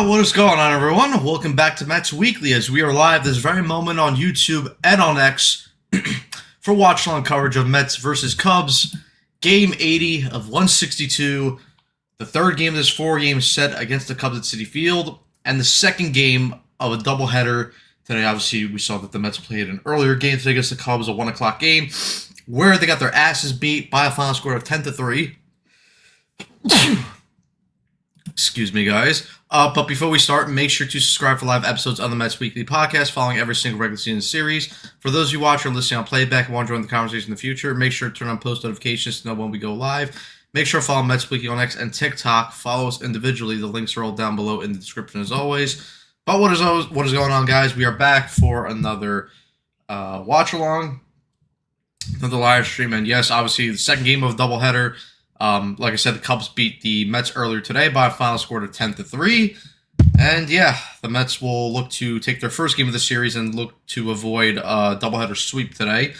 What is going on, everyone? Welcome back to Mets Weekly as we are live this very moment on YouTube and on X for watch-along coverage of Mets versus Cubs, Game 80 of 162, the third game of this four-game set against the Cubs at Citi Field, and the second game of a doubleheader. Today, obviously, we saw that the Mets played an earlier game today against the Cubs, a 1 o'clock game, where they got their asses beat by a final score of 10-3. Excuse me, guys. But before we start, make sure to subscribe for live episodes on the Mets Weekly podcast following every single regular season series. For those of you watching or listening on playback and want to join the conversation in the future, make sure to turn on post notifications to know when we go live. Make sure to follow Mets Weekly on X and TikTok. Follow us individually. The links are all down below in the description as always. But what is going on, guys? We are back for another watch along, another live stream, and yes, obviously the second game of a doubleheader. Like I said, the Cubs beat the Mets earlier today by a final score of 10-3. And yeah, the Mets will look to take their first game of the series and look to avoid a doubleheader sweep today.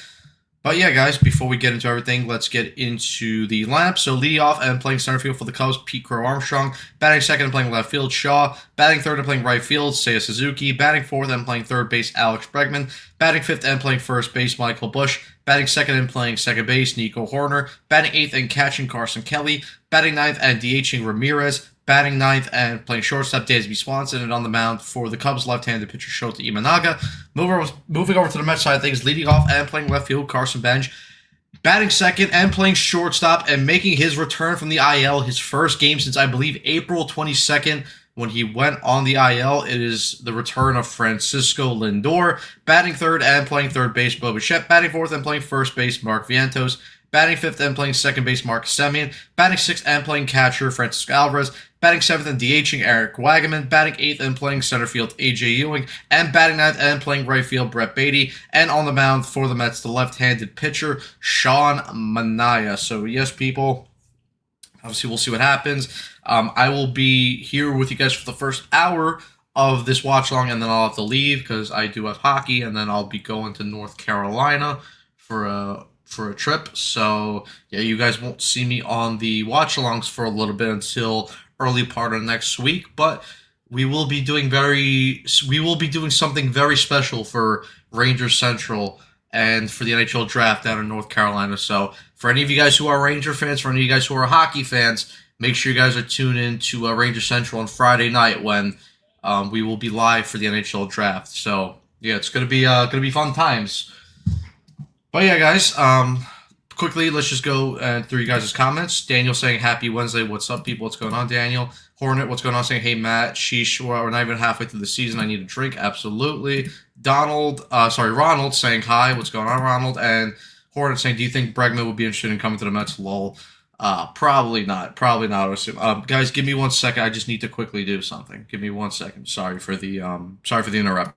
But yeah, guys, before we get into everything, let's get into the lineup. So leading off and playing center field for the Cubs, Pete Crow Armstrong. Batting second and playing left field, Shaw. Batting third and playing right field, Seiya Suzuki. Batting fourth and playing third base, Alex Bregman. Batting fifth and playing first base, Michael Busch. Batting second and playing second base, Nico Hoerner. Batting eighth and catching, Carson Kelly. Batting ninth and DHing, Ramirez. Batting ninth and playing shortstop, Dansby Swanson, and on the mound for the Cubs, left-handed pitcher Shota Imanaga. Moving over to the Mets side of things, leading off and playing left field, Carson Bench. Batting second and playing shortstop and making his return from the IL, his first game since, I believe, April 22nd, when he went on the IL. It is the return of Francisco Lindor. Batting third and playing third base, Bo Bichette. Batting fourth and playing first base, Mark Vientos. Batting fifth and playing second base, Marcus Semien. Batting sixth and playing catcher, Francisco Alvarez. Batting seventh and DHing, Eric Wagaman. Batting eighth and playing center field, A.J. Ewing. And batting ninth and playing right field, Brett Baty. And on the mound for the Mets, the left-handed pitcher, Sean Manaea. So yes, people, obviously we'll see what happens. I will be here with you guys for the first hour of this watch-along, and then I'll have to leave because I do have hockey, and then I'll be going to North Carolina for a trip. So yeah, you guys won't see me on the watch-alongs for a little bit until early part of next week, but we will be doing something very special for Rangers Central and for the NHL draft down in North Carolina. So for any of you guys who are Ranger fans, for any of you guys who are hockey fans, make sure you guys are tuned in to Ranger Central on Friday night when we will be live for the NHL draft. So yeah, it's gonna be fun times. But yeah, guys, quickly, let's just go through you guys' comments. Daniel saying, happy Wednesday. What's up, people? What's going on, Daniel? Hornet, what's going on? Saying, hey, Matt. Sheesh, we're not even halfway through the season. I need a drink. Absolutely. Ronald saying, hi. What's going on, Ronald? And Hornet saying, do you think Bregman would be interested in coming to the Mets? Lol. Probably not. Probably not, I assume. Guys, give me 1 second. I just need to quickly do something. Give me 1 second. Sorry for the interrupt.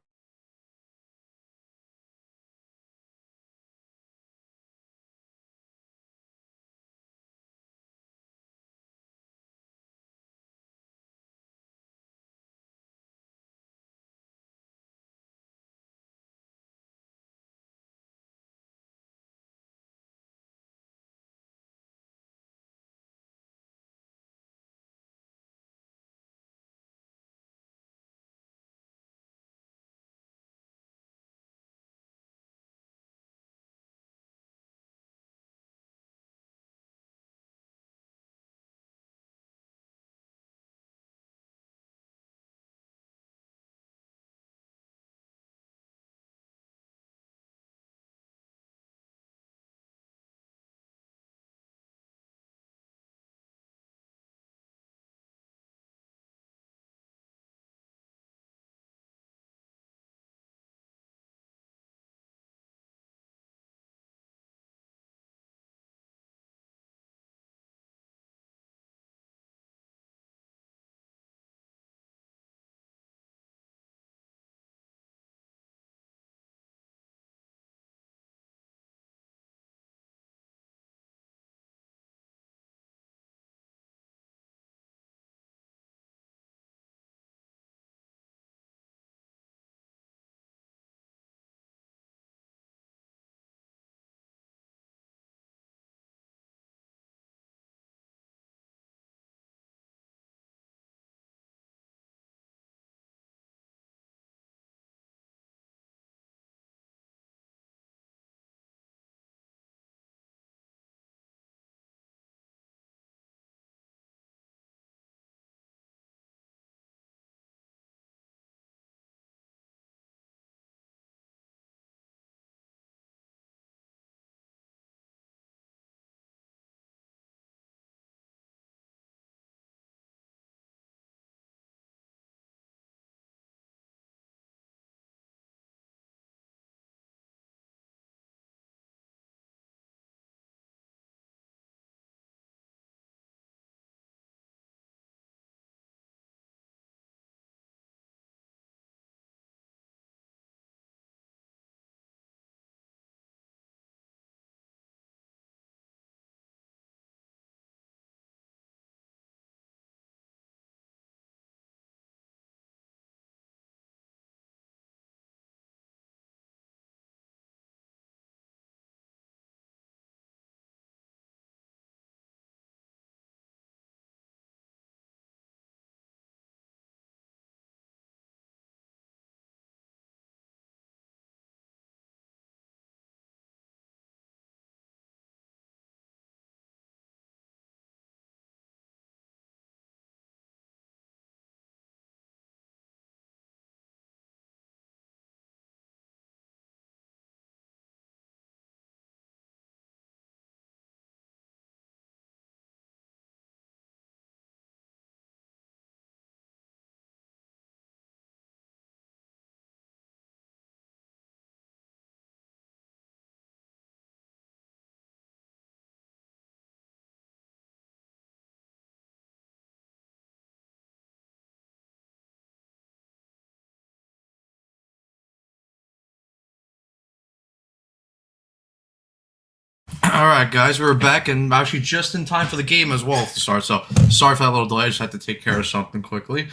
All right, guys, we're back, and actually just in time for the game as well to start. So sorry for that little delay. I just had to take care of something quickly.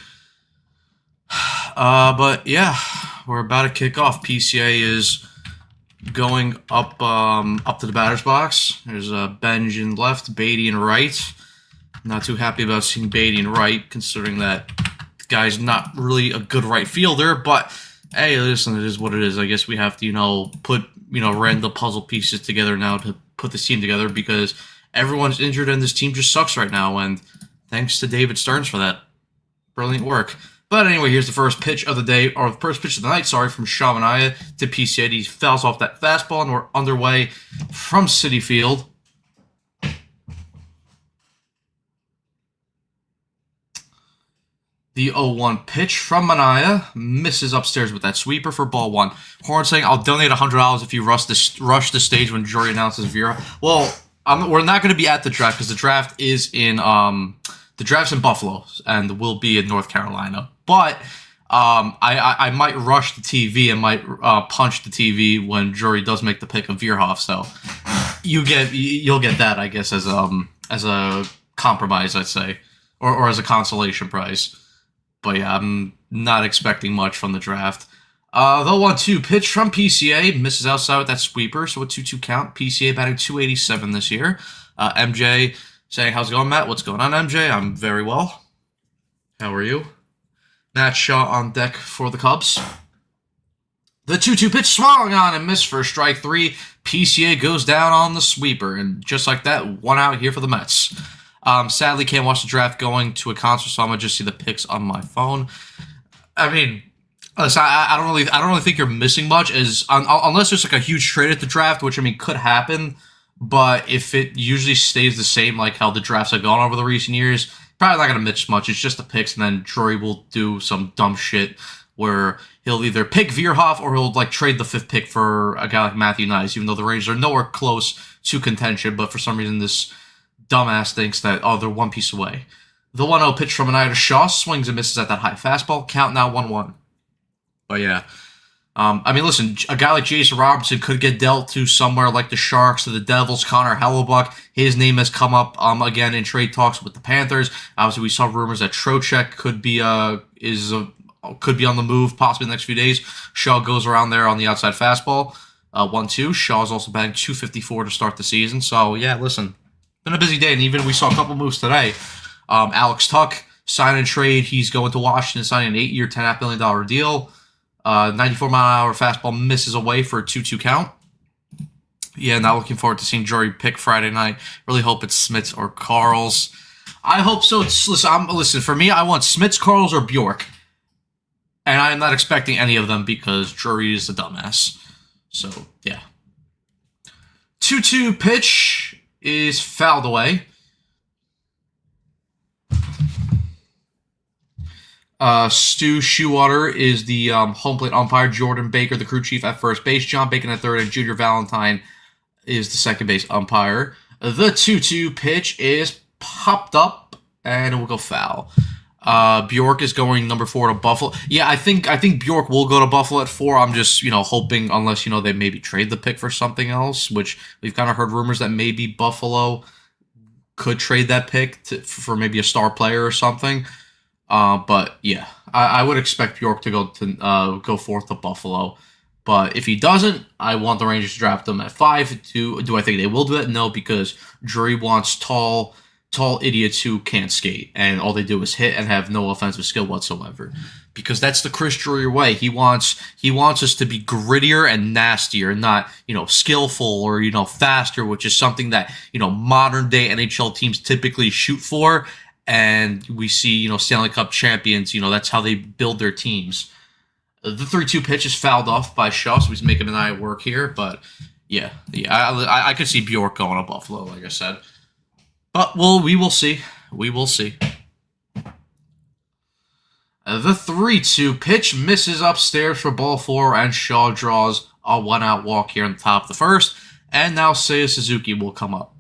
But yeah, we're about to kick off. PCA is going up to the batter's box. There's Benj in left, Beatty in right. Not too happy about seeing Beatty in right, considering that the guy's not really a good right fielder. But hey, listen, it is what it is. I guess we have to, put random puzzle pieces together now to put this team together because everyone's injured and this team just sucks right now. And thanks to David Stearns for that brilliant work. But anyway, here's the first pitch of the day, or the first pitch of the night, from Sean Manaea to PCA. He fouls off that fastball, and we're underway from Citi Field. The 0-1 pitch from Manaea misses upstairs with that sweeper for ball one. Horn saying, "I'll donate $100 if you rush the stage when Jory announces Vera." Well, we're not going to be at the draft because the draft is in the draft's in Buffalo and will be in North Carolina. But I might rush the TV and might punch the TV when Jory does make the pick of Veerhoff. So you'll get that, I guess, as a compromise, I'd say, or as a consolation prize. But yeah, I'm not expecting much from the draft. The 1-2 pitch from PCA misses outside with that sweeper, so a 2-2 count. PCA batting .287 this year. MJ saying, "How's it going, Matt? What's going on, MJ? I'm very well. How are you?" Matt Shaw on deck for the Cubs. The 2-2 pitch swung on and missed for strike three. PCA goes down on the sweeper, and just like that, one out here for the Mets. Sadly, can't watch the draft going to a concert, so I'm gonna just see the picks on my phone. I mean, listen, I don't really think you're missing much, unless there's like a huge trade at the draft, which I mean could happen. But if it usually stays the same, like how the drafts have gone over the recent years, probably not gonna miss much. It's just the picks, and then Drury will do some dumb shit where he'll either pick Veerhoff or he'll like trade the 5th pick for a guy like Matthew Nice, even though the Rangers are nowhere close to contention. But for some reason, this dumbass thinks that, they're one piece away. The 1-0 pitch from Manaea to Shaw swings and misses at that high fastball. Count now 1-1. But yeah, I mean, listen, a guy like Jason Robertson could get dealt to somewhere like the Sharks or the Devils. Connor Hellebuck, his name has come up again in trade talks with the Panthers. Obviously, we saw rumors that Trocheck could be on the move possibly in the next few days. Shaw goes around there on the outside fastball. 1-2. Shaw's also batting .254 to start the season. So yeah, listen, been a busy day, and even we saw a couple moves today. Alex Tuck sign and trade. He's going to Washington, signing an 8-year, $10.5 million deal. 94-mile-an-hour fastball misses away for a 2-2 count. Yeah, not looking forward to seeing Jory pick Friday night. Really hope it's Smits or Carls. I hope so. Listen, for me, I want Smits, Carls, or Bjork. And I'm not expecting any of them because Jory is a dumbass. So, yeah. 2-2 pitch is fouled away. Stu Shoewater is the home plate umpire. Jordan Baker, the crew chief at first base. John Bacon at third, and Junior Valentine is the second base umpire. The 2-2 pitch is popped up, and it will go foul. Bjork is going number 4 to Buffalo. Yeah, I think Bjork will go to Buffalo at 4. I'm just, hoping, unless, they maybe trade the pick for something else, which we've kind of heard rumors that maybe Buffalo could trade that pick for maybe a star player or something. But yeah, I would expect Bjork to go forth to Buffalo. But if he doesn't, I want the Rangers to draft him at 5. Do I think they will do that? No, because Drury wants tall idiots who can't skate, and all they do is hit and have no offensive skill whatsoever. Because that's the Chris Drury way. He wants us to be grittier and nastier, not skillful or faster, which is something that modern day NHL teams typically shoot for. And we see, Stanley Cup champions, that's how they build their teams. The 3-2 pitch is fouled off by Shaw, so he's making an eye work here. But, yeah, I could see Bjork going to Buffalo, like I said. But, we will see. We will see. The 3-2 pitch misses upstairs for ball 4, and Shaw draws a 1-out walk here on the top of the first. And now Seiya Suzuki will come up.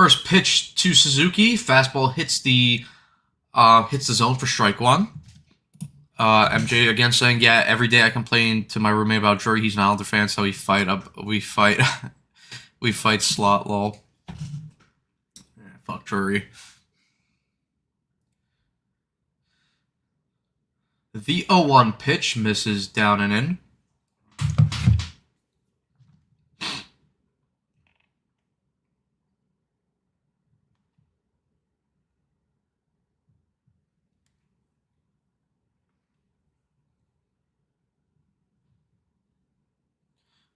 First pitch to Suzuki. Fastball hits the zone for strike one. MJ again saying, yeah, every day I complain to my roommate about Drury. He's an Islander fan, so we fight we fight slot, lol. Yeah, fuck Drury. The 0-1 pitch misses down and in.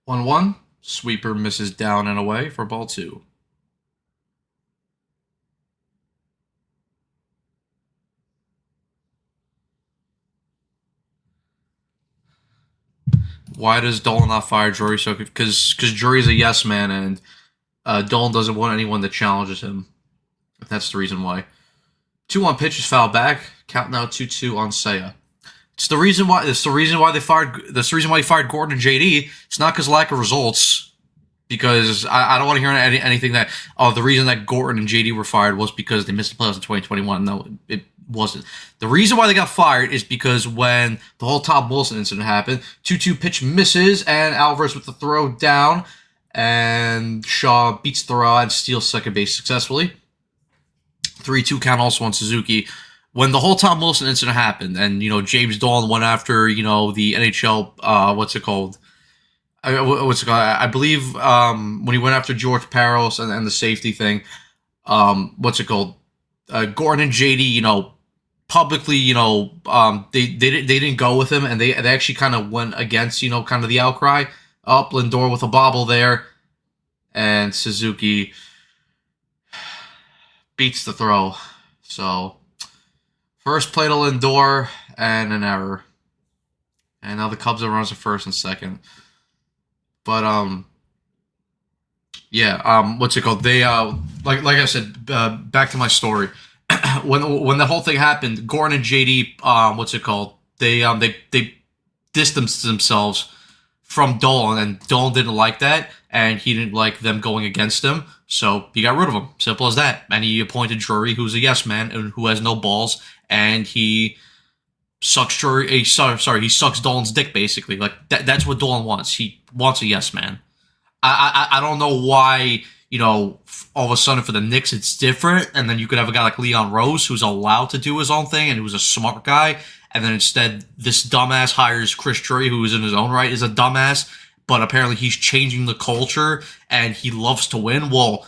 One, sweeper misses down and away for ball two. Why does Dolan not fire Drury? So because Drury's a yes man, and Dolan doesn't want anyone that challenges him. That's the reason why. 2-1 pitch is fouled back. Count now 2-2 on Seiya. It's the reason why. It's the reason why they fired. That's the reason why he fired Gordon and JD. It's not because lack of results. Because I don't want to hear anything that the reason that Gordon and JD were fired was because they missed the playoffs in 2021. No, it wasn't. The reason why they got fired is because when the whole Tom Wilson incident happened, 2-2 pitch misses and Alvarez with the throw down, and Shaw beats the throw and steals second base successfully. 3-2 count also on Suzuki. When the whole Tom Wilson incident happened, and James Dolan went after the NHL, what's it called? I believe when he went after George Parros and the safety thing, what's it called? Gordon and JD, publicly, they didn't go with him, and they actually kind of went against, kind of the outcry. Up Lindor with a bobble there, and Suzuki beats the throw. So first play to Lindor and an error, and now the Cubs are runners at first and second. But what's it called? They like I said, back to my story. when the whole thing happened, Gordon and JD, what's it called? They distanced themselves from Dolan, and Dolan didn't like that, and he didn't like them going against him, so he got rid of him. Simple as that. And he appointed Drury, who's a yes man and who has no balls, and he sucks Drury. He sucks Dolan's dick basically. Like that's what Dolan wants. He wants a yes man. I don't know why, all of a sudden for the Knicks it's different, and then you could have a guy like Leon Rose who's allowed to do his own thing and who's a smart guy, and then instead this dumbass hires Chris Drury, who is in his own right is a dumbass, but apparently he's changing the culture and he loves to win. Well,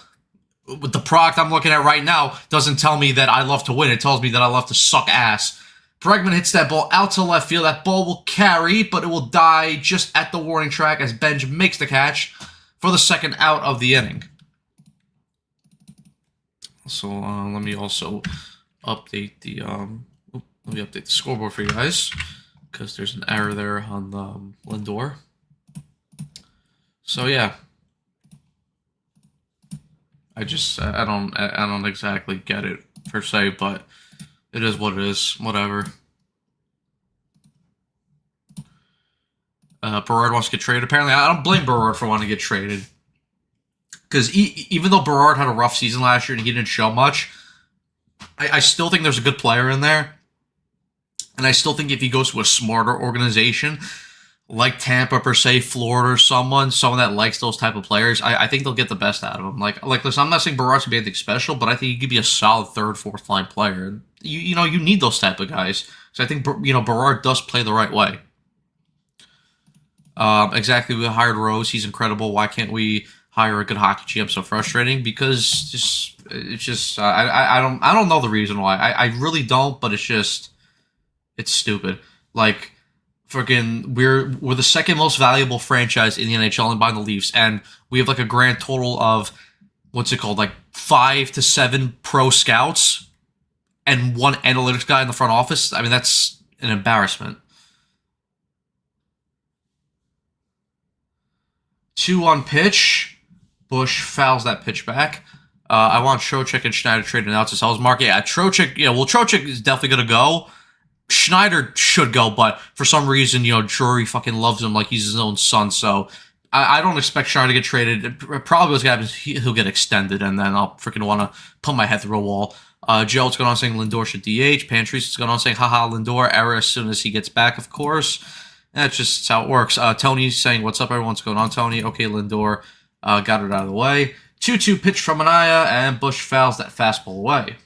with the product I'm looking at right now doesn't tell me that I love to win. It tells me that I love to suck ass. Bregman hits that ball out to left field. That ball will carry, but it will die just at the warning track as Benj makes the catch for the second out of the inning. So let me also update the scoreboard for you guys, because there's an error there on Lindor. So yeah, I don't exactly get it per se, but it is what it is. Whatever. Berard wants to get traded. Apparently, I don't blame Berard for wanting to get traded. Because even though Berard had a rough season last year and he didn't show much, I still think there's a good player in there. And I still think if he goes to a smarter organization, like Tampa per se, Florida, or someone that likes those type of players, I think they'll get the best out of him. Like listen, I'm not saying Berard's going to be anything special, but I think he could be a solid third, fourth line player. And you need those type of guys. So I think, Berard does play the right way. Exactly, we hired Rose. He's incredible. Why can't we hire a good hockey GM? So frustrating, because I don't know the reason why. I really don't, but it's stupid. Like, freaking, we're the second most valuable franchise in the NHL and behind the Leafs, and we have like a grand total of like 5 to 7 pro scouts and 1 analytics guy in the front office. I mean, that's an embarrassment. 2-1 pitch. Bush fouls that pitch back. I want Trocheck and Schneider traded out to Sells Mark. Yeah, Trocheck. Yeah, well, Trocheck is definitely gonna go. Schneider should go, but for some reason, Drury fucking loves him like he's his own son. So I don't expect Char to get traded. Probably what's going to happen is he'll get extended, and then I'll freaking want to put my head through a wall. Joe, what's going on saying Lindor should DH. Pantries is going on saying, haha, Lindor, error as soon as he gets back, of course. That's just how it works. Tony's saying, what's up, everyone? What's going on, Tony? Okay, Lindor got it out of the way. 2-2 pitch from Manaea, and Bush fouls that fastball away.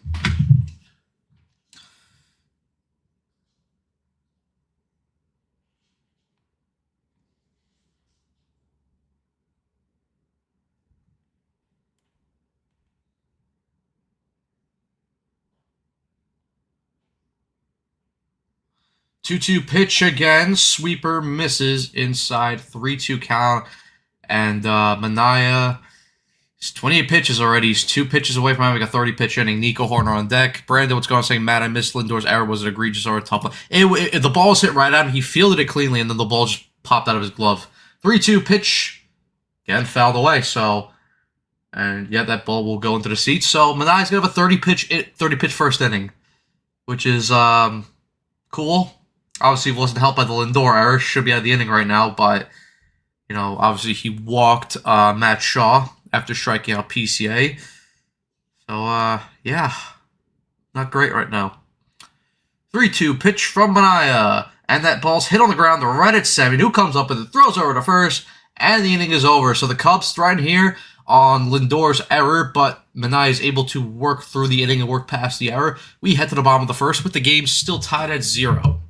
Two-two pitch again. Sweeper misses inside. 3-2 count. And Manaea, he's 28 pitches already. He's 2 pitches away from having a 30-pitch inning. Nico Horner on deck. Brandon, what's going on? Saying, Matt, I missed Lindor's error. Was it egregious or a tough one? The ball was hit right at him. He fielded it cleanly, and then the ball just popped out of his glove. 3-2 pitch. Again, fouled away. So, and yeah, that ball will go into the seats. So Manaea's going to have a 30-pitch first inning, which is cool. Obviously, wasn't helped by the Lindor error. Should be out of the inning right now, but obviously he walked Matt Shaw after striking out PCA. So yeah, not great right now. 3-2 pitch from Manaea, and that ball's hit on the ground right at Semien, who comes up and throws over to first, and the inning is over. So the Cubs threaten here on Lindor's error, but Manaea is able to work through the inning and work past the error. We head to the bottom of the first with the game still tied at 0.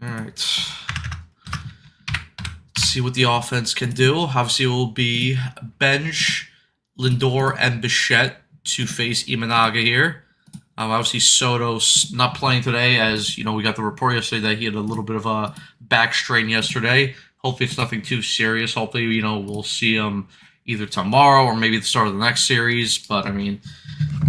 All right. Let's see what the offense can do. Obviously, it will be Bench, Lindor, and Bichette to face Imanaga here. Obviously, Soto's not playing today, as we got the report yesterday that he had a little bit of a back strain yesterday. Hopefully, it's nothing too serious. Hopefully, we'll see him either tomorrow or maybe the start of the next series. But I mean,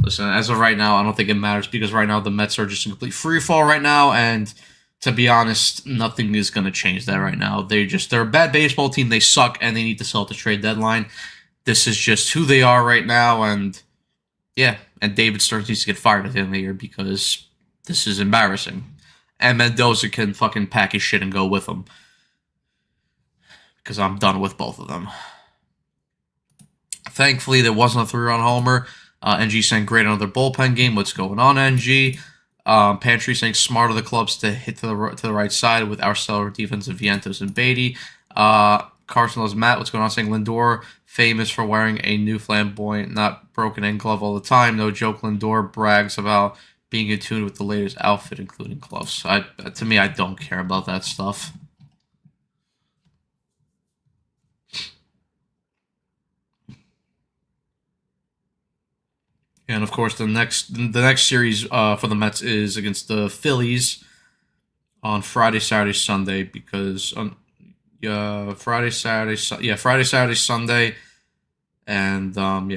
listen, as of right now, I don't think it matters because right now the Mets are just in complete free fall right now, and to be honest, nothing is going to change that right now. They're a bad baseball team. They suck, and they need to sell at the trade deadline. This is just who they are right now, and yeah, and David Stearns needs to get fired at the end of the year because this is embarrassing. And Mendoza can fucking pack his shit and go with them because I'm done with both of them. Thankfully, there wasn't a 3-run homer. NG saying, great another bullpen game. What's going on, NG? Pantry saying, smart of the clubs to hit to the right side with our stellar defense of Vientos and Beatty. Carson loves Matt. What's going on? Saying, Lindor, famous for wearing a new flamboyant, not broken in glove all the time. No joke, Lindor brags about being in tune with the latest outfit, including gloves. To me, I don't care about that stuff. And of course, the next series for the Mets is against the Phillies on Friday, Saturday, Sunday. Because Friday, Saturday, Sunday, and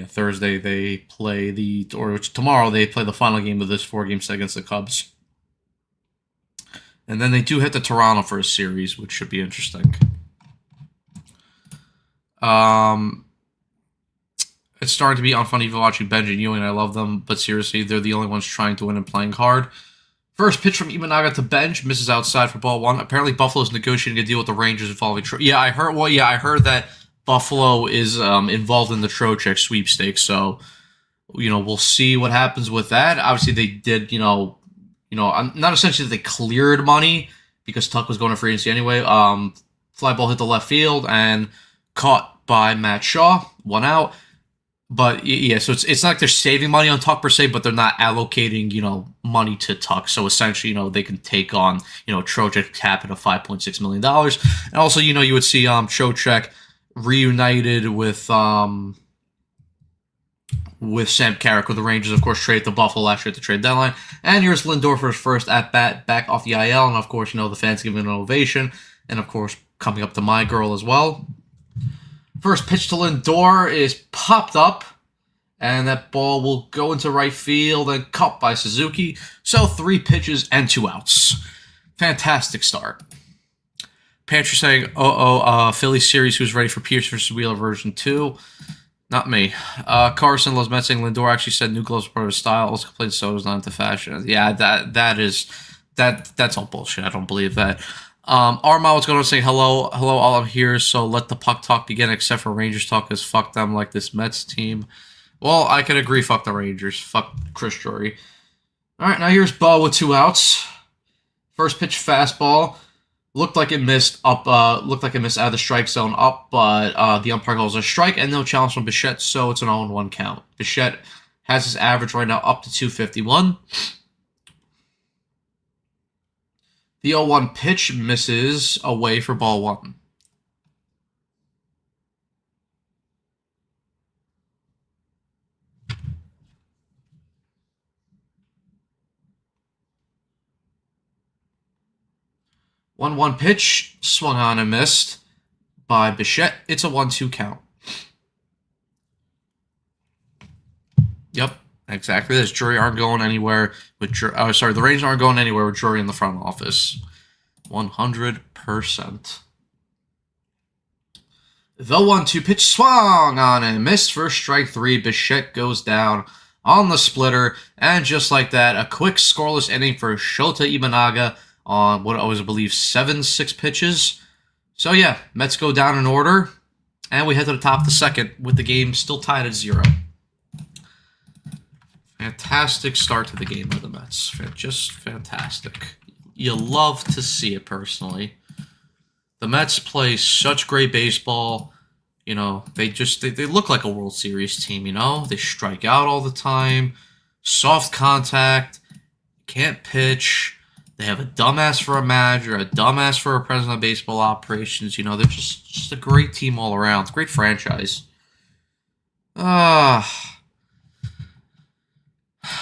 Thursday they play tomorrow they play the final game of this 4-game set against the Cubs. And then they do hit to Toronto for a series, which should be interesting. It's starting to be unfunny even watching Benji and Ewing. I love them, but seriously, they're the only ones trying to win and playing hard. First pitch from Imanaga to Bench, misses outside for ball 1. Apparently, Buffalo's negotiating a deal with the Rangers involving I heard that Buffalo is involved in the Trocheck sweepstakes. So, we'll see what happens with that. Obviously, they did, not essentially they cleared money because Tuck was going to free agency anyway. Fly ball hit the left field and caught by Matt Shaw, 1 out. But yeah, so it's not like they're saving money on Tuck per se, but they're not allocating, money to Tuck. So essentially, they can take on, Trocheck cap at $5.6 million. And also, you would see Trocheck reunited with Sam Carrick with the Rangers, of course, traded to Buffalo last year at the trade deadline. And here's Lindor for his first at-bat back off the IL. And of course, the fans giving an ovation. And of course, coming up to my girl as well. First pitch to Lindor is popped up, and that ball will go into right field and caught by Suzuki. So 3 pitches and 2 outs. Fantastic start. Pantry saying, Philly series, who's ready for Pierce versus Wheeler version 2? Not me. Carson loves Met saying Lindor actually said new gloves are part of his style. Also complains Soto's not into fashion. Yeah, that's all bullshit. I don't believe that. Arma was going to say hello, all I'm here, so let the puck talk begin, except for Rangers talk, because fuck them like this Mets team. Well, I can agree, fuck the Rangers. Fuck Chris Drury. Alright, now here's Ball with 2 outs. First pitch fastball. Looked like it missed up. Looked like it missed out of the strike zone up, but the umpire calls a strike and no challenge from Bichette, so it's an 0-1 count. Bichette has his average right now up to 251. The 0-1 pitch misses away for ball 1. One pitch swung on and missed by Bichette. It's a 1-2 count. Yep, exactly. This Drury aren't going anywhere with the Rangers aren't going anywhere with Drury in the front office. 100%. The 1-2 pitch swung on and missed for strike 3. Bichette goes down on the splitter, and just like that, a quick scoreless inning for Shota Imanaga on what I always believe 7-6 pitches. So yeah, Mets go down in order, and we head to the top of the second with the game still tied at 0. Fantastic start to the game by the Mets. Just fantastic. You love to see it personally. The Mets play such great baseball. You know, they look like a World Series team, you know? They strike out all the time. Soft contact. Can't pitch. They have a dumbass for a manager, a dumbass for a president of baseball operations. You know, they're just a great team all around. It's a great franchise.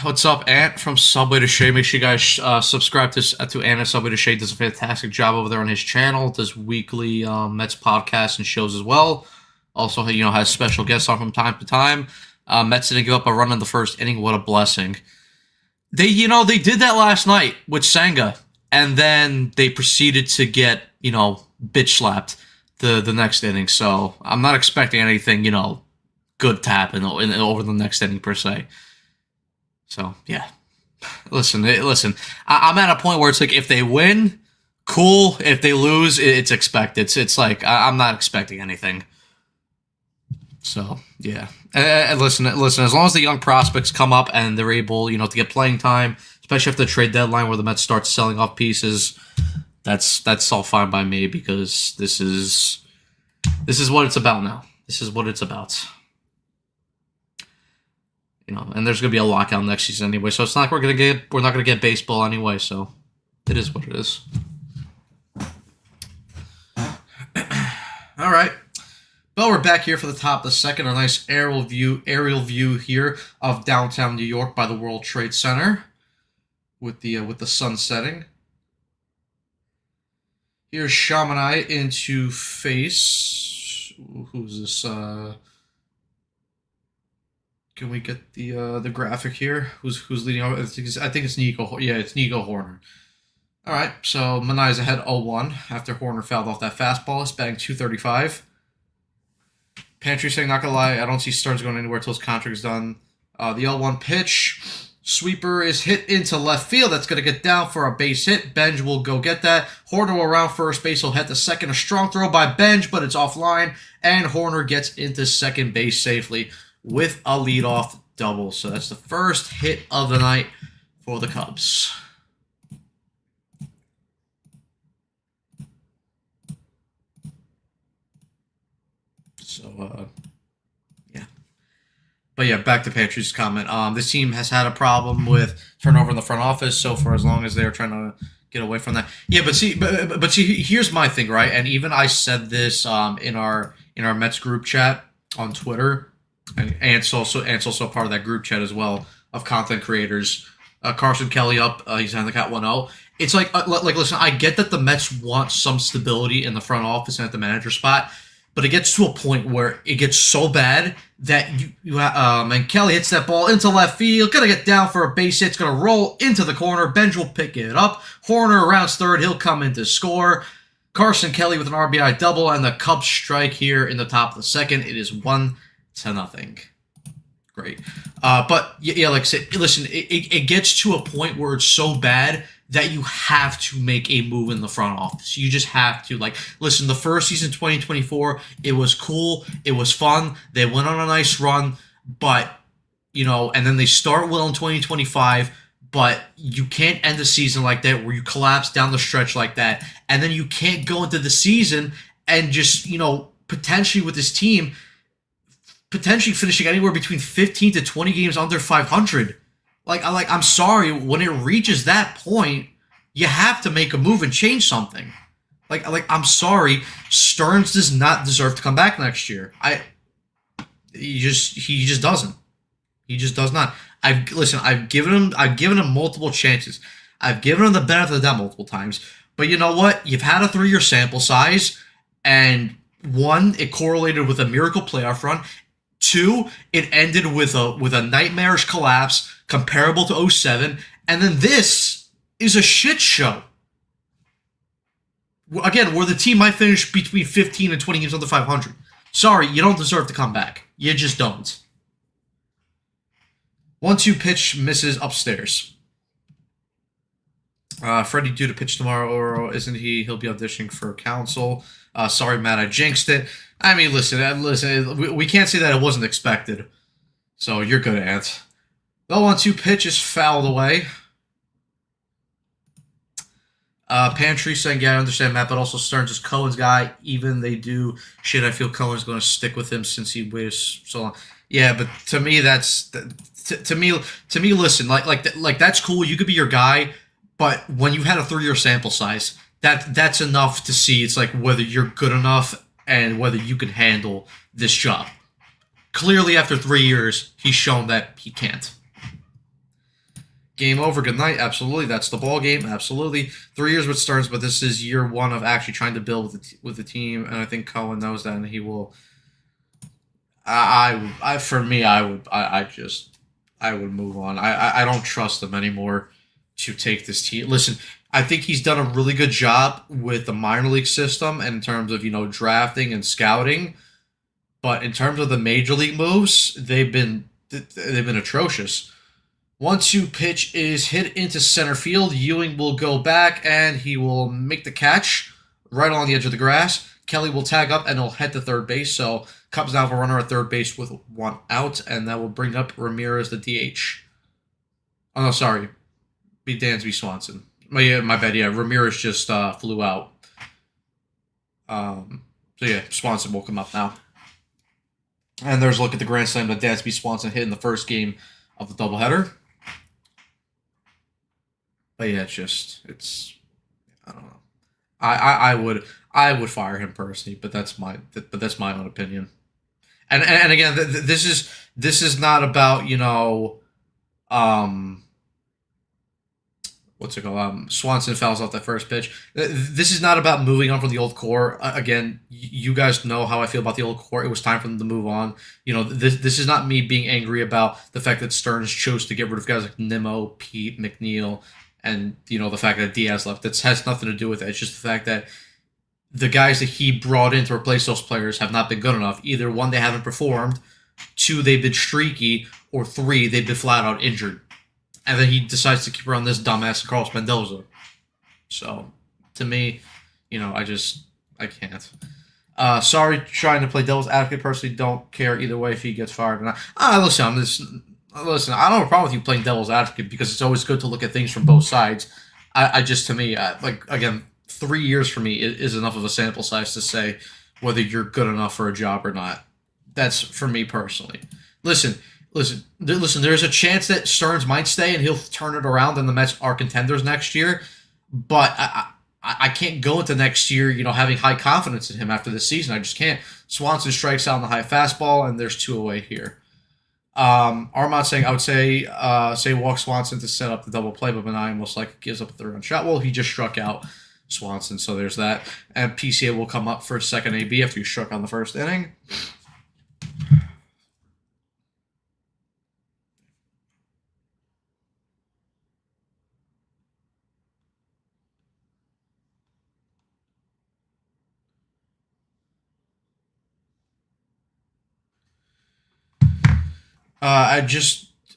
What's up, Ant from Subway to Shea? Make sure you guys subscribe to Ant at Subway to Shea. Does a fantastic job over there on his channel. Does weekly Mets podcasts and shows as well. Also, you know, has special guests on from time to time. Mets didn't give up a run in the first inning. What a blessing. They did that last night with Senga, and then they proceeded to get, bitch slapped the next inning. So I'm not expecting anything, good to happen over the next inning per se. So yeah, listen. I'm at a point where it's like if they win, cool. If they lose, it's expected. It's like I'm not expecting anything. So yeah, and listen. As long as the young prospects come up and they're able, to get playing time, especially after the trade deadline where the Mets start selling off pieces, that's all fine by me because this is what it's about now. This is what it's about. And there's gonna be a lockout next season anyway, so it's not like we're not gonna get baseball anyway. So it is what it is. All right. Well, we're back here for the top of the second. A nice aerial view here of downtown New York by the World Trade Center, with the sun setting. Here's Chamonix into face. Who's this? Can we get the graphic here? Who's leading off? I think it's Nico. Yeah, it's Nico Hoerner. All right, so Manai's ahead 0-1 after Hoerner fouled off that fastball. It's batting .235. Pantry saying, not gonna lie, I don't see Stearns going anywhere until his contract is done. The 0-1 pitch. Sweeper is hit into left field. That's going to get down for a base hit. Benj will go get that. Hoerner will around first base. He'll head to second. A strong throw by Benj, but it's offline. And Hoerner gets into second base safely with a leadoff double. So that's the first hit of the night for the Cubs. So, yeah. But yeah, back to Patrick's comment. This team has had a problem with turnover in the front office. So for as long as they're trying to get away from that, yeah. But see, here's my thing, right? And even I said this in our Mets group chat on Twitter, and it's also part of that group chat as well of content creators. Carson Kelly up, he's on the count 1-0. It's like listen, I get that the Mets want some stability in the front office and at the manager spot. But it gets to a point where it gets so bad that and Kelly hits that ball into left field, gonna get down for a base hit, it's gonna roll into the corner. Benj will pick it up. Hoerner rounds third, he'll come in to score. Carson Kelly with an RBI double, and the Cubs strike here in the top of the second. It is 1-0. Great. But yeah, like I said, listen, it gets to a point where it's so bad that you have to make a move in the front office. You just have to. Like, listen, the first season, 2024, it was cool. It was fun. They went on a nice run, but, and then they start well in 2025, but you can't end the season like that where you collapse down the stretch like that. And then you can't go into the season and just, potentially with this team, potentially finishing anywhere between 15 to 20 games under 500. I'm sorry, when it reaches that point, you have to make a move and change something. I'm sorry, Stearns does not deserve to come back next year. He just doesn't. He just does not. I've given him multiple chances. I've given him the benefit of the doubt multiple times. But you know what? You've had a 3-year sample size, and one, it correlated with a miracle playoff run. Two, it ended with a nightmarish collapse comparable to 07. And then this is a shit show. Again, where the team might finish between 15 and 20 games under 500. Sorry, you don't deserve to come back. You just don't. 1-2 pitch misses upstairs. Freddie due to pitch tomorrow, or isn't he? He'll be auditioning for council. Sorry, Matt, I jinxed it. I mean, listen. We can't say that it wasn't expected. So you're good, Ant. The 1-2 pitch is fouled away. Pantry saying, yeah, I understand, Matt, but also Stearns is Cohen's guy. Even they do shit, I feel Cohen's going to stick with him since he waited so long. Yeah, but to me, to me, listen, like that's cool. You could be your guy, but when you had a 3-year sample size, that's enough to see it's like whether you're good enough and whether you can handle this job. Clearly, after 3 years, he's shown that he can't. Game over. Good night. Absolutely. That's the ball game. Absolutely. 3 years with Stearns, but this is year one of actually trying to build with the team, and I think Cohen knows that, and he will. For me, I would move on. I don't trust him anymore to take this team. Listen, I think he's done a really good job with the minor league system in terms of drafting and scouting, but in terms of the major league moves, they've been atrocious. 1-2 pitch is hit into center field. Ewing will go back, and he will make the catch right on the edge of the grass. Kelly will tag up, and he'll head to third base. So Cubs now have a runner at third base with 1 out, and that will bring up Ramirez, the DH. Oh, no, sorry. Be Dansby Swanson. My bad, yeah. Ramirez just flew out. So, yeah, Swanson will come up now. And there's a look at the grand slam that Dansby Swanson hit in the first game of the doubleheader. But yeah, I don't know. I would fire him personally, but that's my own opinion. And again, this is not about what's it called? Swanson fouls off that first pitch. This is not about moving on from the old core. Again, you guys know how I feel about the old core. It was time for them to move on. This is not me being angry about the fact that Stearns chose to get rid of guys like Nimmo, Pete, McNeil, and the fact that Diaz left. That has nothing to do with it. It's just the fact that the guys that he brought in to replace those players have not been good enough. Either one, they haven't performed, two, they've been streaky, or three, they've been flat out injured. And then he decides to keep around this dumbass Carlos Mendoza. So, to me, I can't. Sorry, trying to play devil's advocate. Personally, don't care either way if he gets fired or not. Listen, I don't have a problem with you playing devil's advocate because it's always good to look at things from both sides. To me, again, 3 years for me is enough of a sample size to say whether you're good enough for a job or not. That's for me personally. Listen. There's a chance that Stearns might stay and he'll turn it around and the Mets are contenders next year. But I can't go into next year, having high confidence in him after this season. I just can't. Swanson strikes out on the high fastball, and there's 2 away here. Armand saying, I would say walk Swanson to set up the double play, but Benign most likely gives up a 3-run shot. Well, he just struck out Swanson, so there's that. And PCA will come up for a second AB after he struck on the first inning.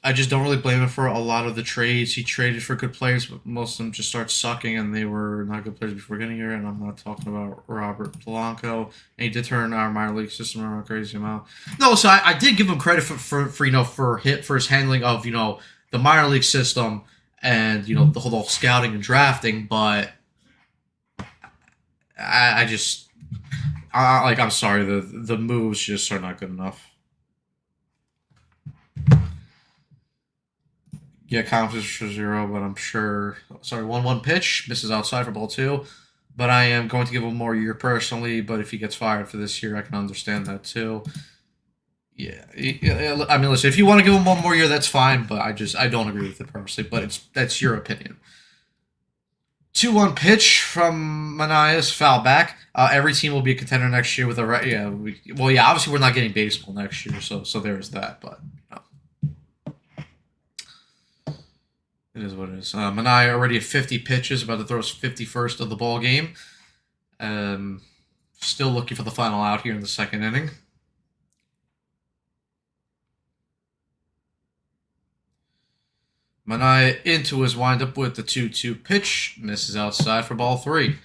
I just don't really blame him for a lot of the trades. He traded for good players, but most of them just start sucking, and they were not good players before getting here. And I'm not talking about Robert Polanco. And he did turn our minor league system around a crazy amount. No, so I did give him credit for for his handling of the minor league system and the whole scouting and drafting. But I just I'm sorry, the moves just are not good enough. Yeah, confidence for 0, but I'm sure. Sorry, 1-1 pitch. Misses outside for ball 2. But I am going to give him more year personally. But if he gets fired for this year, I can understand that too. Yeah, I mean, listen, if you want to give him one more year, that's fine. But I don't agree with it personally. But that's your opinion. 2-1 pitch from Manaeus, foul back. Every team will be a contender next year with a obviously we're not getting baseball next year, so there's that. But it is what it is. Manaea already at 50 pitches, about to throw his 51st of the ball game. Still looking for the final out here in the second inning. Manaea into his windup with the 2-2 pitch. Misses outside for ball 3.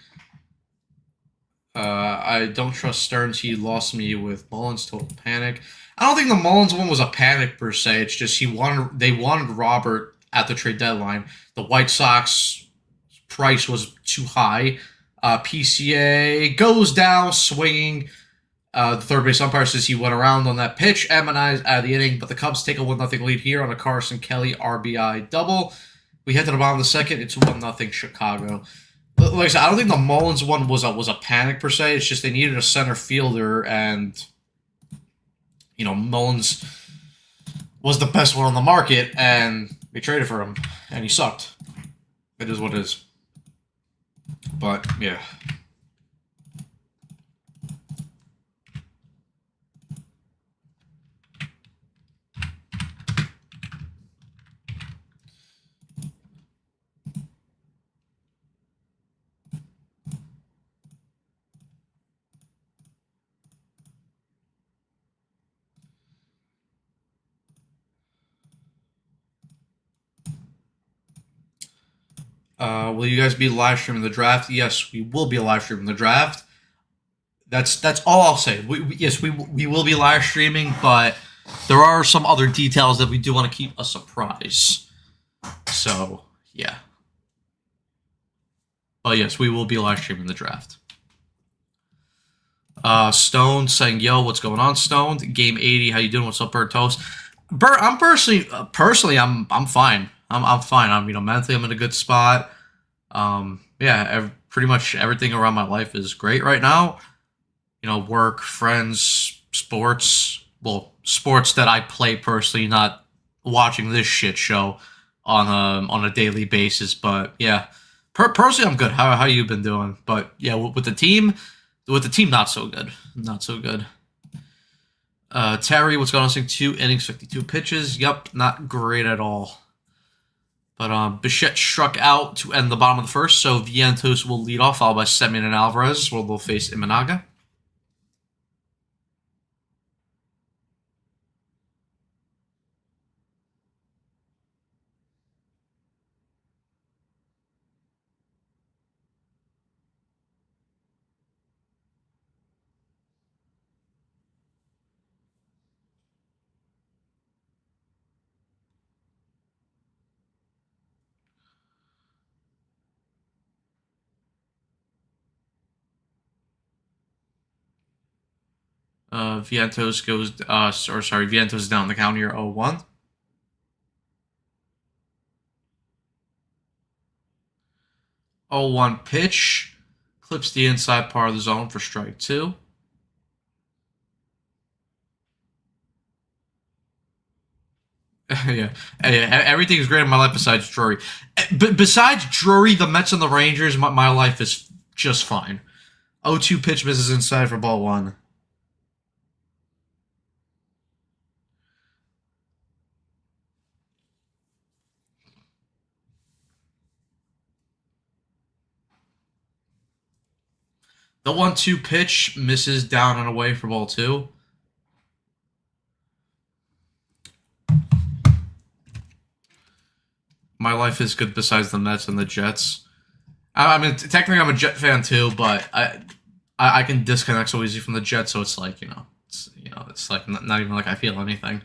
I don't trust Stearns. He lost me with Mullins. Total panic. I don't think the Mullins one was a panic per se. It's just they wanted Robert at the trade deadline. The White Sox price was too high. PCA goes down swinging. The third base umpire says he went around on that pitch. Manaea's out of the inning, but the Cubs take a 1-0 lead here on a Carson Kelly RBI double. We head to the bottom of the second. It's 1-0 Chicago. Like I said, I don't think the Mullins one was a panic per se. It's just they needed a center fielder, and Mullins was the best one on the market, and they traded for him, and he sucked. It is what it is. But, yeah. Will you guys be live streaming the draft? Yes, we will be live streaming the draft. That's all I'll say. Yes, we will be live streaming, but there are some other details that we do want to keep a surprise. So, yeah. But yes, we will be live streaming the draft. Stone saying, "Yo, what's going on, Stone? Game 80, how you doing? What's up, Bird Toast?" Bert, I'm personally, I'm fine. I'm fine. Mentally, I'm in a good spot. Pretty much everything around my life is great right now. Work, friends, sports. Well, sports that I play personally, not watching this shit show on a daily basis. But yeah, personally, I'm good. How you been doing? But yeah, with the team, not so good. Not so good. Terry, what's going on? 2 innings, 52 pitches. Yep, not great at all. But Bichette struck out to end the bottom of the first, so Vientos will lead off, followed by Semien and Alvarez, where they'll face Imanaga. Vientos Vientos down the count here, 0-1. Oh, 1 pitch. Clips the inside part of the zone for strike 2. Yeah, everything's great in my life besides Drury. But besides Drury, the Mets and the Rangers, my life is just fine. 0-2 pitch misses inside for ball 1. The 1-2 pitch misses down and away for ball 2. My life is good besides the Mets and the Jets. I mean, technically I'm a Jet fan too, but I can disconnect so easy from the Jets, so it's like, it's like not even like I feel anything.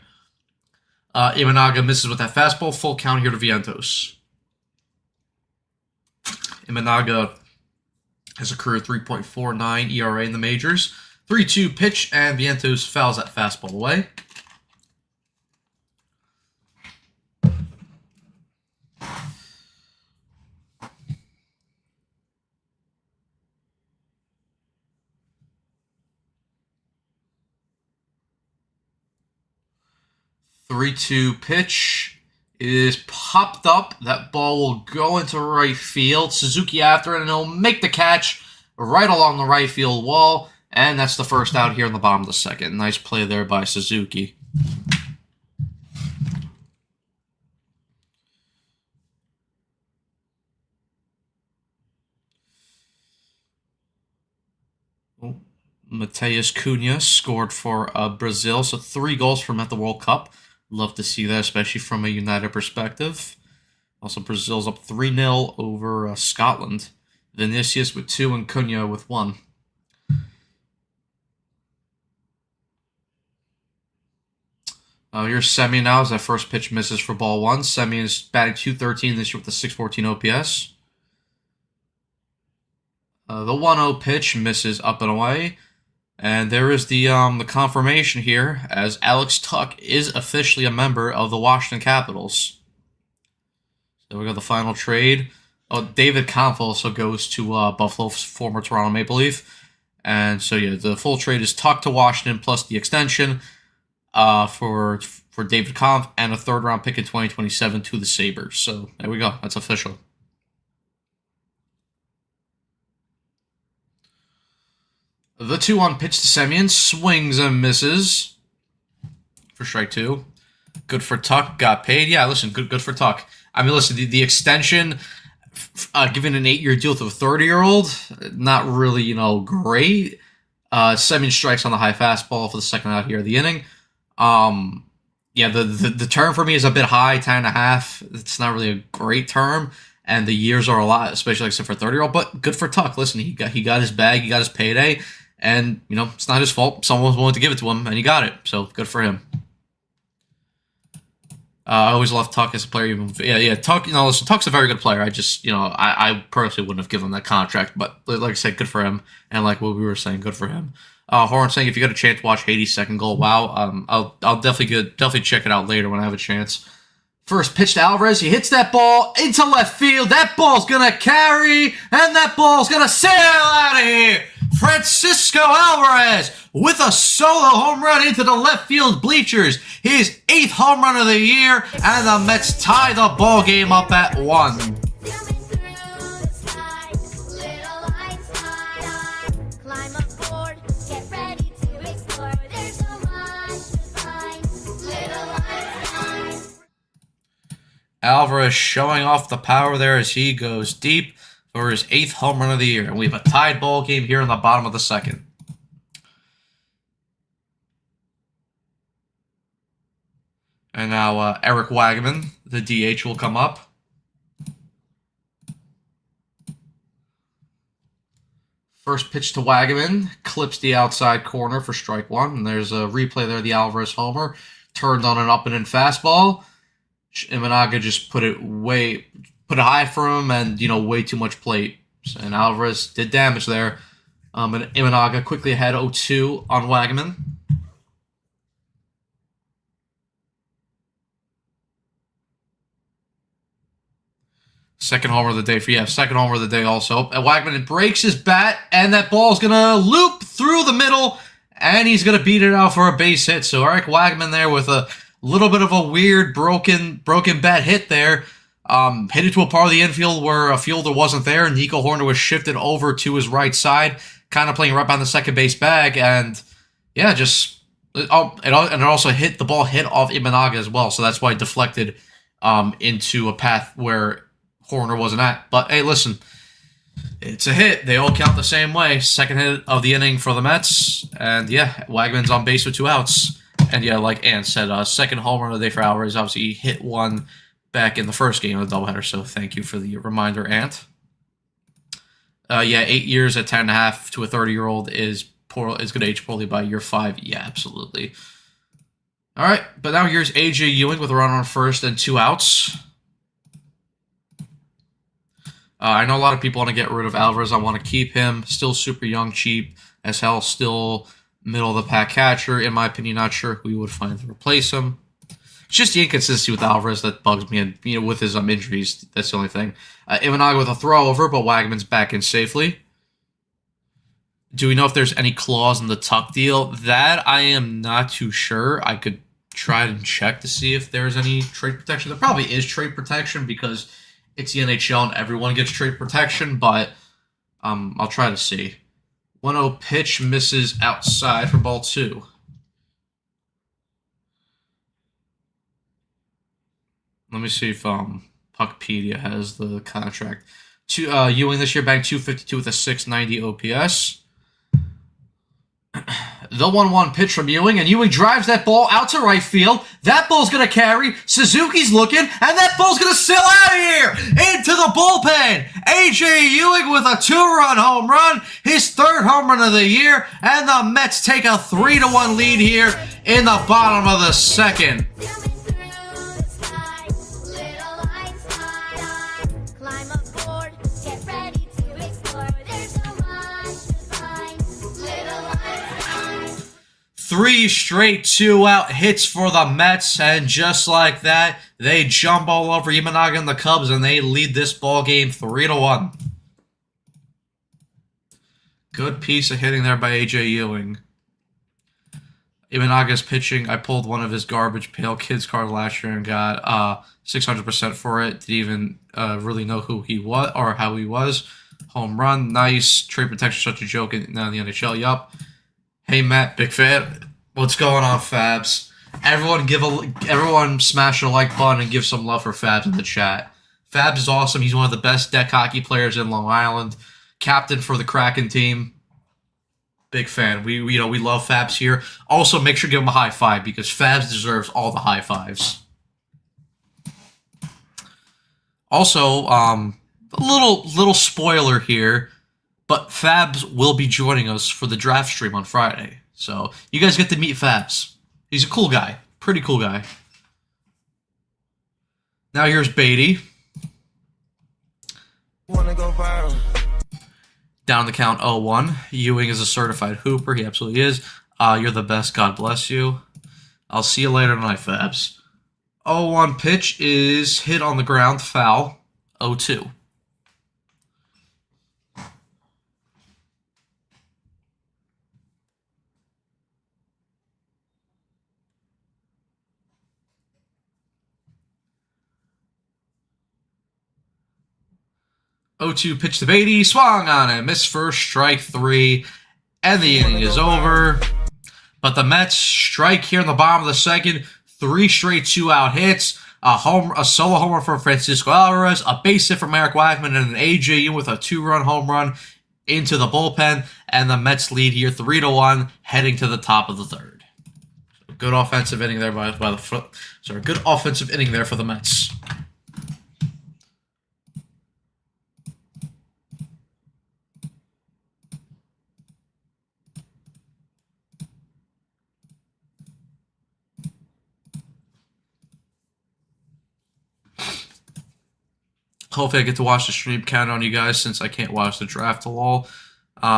Imanaga misses with that fastball. Full count here to Vientos. Imanaga has a career 3.49 ERA in the majors. 3-2 pitch, and Vientos fouls that fastball away. Three-two pitch is popped up. That ball will go into right field. Suzuki after it, and he'll make the catch right along the right field wall. And that's the first out here in the bottom of the second. Nice play there by Suzuki. Mateus Cunha scored for Brazil, so 3 goals for him at the World Cup. Love to see that, especially from a United perspective. Also, Brazil's up 3-0 over Scotland. Vinicius with 2 and Cunha with 1. Here's Semien now as that first pitch misses for ball 1. Semien is batting .213 this year with a .614 OPS. The 1-0 pitch misses up and away. And there is the confirmation here, as Alex Tuch is officially a member of the Washington Capitals. So we got the final trade. Oh, David Kampf also goes to Buffalo's former Toronto Maple Leaf. And so, yeah, the full trade is Tuch to Washington plus the extension for David Kampf and a third-round pick in 2027 to the Sabres. So there we go. That's official. The 2-1 pitch to Semien, swings and misses for strike 2. Good for Tuch, got paid. Yeah, listen, good for Tuch. I mean, listen, the extension, given an 8-year deal to a 30-year-old, not really, great. Semien strikes on the high fastball for the second out here of the inning. Yeah, the term for me is a bit high, 10.5. It's not really a great term, and the years are a lot, especially for a 30-year-old. But good for Tuch. Listen, he got his bag, he got his payday. And, it's not his fault. Someone was willing to give it to him, and he got it. So, good for him. I always loved Tuch as a player. Tuch, listen, Tuch's a very good player. I just, I personally wouldn't have given him that contract. But, like I said, good for him. And like what we were saying, good for him. Horn saying, if you got a chance to watch Haiti's second goal, wow. I'll definitely check it out later when I have a chance. First pitch to Alvarez. He hits that ball into left field. That ball's going to carry, and that ball's going to sail out of here. Francisco Alvarez with a solo home run into the left field bleachers. His 8th home run of the year, and the Mets tie the ball game up at 1. Alvarez showing off the power there as he goes deep for his 8th home run of the year. And we have a tied ball game here in the bottom of the second. And now Eric Wagman, the DH, will come up. First pitch to Wagman, clips the outside corner for strike 1. And there's a replay there, the Alvarez homer. Turned on an up and in fastball. Imanaga just put it high for him, and way too much plate. And Alvarez did damage there. And Imanaga quickly ahead 0-2 on Wagman. Second homer of the day second homer of the day also. And Wagman breaks his bat, and that ball's gonna loop through the middle, and he's gonna beat it out for a base hit. So Eric Wagman there with a little bit of a weird broken bat hit there. Hit it to a part of the infield where a fielder wasn't there. Nico Horner was shifted over to his right side, kind of playing right behind the second base bag. And yeah, it also hit, the ball hit off Imanaga as well. So that's why it deflected into a path where Horner wasn't at. But hey, listen, it's a hit. They all count the same way. Second hit of the inning for the Mets. And yeah, Wagman's on base with 2 outs. And yeah, like Ant said, second home run of the day for Alvarez. Obviously, he hit one back in the first game of the doubleheader. So thank you for the reminder, Ant. Yeah, 8 years at 10.5 to a 30-year-old is going to age poorly by year 5. Yeah, absolutely. All right, but now here's AJ Ewing with a run on first and 2 outs. I know a lot of people want to get rid of Alvarez. I want to keep him. Still super young, cheap as hell. Still middle of the pack catcher. In my opinion, not sure who you would find to replace him. It's just the inconsistency with Alvarez that bugs me, and with his injuries, that's the only thing. Imanaga with a throw over, but Wagman's back in safely. Do we know if there's any clause in the Tuck deal? That I am not too sure. I could try and check to see if there's any trade protection. There probably is trade protection because it's the NHL and everyone gets trade protection, but I'll try to see. 1-0 pitch misses outside for ball 2. Let me see if Puckpedia has the contract. Ewing this year banked .252 with a .690 OPS. The 1-1 pitch from Ewing, and Ewing drives that ball out to right field. That ball's going to carry. Suzuki's looking, and that ball's going to sail out of here into the bullpen. A.J. Ewing with a 2-run home run, his 3rd home run of the year, and the Mets take a 3-1 lead here in the bottom of the 2nd. Three straight 2-out hits for the Mets, and just like that, they jump all over Imanaga and the Cubs, and they lead this ball game 3-1. Good piece of hitting there by A.J. Ewing. Imanaga's pitching. I pulled one of his garbage pail kids card last year and got 600% for it. Didn't even really know who he was or how he was. Home run, nice. Trade protection, such a joke now in the NHL. Yup. Hey Matt, big fan. What's going on, Fabs? Everyone smash a like button and give some love for Fabs in the chat. Fabs is awesome. He's one of the best deck hockey players in Long Island. Captain for the Kraken team. Big fan. We love Fabs here. Also, make sure to give him a high five because Fabs deserves all the high fives. Also, a little spoiler here. But Fabs will be joining us for the draft stream on Friday. So you guys get to meet Fabs. He's a cool guy. Pretty cool guy. Now here's Beatty. Wanna go viral. Down the count 0-1. Ewing is a certified hooper. He absolutely is. You're the best. God bless you. I'll see you later tonight, Fabs. 0-1 pitch is hit on the ground. Foul. 0-2. 0-2 pitch to Beatty, swung on it, missed first, strike 3, and the inning is over. But the Mets strike here in the bottom of the 2nd, 3 straight 2-out hits, a solo homer from Francisco Alvarez, a base hit from Eric Wagman, and an A.J. Ewing with a 2-run home run into the bullpen, and the Mets lead here 3-1, heading to the top of the 3rd. Good offensive inning there good offensive inning there for the Mets. Hopefully I get to watch the stream. Count on you guys since I can't watch the draft at all.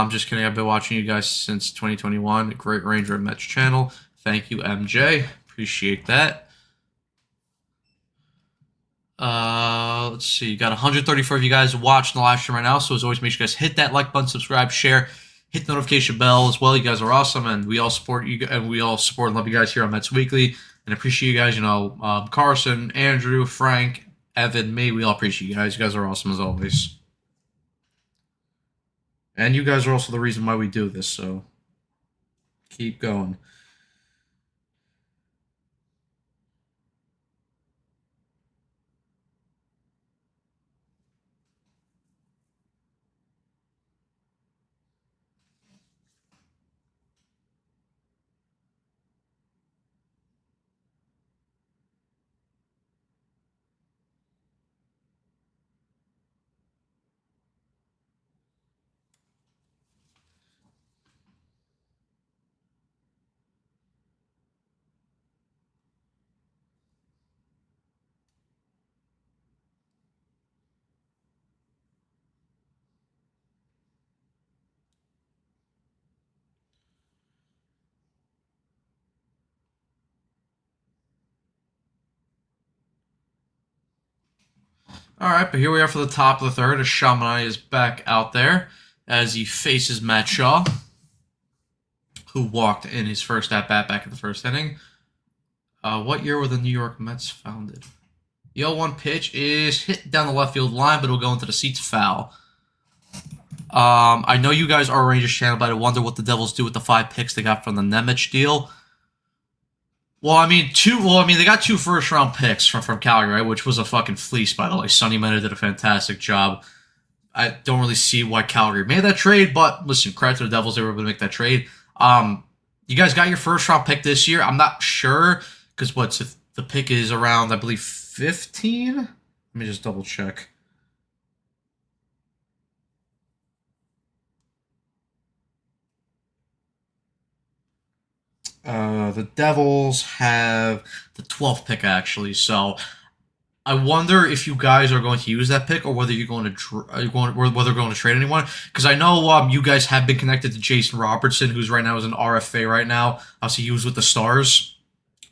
Just kidding. I've been watching you guys since 2021. Great Ranger and Mets channel. Thank you, MJ. Appreciate that. Let's see. You got 134 of you guys watching the live stream right now. So as always, make sure you guys hit that like button, subscribe, share, hit the notification bell as well. You guys are awesome, and we all support you, and we all support and love you guys here on Mets Weekly, and appreciate you guys. Carson, Andrew, Frank, Evan, me, we all appreciate you guys. You guys are awesome as always. And you guys are also the reason why we do this, so keep going. All right, but here we are for the top of the third. As Shamanai is back out there as he faces Matt Shaw, who walked in his first at bat back in the first inning. What year were the New York Mets founded? The 0-1 pitch is hit down the left field line, but it'll go into the seats foul. I know you guys are a Rangers channel, but I wonder what the Devils do with the 5 picks they got from the Nemec deal. Well, I mean, they got 2 first-round picks from Calgary, right? Which was a fucking fleece, by the way. Sonny Mena did a fantastic job. I don't really see why Calgary made that trade, but listen, credit to the Devils, they were able to make that trade. You guys got your first-round pick this year. I'm not sure, because if the pick is around, I believe, 15? Let me just double-check. The Devils have the 12th pick, actually, so I wonder if you guys are going to use that pick or whether you're going to trade anyone. Because I know you guys have been connected to Jason Robertson, who's right now is an RFA right now. Obviously, he was with the Stars,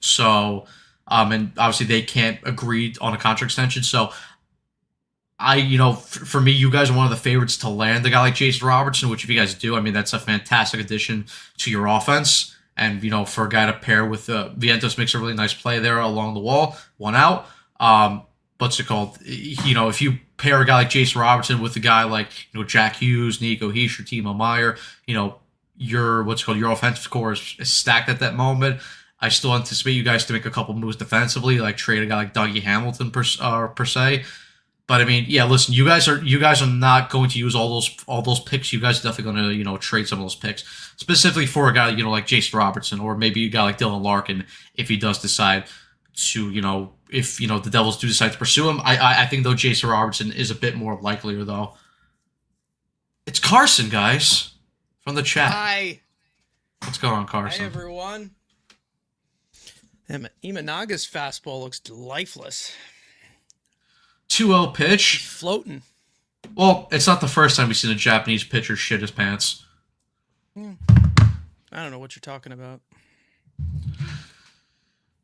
so and obviously they can't agree on a contract extension. So for me, you guys are one of the favorites to land a guy like Jason Robertson. Which, if you guys do, I mean, that's a fantastic addition to your offense. And for a guy to pair with Vientos makes a really nice play there along the wall, 1 out. What's it called? If you pair a guy like Jason Robertson with a guy like Jack Hughes, Nico Hischier, Timo Meier, your offensive core is stacked at that moment. I still anticipate you guys to make a couple moves defensively, like trade a guy like Dougie Hamilton per se. But I mean, yeah, listen, you guys are not going to use all those picks. You guys are definitely going to trade some of those picks specifically for a guy like Jason Robertson, or maybe a guy like Dylan Larkin if he does decide to if the Devils do decide to pursue him. I think though Jason Robertson is a bit more likelier though. It's Carson, guys, from the chat. Hi. What's going on, Carson? Hi, everyone. Imanaga's fastball looks lifeless. 2-0 pitch. He's floating. Well, it's not the first time we've seen a Japanese pitcher shit his pants. I don't know what you're talking about.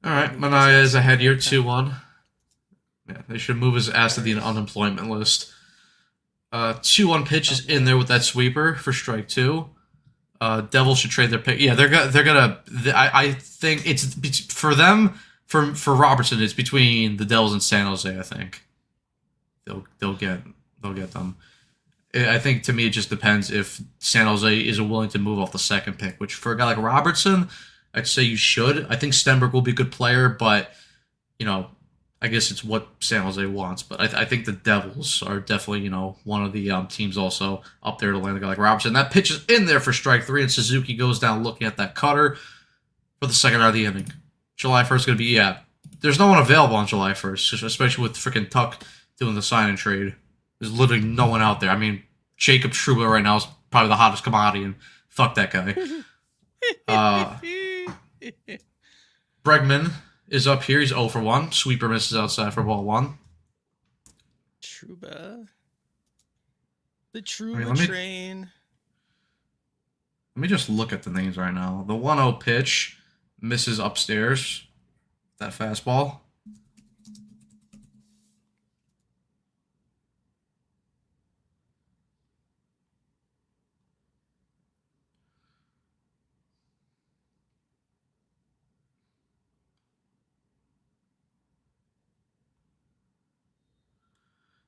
All right, Manaya is ahead here, 2-1. Yeah, they should move his ass to the unemployment list. 2-1 pitch is in there with that sweeper for strike 2. Devils should trade their pick. Yeah, they're gonna. I think it's for them. For Robertson, it's between the Devils and San Jose. I think they'll get them. I think to me it just depends if San Jose is willing to move off the second pick. Which for a guy like Robertson, I'd say you should. I think Stenberg will be a good player, but I guess it's what San Jose wants. But I think the Devils are definitely one of the teams also up there to land a guy like Robertson. That pitch is in there for strike 3, and Suzuki goes down looking at that cutter for the second out of the inning. July 1st going to be, there's no one available on July 1st, especially with freaking Tuck doing the sign and trade. There's literally no one out there. I mean, Jacob Trouba right now is probably the hottest commodity, and fuck that guy. Bregman is up here. He's 0 for 1. Sweeper misses outside for ball 1. Trouba. The Trouba train. Let me just look at the names right now. The 1-0 pitch misses upstairs. That fastball.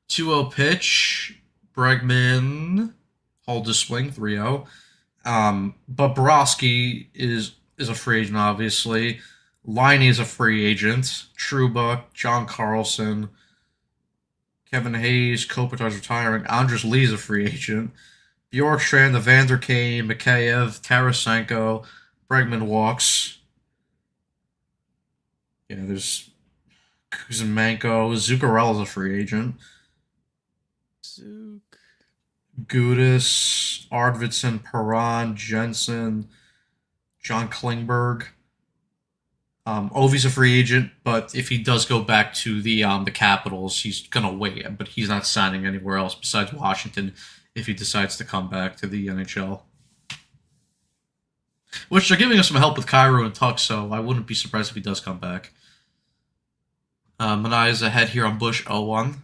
Two-0 pitch. Bregman holds a swing, 3-0. But Borowski is a free agent, obviously. Liney is a free agent. Trouba, John Carlson, Kevin Hayes, Kopitar's retiring. Andres Lee is a free agent. Bjorkstrand, Evander Kane, Mikheyev, Tarasenko, Bregman walks. Yeah, there's Kuzmenko. Zuccarello's a free agent. Zook. Gudis, Arvidsson, Perron, Jensen, John Klingberg. Ovi's a free agent, but if he does go back to the Capitals, he's gonna wait. But he's not signing anywhere else besides Washington if he decides to come back to the NHL. Which they're giving us some help with Cairo and Tuck, so I wouldn't be surprised if he does come back. Manaya's ahead here on Bush 0-1.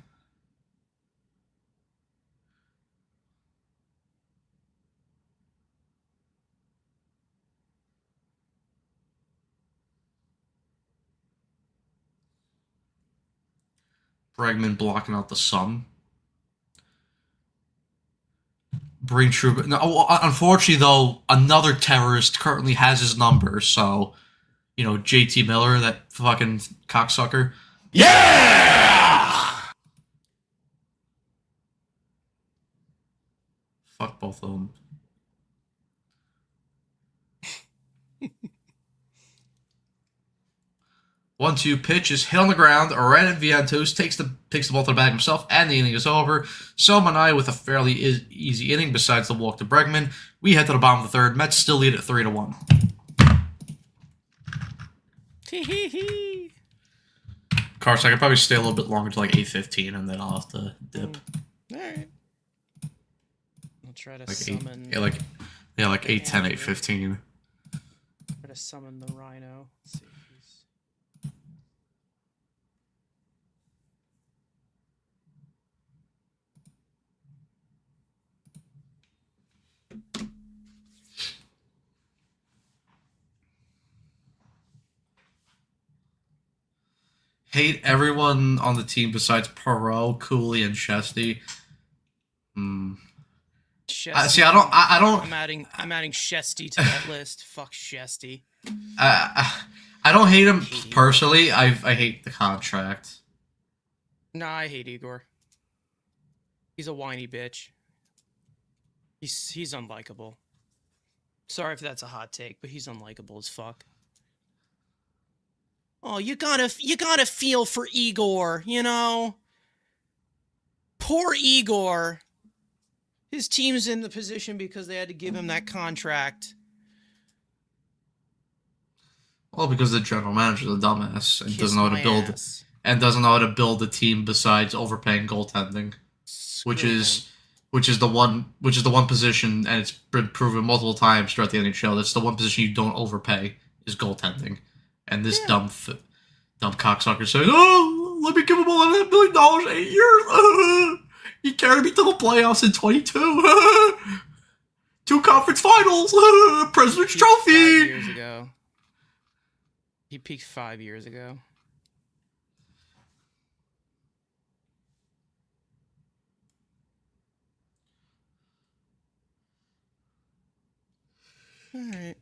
Bregman blocking out the sun. Bring Trouba. No, unfortunately, though, another terrorist currently has his number, so, JT Miller, that fucking cocksucker. Yeah! Fuck both of them. One-two pitch is hit on the ground. Aaron Vientos takes the ball to the bag himself, and the inning is over. So Manai with a fairly easy inning besides the walk to Bregman. We head to the bottom of the third. Mets still lead at 3-1. Carson, I could probably stay a little bit longer to like 8:15, and then I'll have to dip. All right. I'll try to Like summon. 8:10, 8:15. Try to summon the rhino. Let's see if he's. Hate everyone on the team besides Perot, Cooley, and Shesty. See, I don't. I'm adding Shesty to that list. Fuck Shesty. I don't hate him personally. I hate the contract. Nah, I hate Igor. He's a whiny bitch. He's unlikable. Sorry if that's a hot take, but he's unlikable as fuck. Oh, you gotta feel for Igor, Poor Igor. His team's in the position because they had to give him that contract. Well, because the general manager's a dumbass and Kiss doesn't know how to my build ass. a team besides overpaying goaltending, which Screw is him. the one position, and it's been proven multiple times throughout the NHL. That's the one position you don't overpay is goaltending, and this dumb cocksucker says, "Oh, let me give him $11 million 8 years." He carried me to the playoffs in 22. 2 conference finals. President's Peaked 5 Trophy. years ago. He peaked 5 years ago. All right.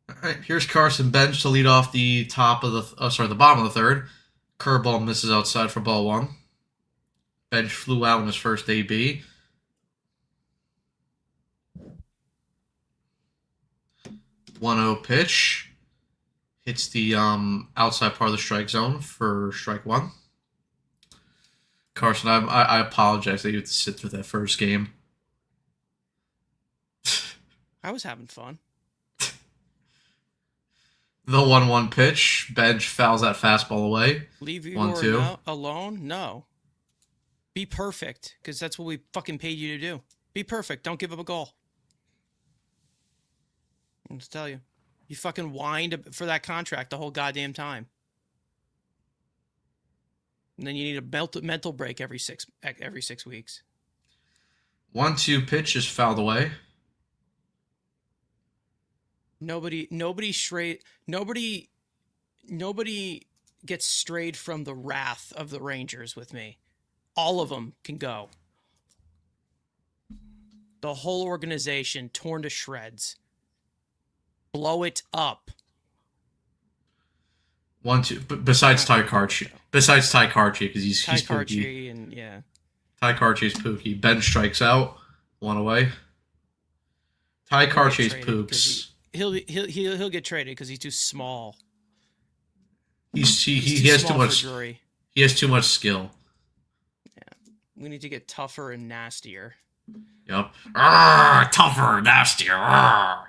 All right, here's Carson Bench to lead off the bottom of the third. Curveball misses outside for ball 1. Bench flew out in his first AB. One-zero pitch hits the outside part of the strike zone for strike 1. Carson, I apologize that you had to sit through that first game. I was having fun. The 1-1 pitch. Bench fouls that fastball away. Leave you 1-2. alone? No. Be perfect, because that's what we fucking paid you to do. Be perfect. Don't give up a goal. I'll just tell you. You fucking whined for that contract the whole goddamn time. And then you need a mental break every 6 weeks. 1-2 pitch is fouled away. Nobody gets strayed from the wrath of the Rangers with me. All of them can go. The whole organization torn to shreds. Blow it up. 1-2. Besides Ty Carchi, because he's Ty pooky. Carchi and yeah. Ty Carchi's pooky. Ben strikes out. 1 away. Ty Carchi's pooks. He'll get traded because he's too small. He He's has too too small much. for Drury. He has too much skill. We need to get tougher and nastier. Yep. Tougher, nastier.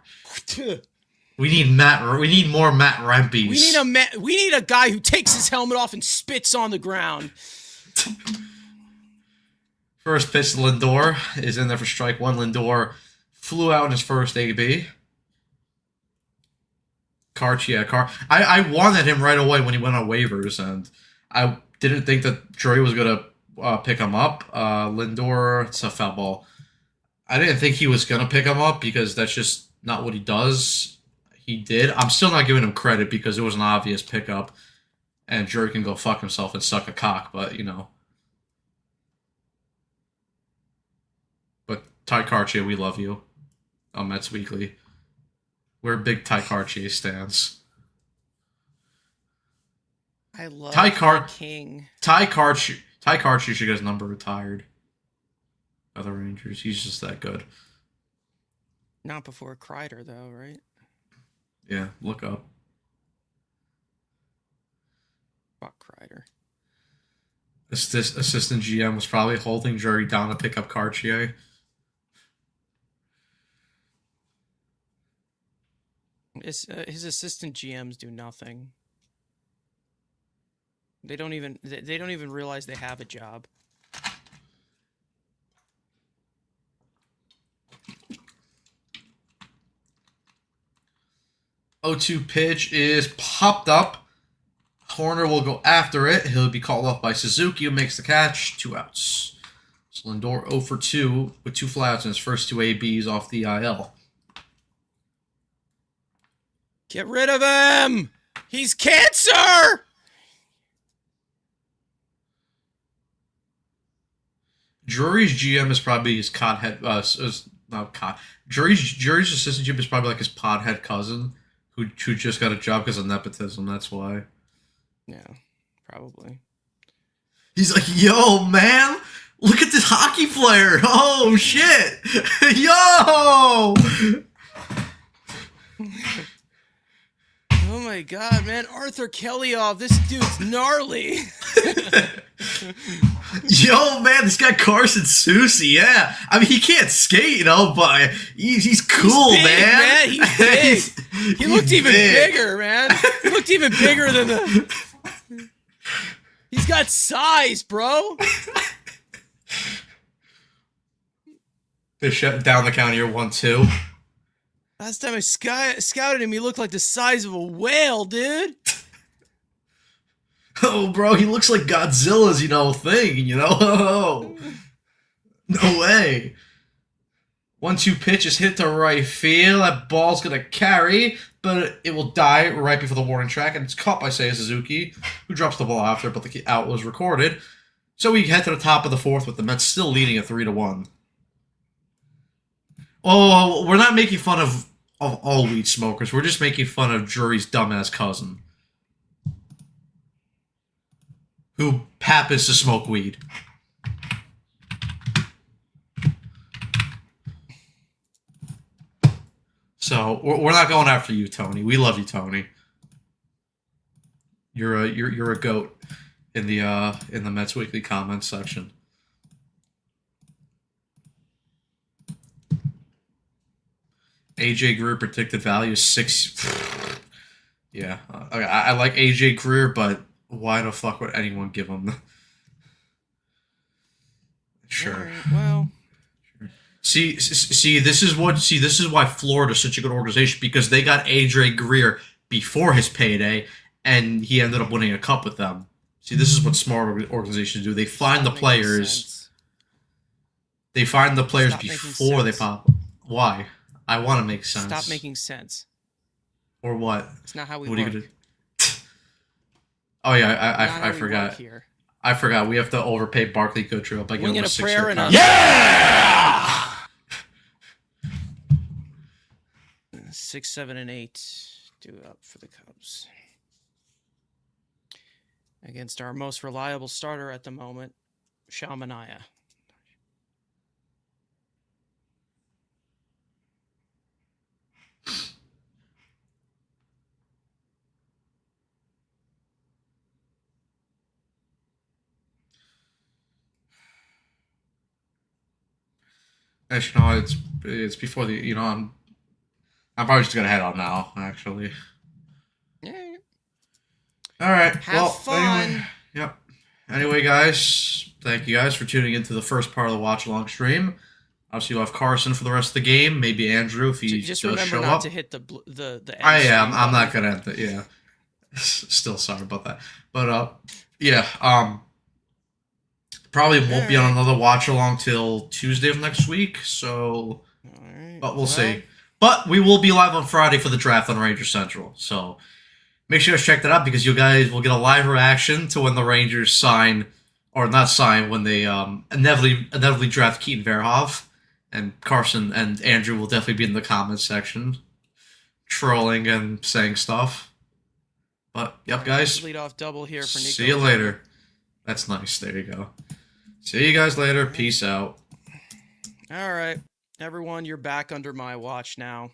We need more Matt Rempes. We need a guy who takes his helmet off and spits on the ground. First pitch, Lindor is in there for strike 1. Lindor flew out in his first AB. I wanted him right away when he went on waivers, and I didn't think that Drury was going to pick him up. Lindor, it's a foul ball. I didn't think he was going to pick him up because that's just not what he does. he did. I'm still not giving him credit because it was an obvious pickup, and Drury can go fuck himself and suck a cock. But But Ty Cartier, we love you. On Mets Weekly, we're big Ty Cartier stans. I love King. Ty Cartier should get his number retired by the Rangers. He's just that good. Not before Kreider, though, right? Yeah, look up. Fuck Kreider. Assistant GM was probably holding Drury down to pick up Cartier. His assistant GMs do nothing. They don't even realize they have a job. O2 pitch is popped up. Horner will go after it. He'll be called off by Suzuki, who makes the catch. 2 outs. So Lindor 0 for 2 with 2 flyouts in his first 2 ABs off the IL. Get rid of him! He's cancer! Drury's GM is probably his Drury's assistant GM is probably like his podhead cousin who just got a job because of nepotism. That's why. Yeah, probably. He's like, yo, man, look at this hockey player. Oh, shit. Yo! Oh my god, man. Arthur Kellyov, this dude's gnarly. Yo, man, this guy Carson Soucy, yeah. I mean, he can't skate, but he's cool, he's big, man. He's big. He looked even bigger, man. He looked even bigger than the... He's got size, bro. They shut down the count here, 1-2. Last time I scouted him, he looked like the size of a whale, dude. Oh, bro, he looks like Godzilla's, thing, Oh, no way. 1-2 pitch is hit to right field. That ball's going to carry, but it will die right before the warning track, and it's caught by Seiya Suzuki, who drops the ball after, but the out was recorded. So we head to the top of the 4th with the Mets still leading at 3-1. Oh, we're not making fun of all weed smokers. We're just making fun of Drury's dumbass cousin, who happens to smoke weed. So we're not going after you, Tony. We love you, Tony. You're a goat in the Mets Weekly comments section. AJ Greer predicted value is 6. Yeah, I like AJ Greer, but why the fuck would anyone give him? Sure. Right, well. See, this is why Florida's such a good organization, because they got AJ Greer before his payday, and he ended up winning a cup with them. See, this is what smart organizations do. They find the players. They find the players before they pop. Why? I want to make sense. Stop making sense. Or what? It's not how we work. What are you gonna... Oh yeah, I forgot. I forgot. We have to overpay Barkley Goodrow by giving him a 6-year contract. Yeah! 6, 7, and 8 due up for the Cubs against our most reliable starter at the moment, Shamania. Actually, no, it's before the I'm probably just gonna head on now. Actually. Yeah. All right. Have fun. Anyway, yep. Anyway, guys, thank you guys for tuning into the first part of the watch along stream. Obviously, you'll have Carson for the rest of the game. Maybe Andrew if he just does remember show not up. to hit the. I am. I'm not gonna end it. Yeah. Still sorry about that, but yeah. Probably won't be on another watch along till Tuesday of next week. So, but we'll see. But we will be live on Friday for the draft on Ranger Central. So make sure to check that out because you guys will get a live reaction to when the Rangers sign, or not sign, when they inevitably draft Keaton Verhoff. And Carson and Andrew will definitely be in the comments section, trolling and saying stuff. But, yep, guys. Lead off double here for Nico. See you later. That's nice. There you go. See you guys later. Peace out. All right. Everyone, you're back under my watch now.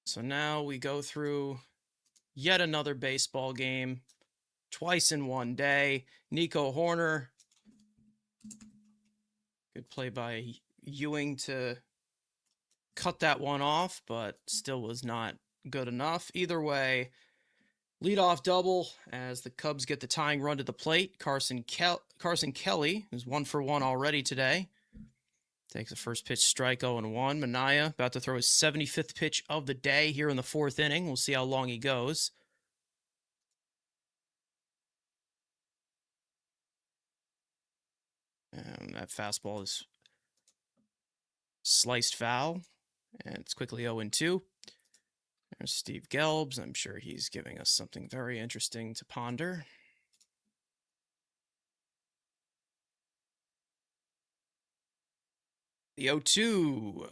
So now we go through yet another baseball game, twice in one day. Nico Hoerner. Good play by Ewing to cut that one off, but still was not good enough. Either way, leadoff double as the Cubs get the tying run to the plate. Carson Kelly, who's 1 for 1 already today, takes a first pitch strike 0-1. Minaya about to throw his 75th pitch of the day here in the 4th inning. We'll see how long he goes. And that fastball is sliced foul, and it's quickly 0-2. There's Steve Gelbs. I'm sure he's giving us something very interesting to ponder. The 0-2.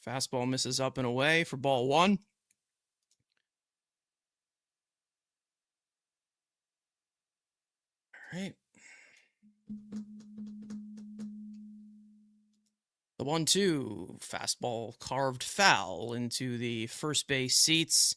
Fastball misses up and away for ball 1. All right. The 1-2. Fastball carved foul into the first base seats.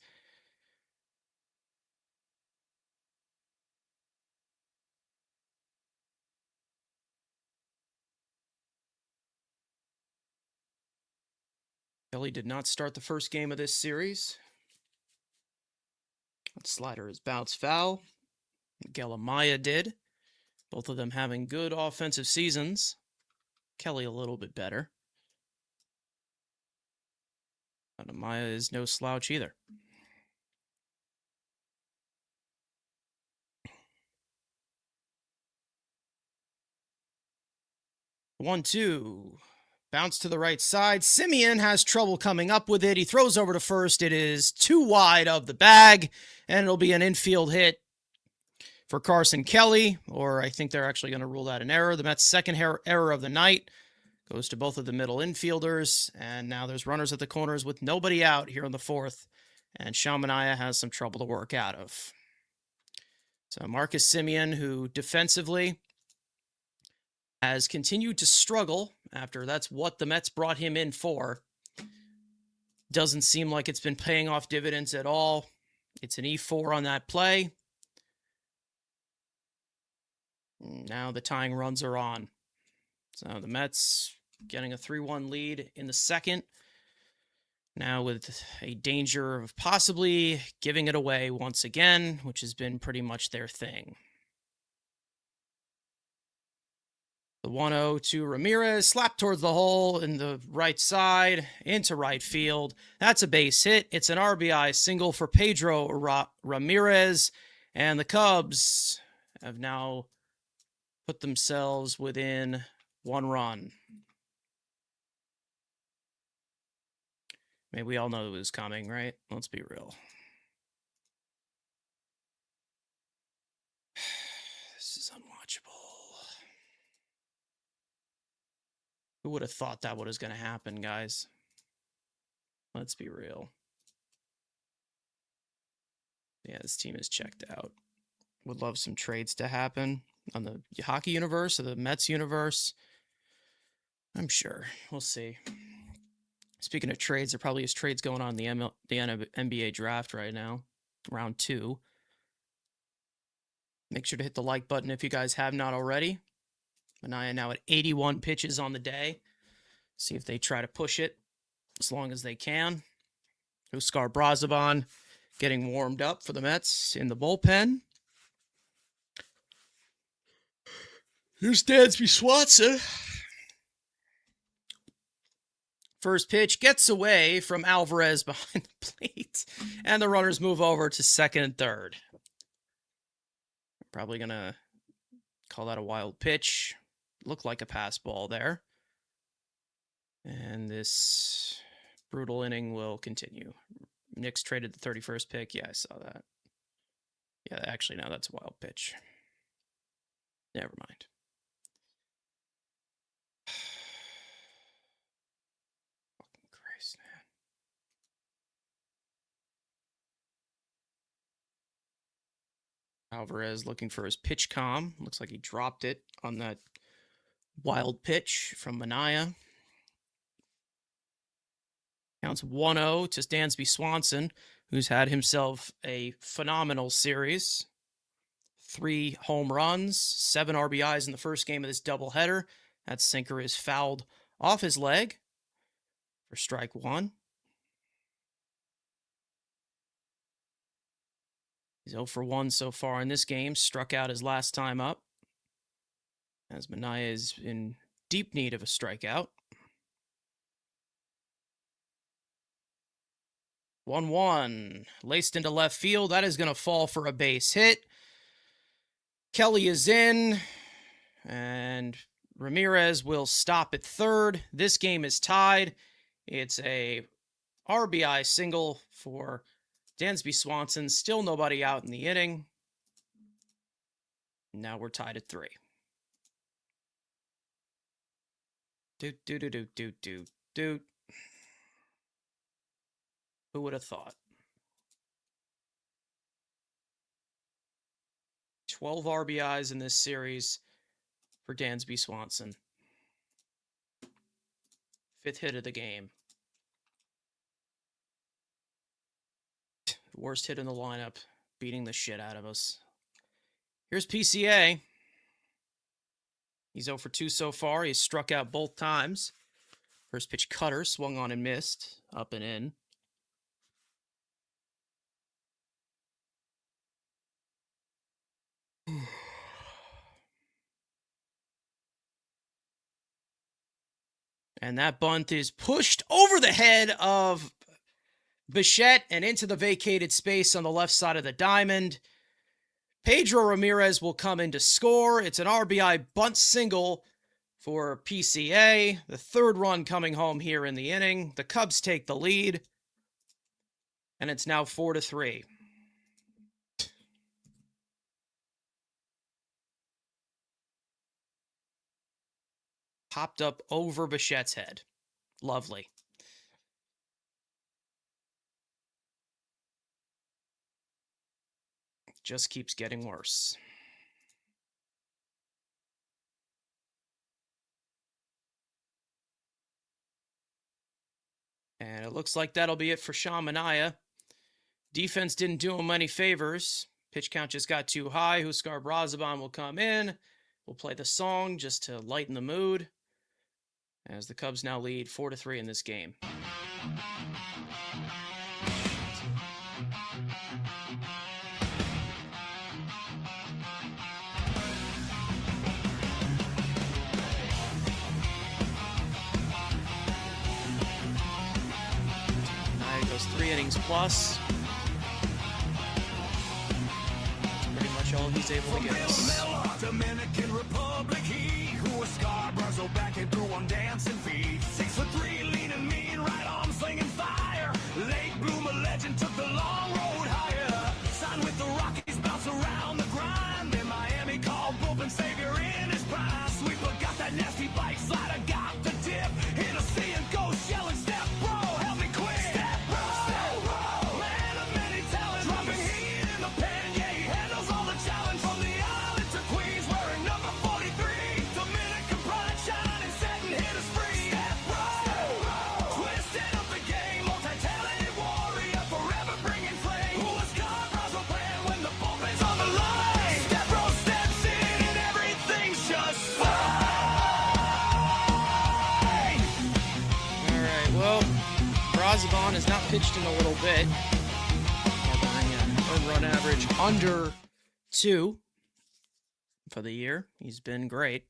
Kelly did not start the first game of this series. That slider is bounced foul. Gelamaya did. Both of them having good offensive seasons. Kelly a little bit better. But Amaya is no slouch either. One, two. Bounce to the right side. Simeon has trouble coming up with it. He throws over to first. It is too wide of the bag, and it'll be an infield hit for Carson Kelly, or I think they're actually going to rule that an error. The Mets' second error of the night goes to both of the middle infielders, and now there's runners at the corners with nobody out here in the 4th, and Shamanaya has some trouble to work out of. So Marcus Simeon, who defensively has continued to struggle after that's what the Mets brought him in for. Doesn't seem like it's been paying off dividends at all. It's an E4 on that play. Now the tying runs are on. So the Mets getting a 3-1 lead in the 2nd. Now with a danger of possibly giving it away once again, which has been pretty much their thing. The 1-0 to Ramirez, slapped towards the hole in the right side, into right field. That's a base hit. It's an RBI single for Pedro Ramirez, and the Cubs have now put themselves within 1 run. Maybe we all know it was coming, right? Let's be real. This is unwatchable. Who would have thought that was going to happen, guys? Let's be real. Yeah, this team is checked out. Would love some trades to happen on the hockey universe or the Mets universe. I'm sure. We'll see. Speaking of trades, there probably is trades going on in the NBA draft right now. Round 2. Make sure to hit the like button if you guys have not already. Minaya now at 81 pitches on the day. See if they try to push it as long as they can. Huskar Brazaban getting warmed up for the Mets in the bullpen. Here's Dansby Swanson. First pitch gets away from Alvarez behind the plate, and the runners move over to second and third. Probably going to call that a wild pitch. Looked like a pass ball there. And this brutal inning will continue. Knicks traded the 31st pick. Yeah, I saw that. Yeah, actually, no, that's a wild pitch. Never mind. Fucking Christ, man. Alvarez looking for his pitch com. Looks like he dropped it on that wild pitch from Manaea. Counts 1-0 to Dansby Swanson, who's had himself a phenomenal series. 3 home runs, 7 RBIs in the first game of this doubleheader. That sinker is fouled off his leg for strike 1. He's 0 for 1 so far in this game. Struck out his last time up, as Manaea is in deep need of a strikeout. 1-1. Laced into left field. That is going to fall for a base hit. Kelly is in, and Ramirez will stop at third. This game is tied. It's a RBI single for Dansby Swanson. Still nobody out in the inning. Now we're tied at 3. Doot. Who would have thought? 12 RBIs in this series for Dansby Swanson. 5th hit of the game. Worst hit in the lineup, beating the shit out of us. Here's PCA. He's 0 for 2 so far. He's struck out both times. First pitch cutter, swung on and missed. Up and in. And that bunt is pushed over the head of Bichette and into the vacated space on the left side of the diamond. Pedro Ramirez will come in to score. It's an RBI bunt single for PCA. The 3rd run coming home here in the inning. The Cubs take the lead, and it's now 4-3. Popped up over Bichette's head. Lovely. Just keeps getting worse. And it looks like that'll be it for Sean Manaea. Defense didn't do him any favors. Pitch count just got too high. Huskar Brazaban will come in. We'll play the song just to lighten the mood, as the Cubs now lead 4-3 in this game. Goes 3 innings plus. That's pretty much all he's able to give us. Dominican Republic, he who was Scarborough back and through on dancing feet. 6'3", leaning mean, right arm slinging fire. Late bloomer legend took the long road higher. Signed with the Rockies, bounce around the grind. Then Miami called bullpen savior in his prime. Sweeper got that nasty bike, slider got the dip. Hit a sea and go yelling, step bro, help me quit. Brazaban has not pitched in a little bit, harboring an earned run average under 2 for the year. He's been great.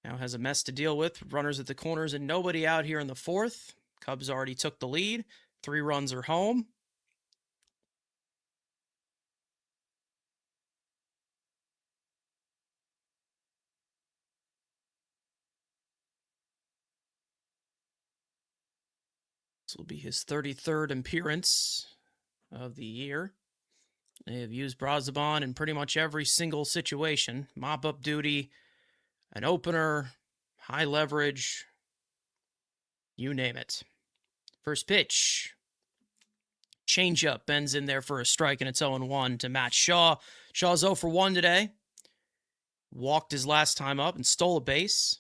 Now has a mess to deal with. Runners at the corners and nobody out here in the 4th. Cubs already took the lead. 3 runs are home. This will be his 33rd appearance of the year. They have used Brazoban in pretty much every single situation. Mop-up duty, an opener, high leverage, you name it. First pitch. Changeup bends in there for a strike, and it's 0-1 to Matt Shaw. Shaw's 0 for 1 today. Walked his last time up and stole a base.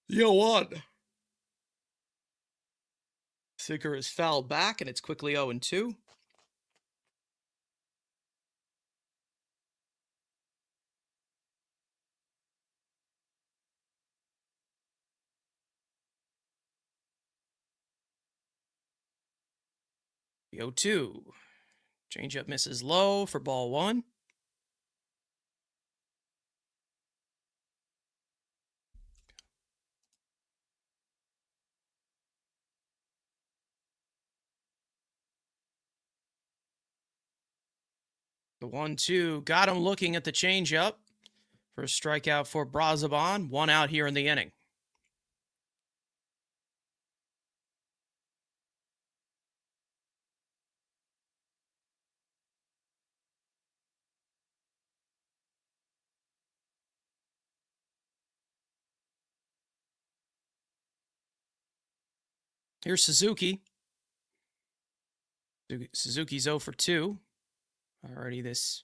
The 0-1. Sinker is fouled back, and it's quickly 0-2. The 0-2. Changeup misses low for ball 1. The 1-2 got him looking at the changeup for a strikeout for Brazoban. 1 out here in the inning. Here's Suzuki. Suzuki's 0 for 2. Already this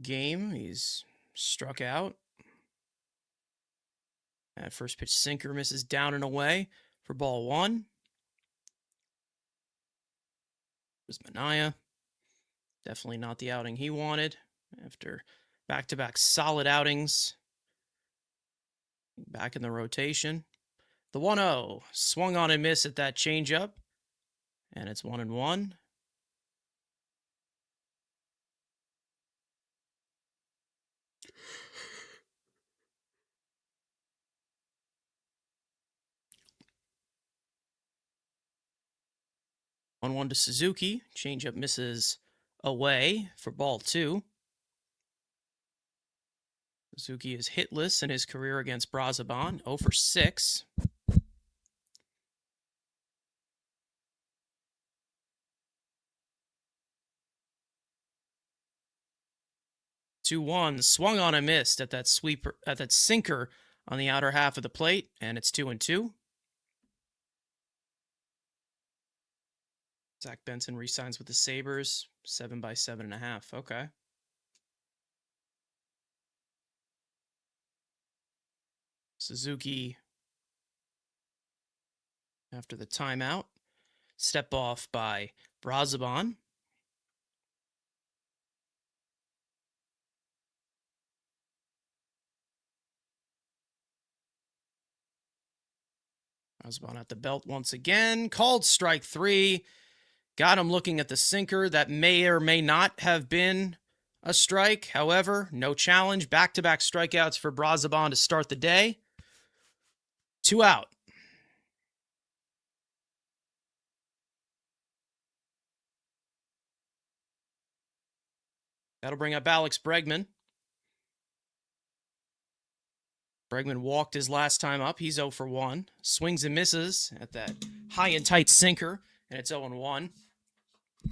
game, he's struck out. That first pitch sinker misses down and away for ball 1. There's Manaea. Definitely not the outing he wanted after back-to-back solid outings. Back in the rotation. The 1-0 swung on and missed at that changeup, and it's 1-1. On 1 to Suzuki. Changeup misses away for ball 2. Suzuki is hitless in his career against Brazoban. 0 for 6. 2-1 swung on and missed at that sweeper, at that sinker on the outer half of the plate, and it's 2-2. Zach Benson re-signs with the Sabres, 7 by 7.5. Okay. Suzuki, after the timeout, step off by Brazoban. Brazoban at the belt once again. Called strike 3. Got him looking at the sinker. That may or may not have been a strike. However, no challenge. Back-to-back strikeouts for Brazoban to start the day. 2 out. That'll bring up Alex Bregman. Bregman walked his last time up. He's 0 for 1. Swings and misses at that high and tight sinker, and it's 0-1.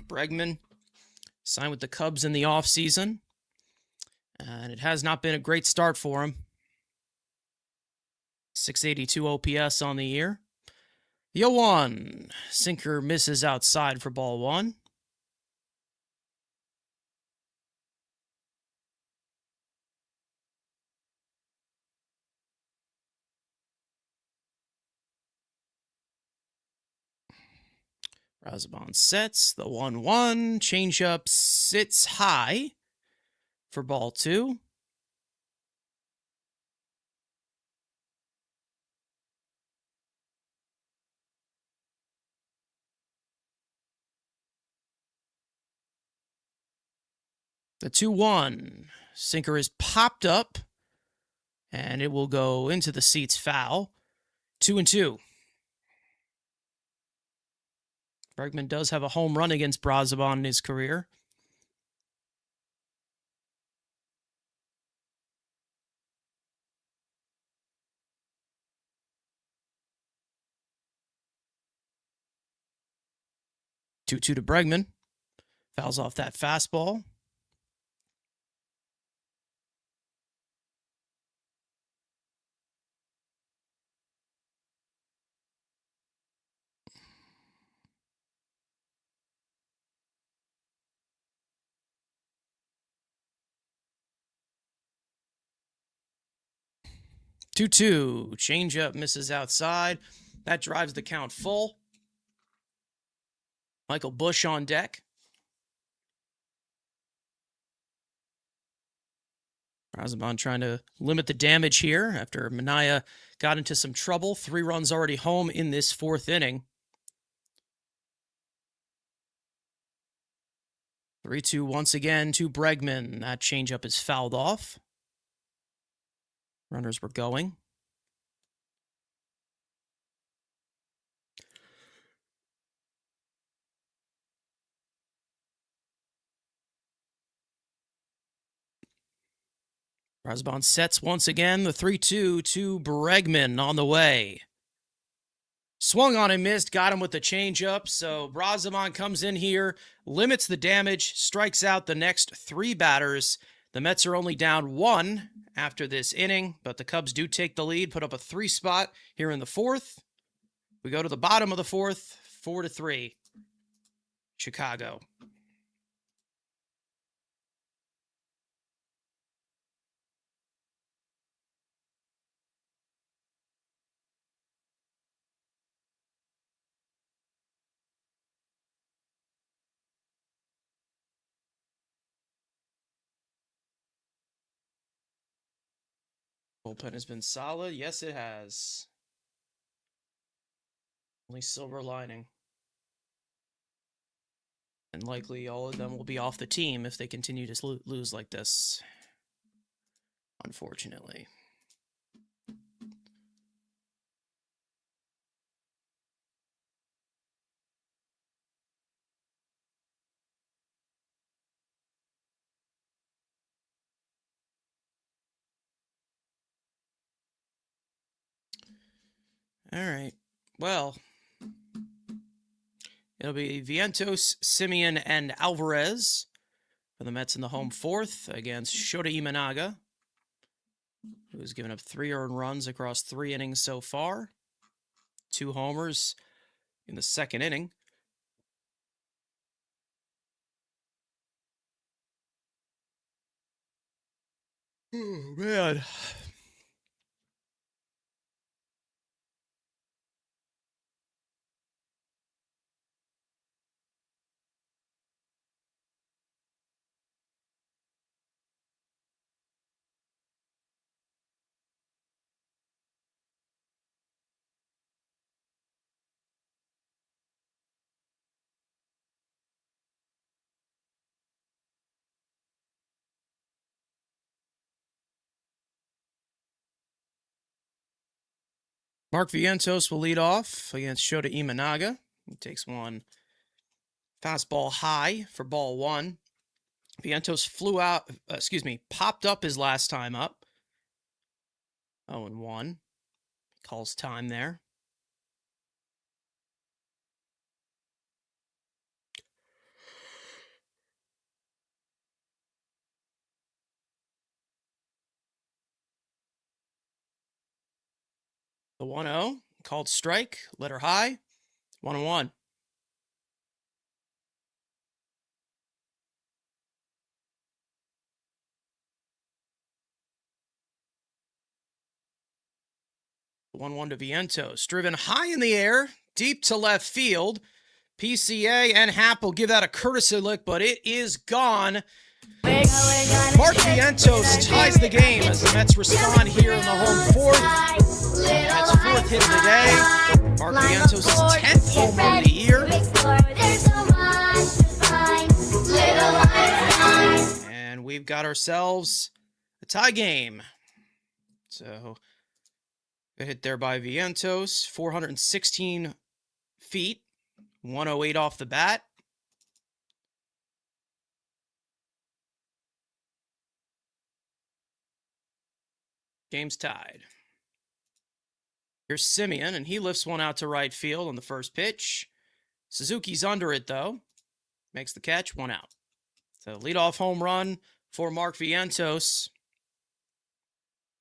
Bregman signed with the Cubs in the offseason, and it has not been a great start for him. 682 OPS on the year. The 0-1. Sinker misses outside for ball 1. Brazoban sets the 1-1. Changeup sits high for ball 2. The 2-1. Sinker is popped up, and it will go into the seats foul. 2-2. Bregman does have a home run against Brazoban in his career. 2-2 to Bregman. Fouls off that fastball. Two-two. Changeup misses outside. That drives the count full. Michael Busch on deck. Brazoban trying to limit the damage here after Minaya got into some trouble. 3 runs already home in this 4th inning. 3-2 once again to Bregman. That changeup is fouled off. Runners were going. Brazoban sets once again. The 3-2 to Bregman on the way. Swung on and missed, got him with the changeup. So Brazoban comes in here, limits the damage, strikes out the next 3 batters. The Mets are only down 1 after this inning, but the Cubs do take the lead, put up a 3 spot here in the 4th. We go to the bottom of the 4th, 4-3, Chicago. Bullpen has been solid. Yes, it has. Only silver lining. And likely all of them will be off the team if they continue to lose like this. Unfortunately. All right. Well, it'll be Vientos, Semien, and Alvarez for the Mets in the home 4th against Shota Imanaga, who has given up 3 earned runs across 3 innings so far. 2 homers in the 2nd inning. Oh, man. Mark Vientos will lead off against Shota Imanaga. He takes one fastball high for ball 1. Vientos popped up his last time up. 0-1. Calls time there. The 1-0, called strike, letter high, 1-1. The 1-1 to Vientos, driven high in the air, deep to left field. PCA and Happ will give that a courtesy lick, but it is gone. Mark Vientos ties the game as the Mets respond here in the home 4th. Mets 4th hit of the day. Mark Vientos' 10th home run of the year. And we've got ourselves a tie game. So, a hit there by Vientos, 416 feet, 108 off the bat. Game's tied. Here's Semien, and he lifts one out to right field on the first pitch. Suzuki's under it, though. Makes the catch, 1 out. So leadoff home run for Mark Vientos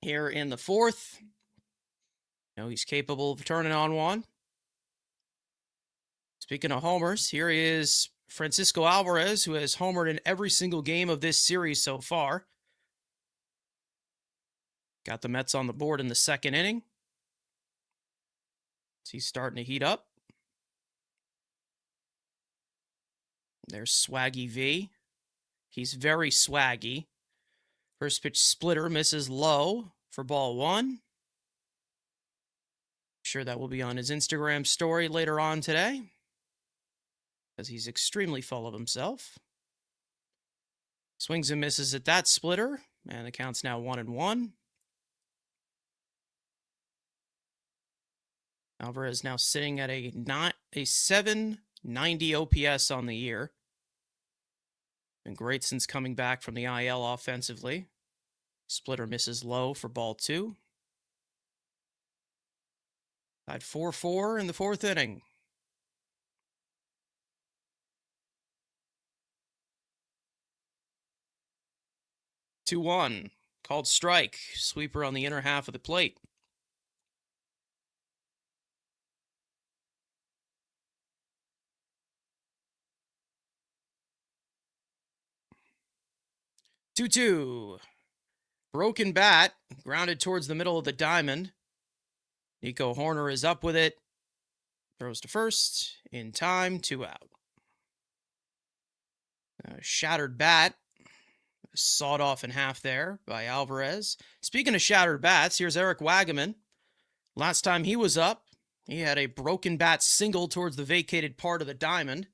here in the 4th. He's capable of turning on one. Speaking of homers, here is Francisco Alvarez, who has homered in every single game of this series so far. Got the Mets on the board in the 2nd inning. So he's starting to heat up. There's Swaggy V. He's very swaggy. First pitch splitter misses low for ball 1. I'm sure that will be on his Instagram story later on today, because he's extremely full of himself. Swings and misses at that splitter, and the count's now 1-1. Alvarez now sitting at a 790 OPS on the year. Been great since coming back from the IL offensively. Splitter misses low for ball 2. Tied 4-4 in the 4th inning. Two one, called strike. Sweeper on the inner half of the plate. Two. Broken bat, grounded towards the middle of the diamond. Nico Horner is up with it. Throws to first. In time, 2 out. Shattered bat. Sawed off in half there by Alvarez. Speaking of shattered bats, here's Eric Wagaman. Last time he was up, he had a broken bat single towards the vacated part of the diamond.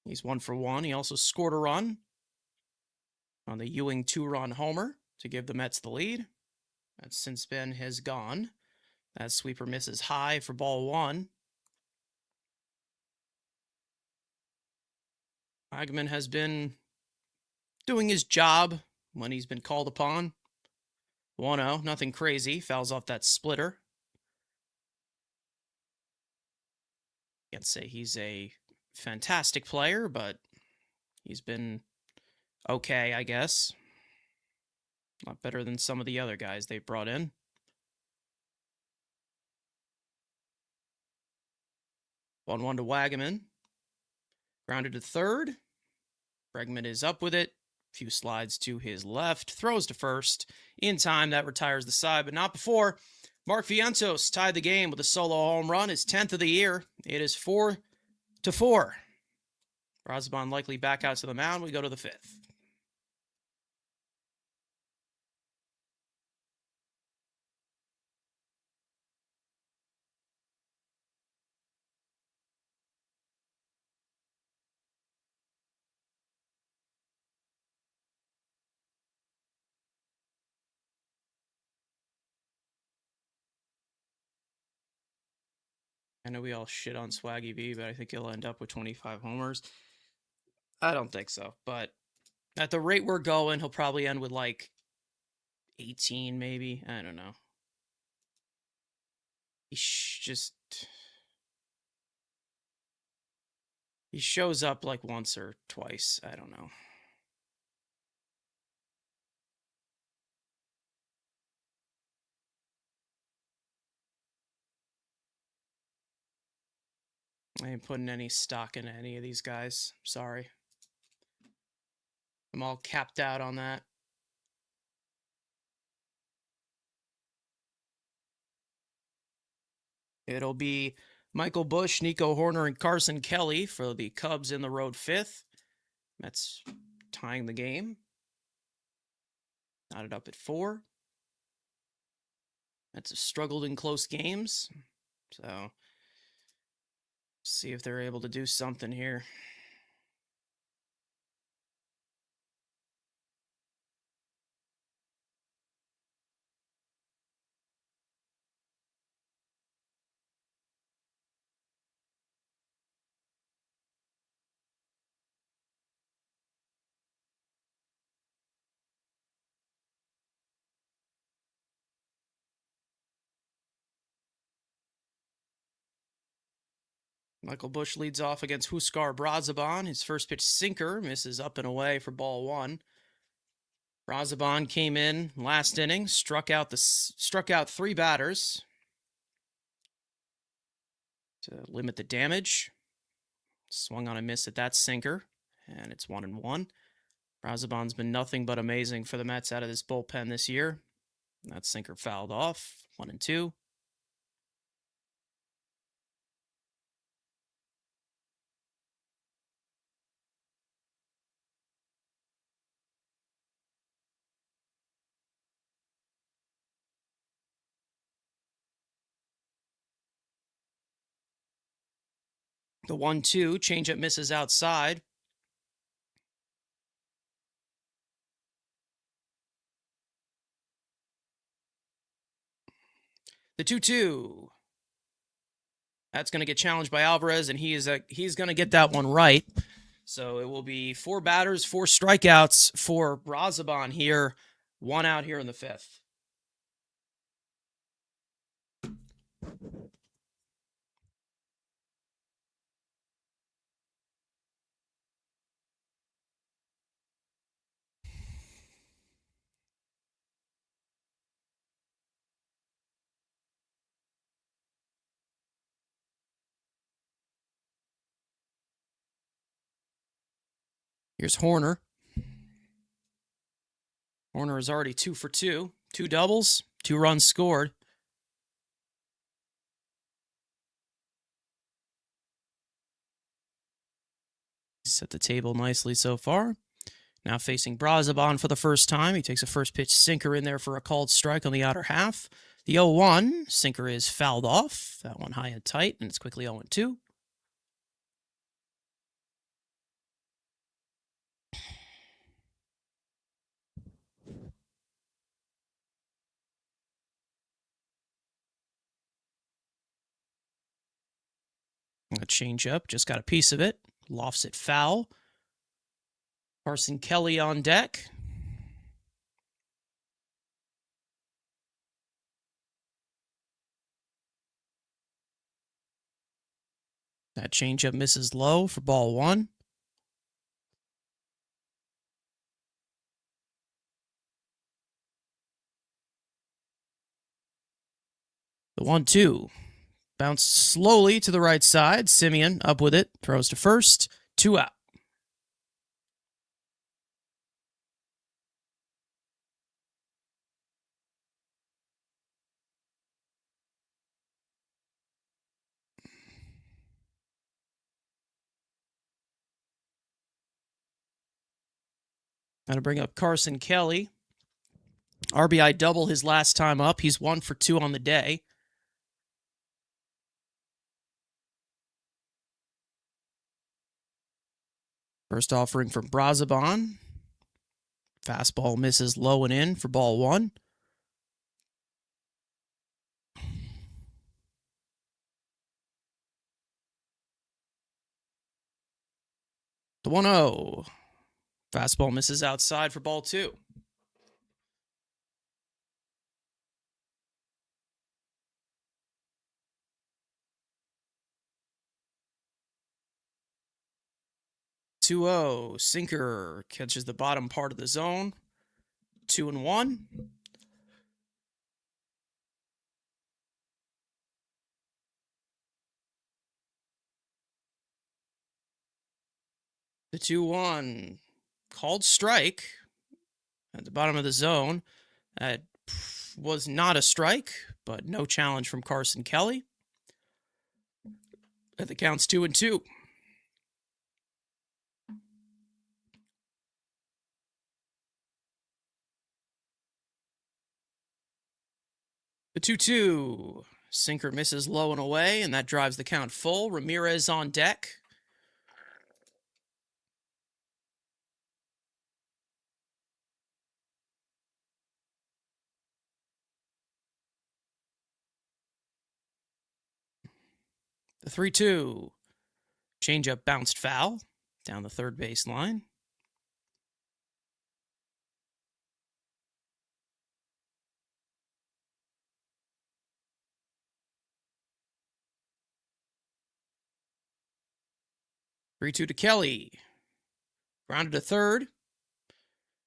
He's 1 for 1. He also scored a run on the Ewing 2-run homer to give the Mets the lead. That since then has gone. That sweeper misses high for ball 1. Wagaman has been doing his job when he's been called upon. 1-0, nothing crazy. Fouls off that splitter. Can't say he's a fantastic player, but he's been okay, I guess. A lot better than some of the other guys they brought in. 1-1 to Wagaman. Grounded to third. Bregman is up with it. Few slides to his left. Throws to first. In time, that retires the side, but not before. Mark Vientos tied the game with a solo home run, his 10th of the year. It is 4-4. Razabon likely back out to the mound. We go to the 5th. I know we all shit on Swaggy V, but I think he'll end up with 25 homers. I don't think so, but at the rate we're going, he'll probably end with like 18, maybe. I don't know. He shows up like once or twice. I don't know. I ain't putting any stock into any of these guys. Sorry. I'm all capped out on that. It'll be Michael Busch, Nico Horner, and Carson Kelly for the Cubs in the road 5th. Mets tying the game. Knotted up at 4. Mets have struggled in close games. So, see if they're able to do something here. Michael Busch leads off against Huskar Brazaban. His first pitch sinker misses up and away for ball one. Brazaban came in last inning, struck out 3 batters to limit the damage. Swung on a miss at that sinker, and it's 1-1. Brazaban's been nothing but amazing for the Mets out of this bullpen this year. That sinker fouled off, 1-2. The 1-2, changeup misses outside. The 2-2. That's going to get challenged by Alvarez, and he's going to get that one right. So it will be 4 batters, 4 strikeouts for Brazaban here. 1 out here in the 5th. Here's Horner. Horner is already 2 for 2. 2 doubles, 2 runs scored. Set the table nicely so far. Now facing Brazaban for the first time. He takes a first pitch sinker in there for a called strike on the outer half. The 0-1 sinker is fouled off. That one high and tight, and it's quickly 0-2. A changeup, just got a piece of it. Lofts it foul. Carson Kelly on deck. That changeup misses low for ball one. The 1-2. Bounced slowly to the right side. Semien up with it. Throws to first. 2 out. Now to bring up Carson Kelly. RBI double his last time up. He's 1 for 2 on the day. First offering from Brazaban. Fastball misses low and in for ball one. The 1-0. Fastball misses outside for ball two. Sinker catches the bottom part of the zone. 2-1. The 2-1 called strike at the bottom of the zone. That was not a strike, but no challenge from Carson Kelly. At the count's 2-2. The 2-2. Sinker misses low and away, and that drives the count full. Ramirez on deck. The 3-2. Changeup bounced foul down the third base line. 3-2 to Kelly. Grounded to third.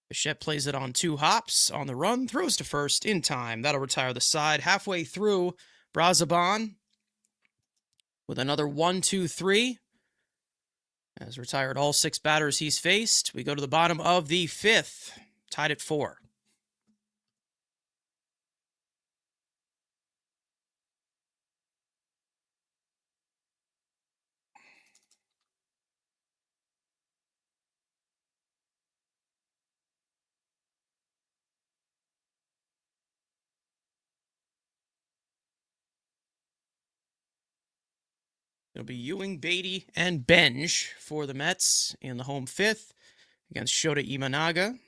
Bichette plays it on 2 hops on the run, throws to first in time. That'll retire the side. Halfway through, Brazoban with another 1-2-3. Has retired all 6 batters he's faced. We go to the bottom of the 5th, tied at 4. It'll be Ewing, Beatty, and Benj for the Mets in the home 5th against Shota Imanaga.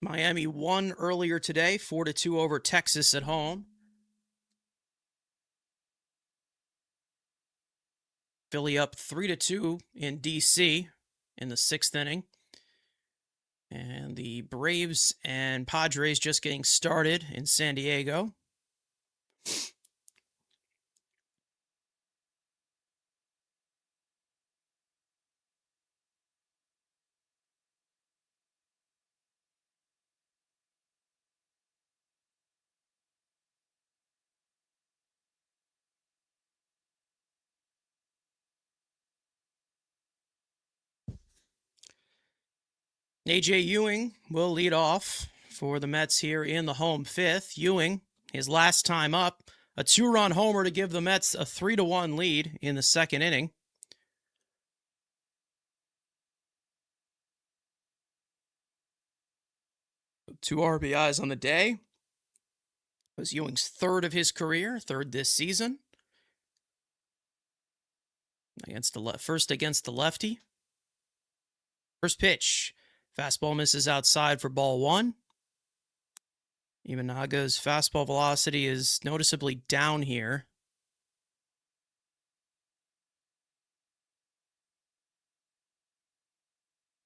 Miami won earlier today, 4-2 over Texas at home. Philly up 3-2 in D.C. in the 6th inning. And the Braves and Padres just getting started in San Diego. A.J. Ewing will lead off for the Mets here in the home 5th. Ewing, his last time up, a 2-run homer to give the Mets a 3-1 lead in the 2nd inning. Two RBIs on the day. It was Ewing's 3rd of his career, 3rd this season. First against the lefty. First pitch. Fastball misses outside for ball 1. Imanaga's fastball velocity is noticeably down here.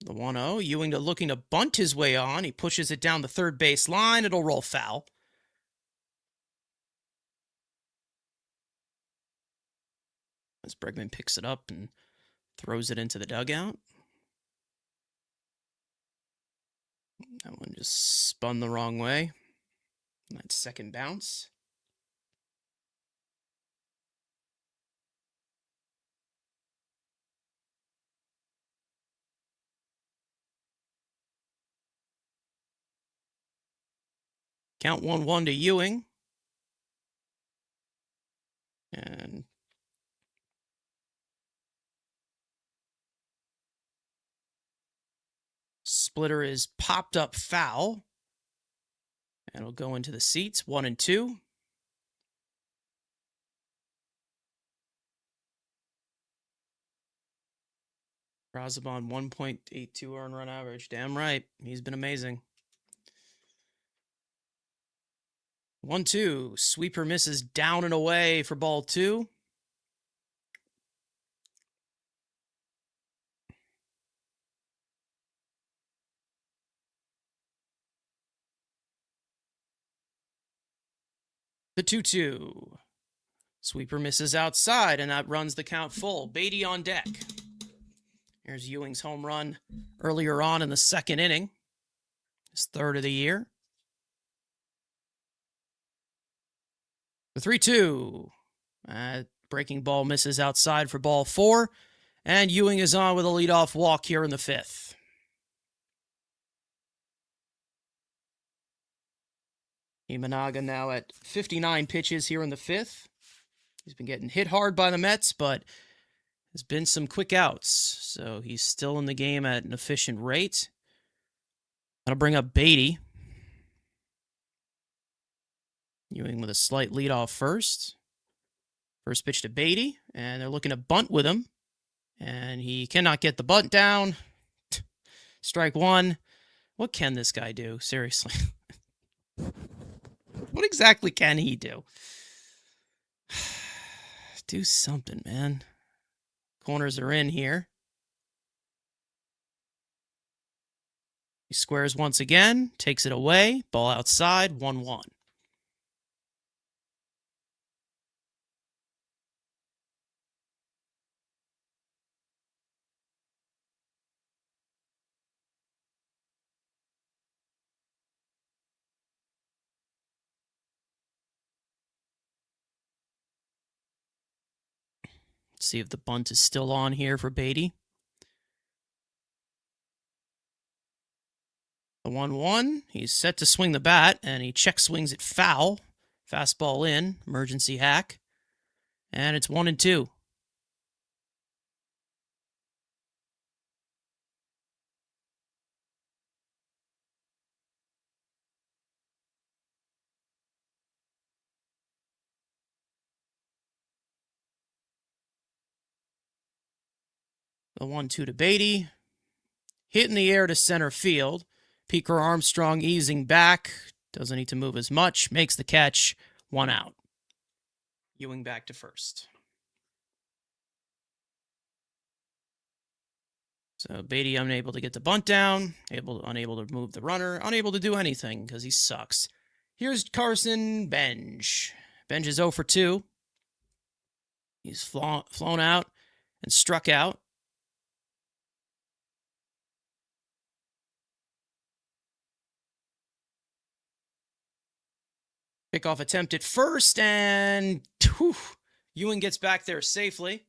The 1-0. Ewing looking to bunt his way on. He pushes it down the third base line. It'll roll foul. As Bregman picks it up and throws it into the dugout. That one just spun the wrong way. That second bounce. Count 1-1 to Ewing. And splitter is popped up foul. And it'll go into the seats, 1-2. Brazoban 1.82 earned run average. Damn right. He's been amazing. 1-2. Sweeper misses down and away for ball 2. The 2-2. Sweeper misses outside, and that runs the count full. Beatty on deck. Here's Ewing's home run earlier on in the 2nd inning. His 3rd of the year. The 3-2. Breaking ball misses outside for ball 4. And Ewing is on with a leadoff walk here in the 5th. Imanaga now at 59 pitches here in the 5th. He's been getting hit hard by the Mets, but there's been some quick outs. So he's still in the game at an efficient rate. That'll bring up Beatty. Ewing with a slight lead off first. First pitch to Beatty, and they're looking to bunt with him. And he cannot get the bunt down. Strike one. What can this guy do? Seriously. What exactly can he do? Do something, man. Corners are in here. He squares once again, takes it away. Ball outside, 1-1. See if the bunt is still on here for Beatty. The 1-1. He's set to swing the bat, and he check swings it foul. Fastball in, emergency hack. And it's 1-2. The 1-2 to Beatty. Hit in the air to center field. Peaker Armstrong easing back. Doesn't need to move as much. Makes the catch. 1 out. Ewing back to first. So Beatty unable to get the bunt down. Unable to move the runner. Unable to do anything because he sucks. Here's Carson Benj. Benj is 0 for 2. He's flown out and struck out. Pickoff attempt at first, and Ewing gets back there safely.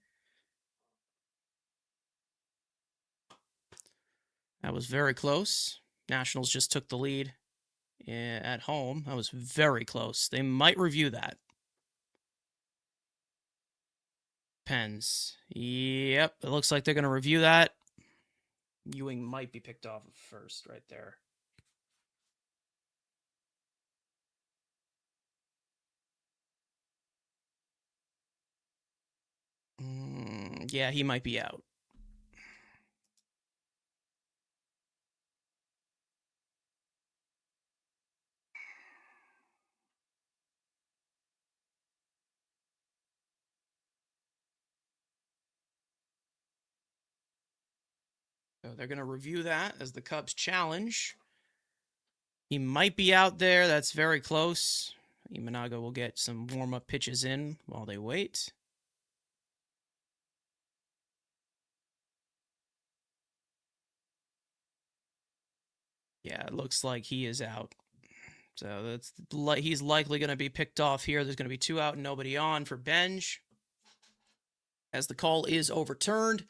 That was very close. Nationals just took the lead at home. That was very close. They might review that. Pens. Yep, it looks like they're going to review that. Ewing might be picked off at first right there. Yeah, he might be out. So they're going to review that as the Cubs challenge. He might be out there. That's very close. Imanaga will get some warm-up pitches in while they wait. Yeah, it looks like he is out. So he's likely going to be picked off here. There's going to be 2 out and nobody on for Benj, as the call is overturned.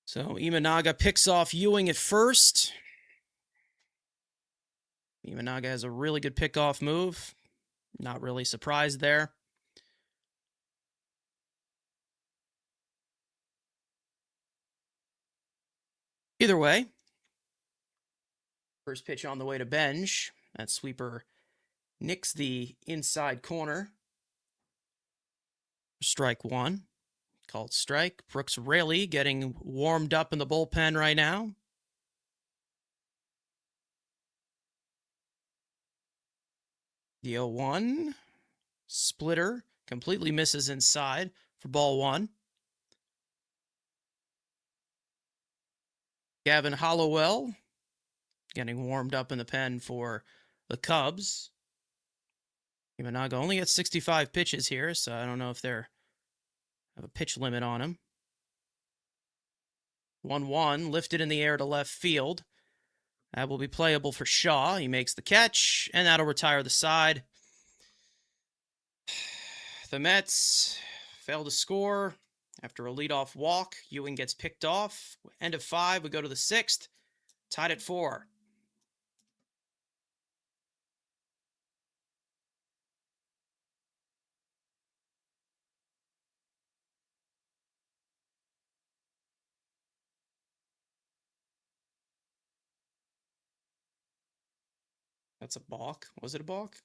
So Imanaga picks off Ewing at first. Imanaga has a really good pickoff move. Not really surprised there. Either way, first pitch on the way to Benj. That sweeper nicks the inside corner. Strike 1. Called strike. Brooks Raley getting warmed up in the bullpen right now. The 0-1. Splitter completely misses inside for ball 1. Gavin Hollowell getting warmed up in the pen for the Cubs. Imanaga only gets 65 pitches here, so I don't know if they're have a pitch limit on him. 1-1, lifted in the air to left field. That will be playable for Shaw. He makes the catch, and that'll retire the side. The Mets fail to score after a leadoff walk. Ewing gets picked off. End of 5, we go to the 6th. Tied at 4. That's a balk. Was it a balk?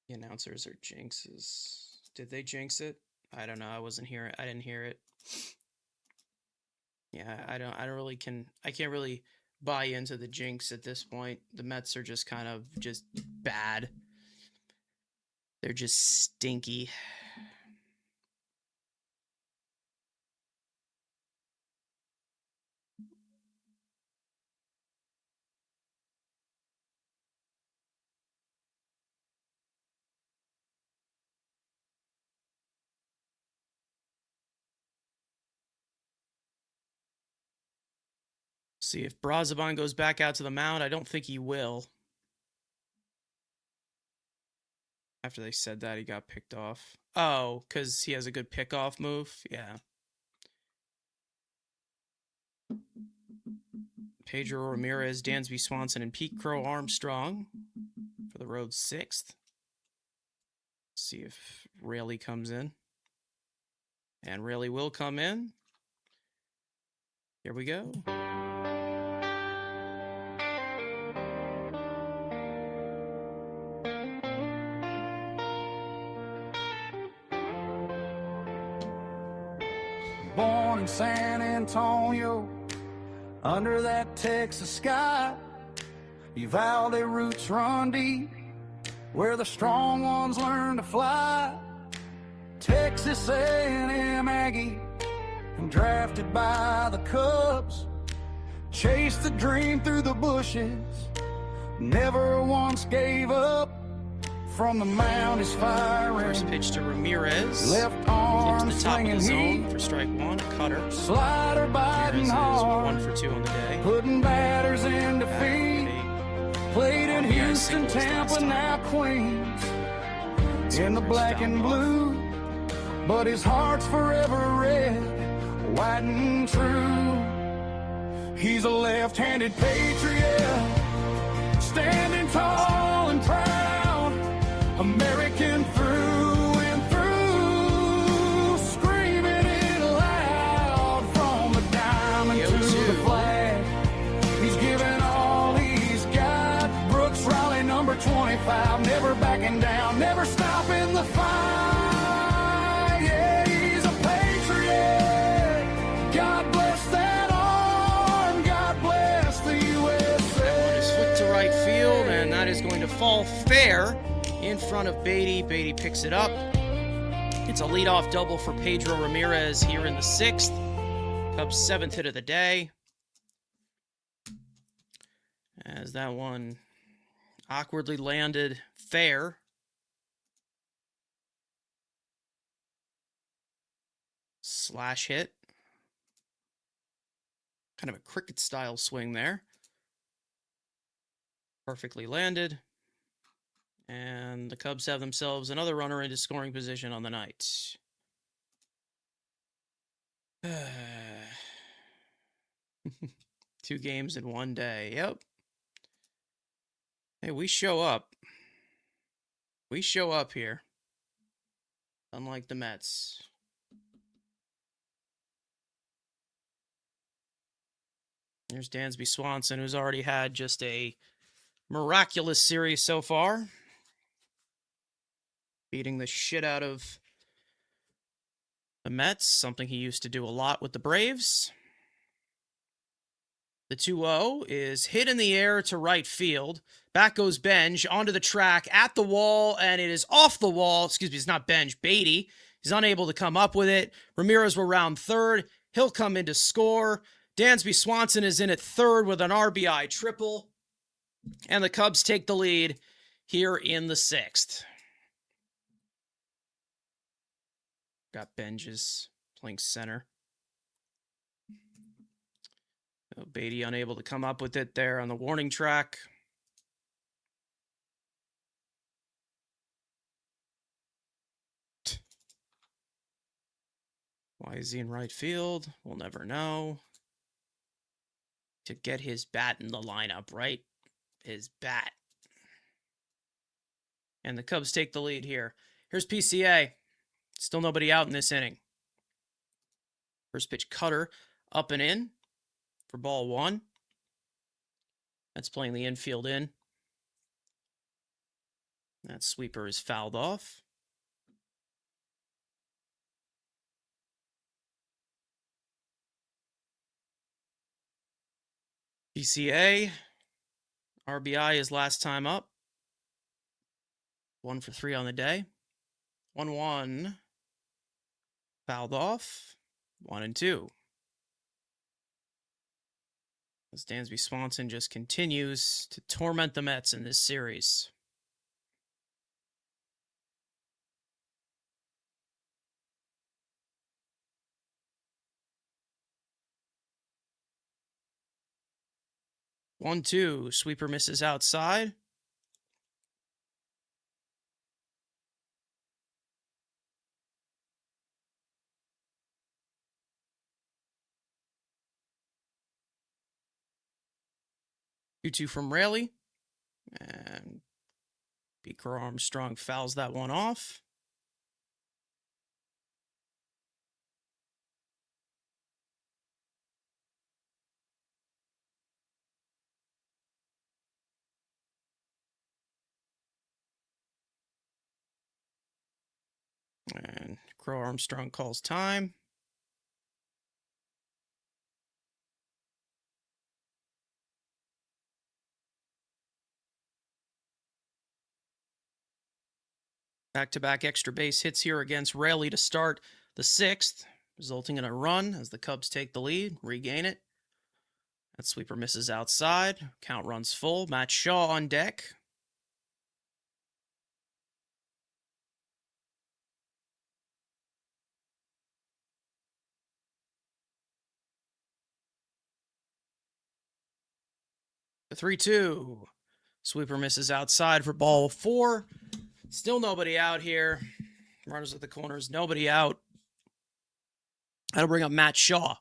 The announcers are jinxes. Did they jinx it? I don't know. I wasn't here. I didn't hear it. Yeah, I can't really buy into the jinx at this point. The Mets are just kind of just bad. They're just stinky. See if Brazoban goes back out to the mound. I don't think he will. After they said that, he got picked off. Oh, because he has a good pickoff move? Yeah. Pedro Ramirez, Dansby Swanson, and Pete Crow Armstrong for the road 6th. See if Rayleigh comes in. And Rayleigh will come in. Here we go. Born in San Antonio, under that Texas sky, Uvalde roots run deep, where the strong ones learn to fly. Texas A&M Aggie, and drafted by the Cubs, chased the dream through the bushes, never once gave up. From the mound is firing. First pitch to Ramirez. Left arm to the top of the swinging zone heat. for strike one. A cutter. Slider biting Ramirez is hard. 1 for 2 on the day. Putting batters in defeat. Played in Yeah, Houston, singles last Tampa, time. now Queens. In the Ramirez black fouled and off. blue. But his heart's forever red, white and true. He's a left-handed patriot, standing tall and proud. American through and through, screaming it loud from the diamond to the flag. He's giving all he's got. Brooks Riley, number 25, never backing down, never stopping the fight. Yeah, he's a patriot. God bless that arm. God bless the USA. His foot to right field, and that is going to fall fair in front of Beatty. Beatty picks it up. It's a leadoff double for Pedro Ramirez here in the 6th. Cubs' 7th hit of the day. As that one awkwardly landed fair. Slash hit. Kind of a cricket style swing there. Perfectly landed. And the Cubs have themselves another runner into scoring position on the night. Two games in one day. Yep. Hey, we show up. We show up here. Unlike the Mets. There's Dansby Swanson, who's already had just a miraculous series so far. Beating the shit out of the Mets, something he used to do a lot with the Braves. The 2-0 is hit in the air to right field. Back goes Benj onto the track at the wall, and it is off the wall. Excuse me, it's not Benj, Beatty. He's unable to come up with it. Ramirez will round third. He'll come in to score. Dansby Swanson is in at third with an RBI triple. And the Cubs take the lead here in the 6th. Got Benjes playing center. Beatty unable to come up with it there on the warning track. Why is he in right field? We'll never know. To get his bat in the lineup, right? His bat. And the Cubs take the lead here. Here's PCA. Still nobody out in this inning. First pitch cutter up and in for ball 1. That's playing the infield in. That sweeper is fouled off. PCA. RBI is last time up. 1 for 3 on the day. 1-1. Fouled off. 1-2. As Dansby Swanson just continues to torment the Mets in this series. One, two. Sweeper misses outside. Two from Raley. And Beaker Armstrong fouls that one off. And Crow Armstrong calls time. Back-to-back extra base hits here against Raley to start the 6th, resulting in a run as the Cubs take the lead, regain it. That sweeper misses outside. Count runs full. Matt Shaw on deck. The 3-2. Sweeper misses outside for ball 4. Still nobody out here. Runners at the corners, nobody out. That'll bring up Matt Shaw.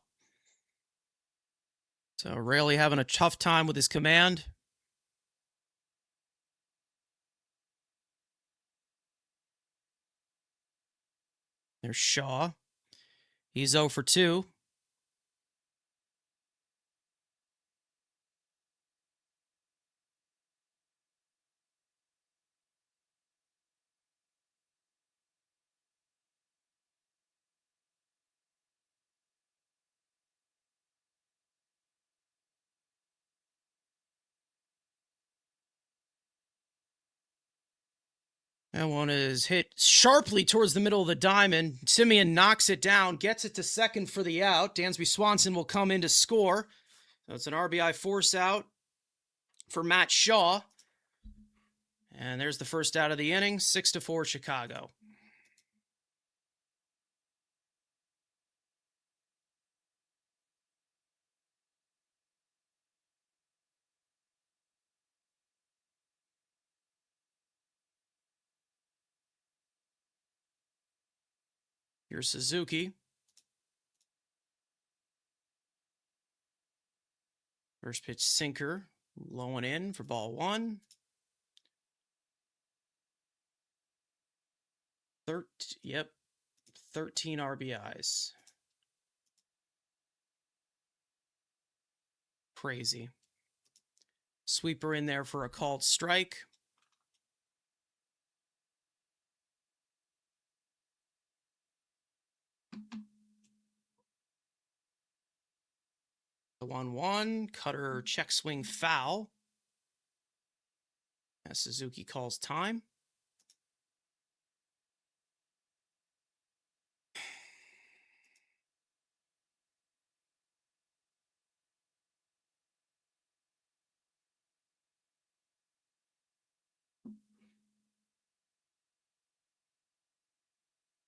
So Raley having a tough time with his command. There's Shaw. He's 0 for 2. That one is hit sharply towards the middle of the diamond. Semien knocks it down, gets it to second for the out. Dansby Swanson will come in to score. So it's an RBI force out for Matt Shaw. And there's the first out of the inning, 6-4 Chicago. Here's Suzuki. First pitch sinker, low and in for ball 1. Yep, 13 RBIs. Crazy. Sweeper in there for a called strike. The 1-1, cutter check swing foul. As Suzuki calls time.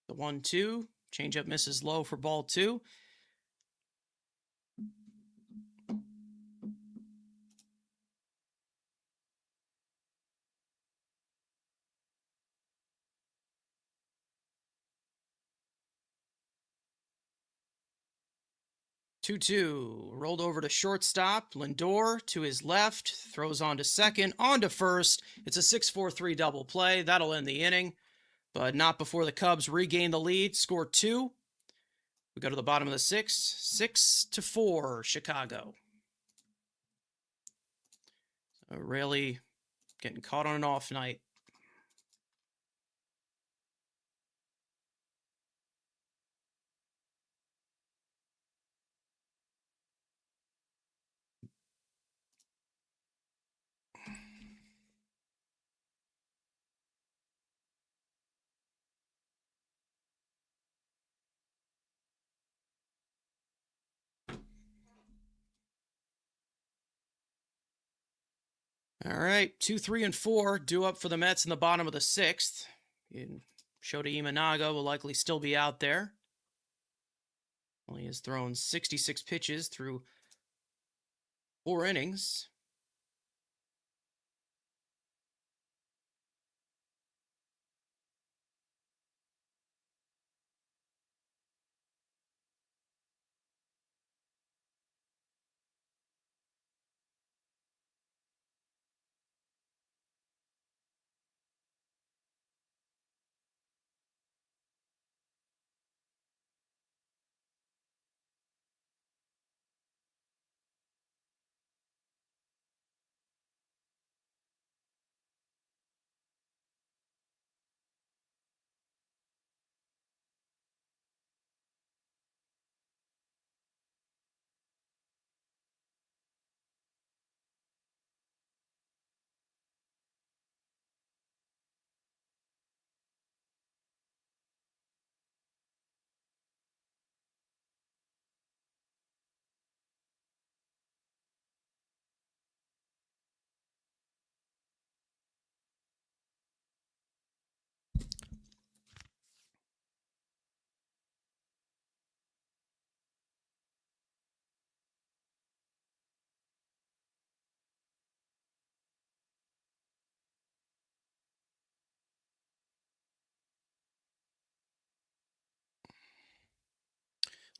The 1-2, changeup misses low for ball 2. Two, rolled over to shortstop. Lindor to his left, throws on to second, on to first. It's a 6-4-3 double play. That'll end the inning, but not before the Cubs regain the lead, score 2. We go to the bottom of the 6th, 6-4 Chicago. So Raley getting caught on an off night. All right, 2, 3, and 4 due up for the Mets in the bottom of the 6th. Shota Imanaga will likely still be out there. Well, he has thrown 66 pitches through 4 innings.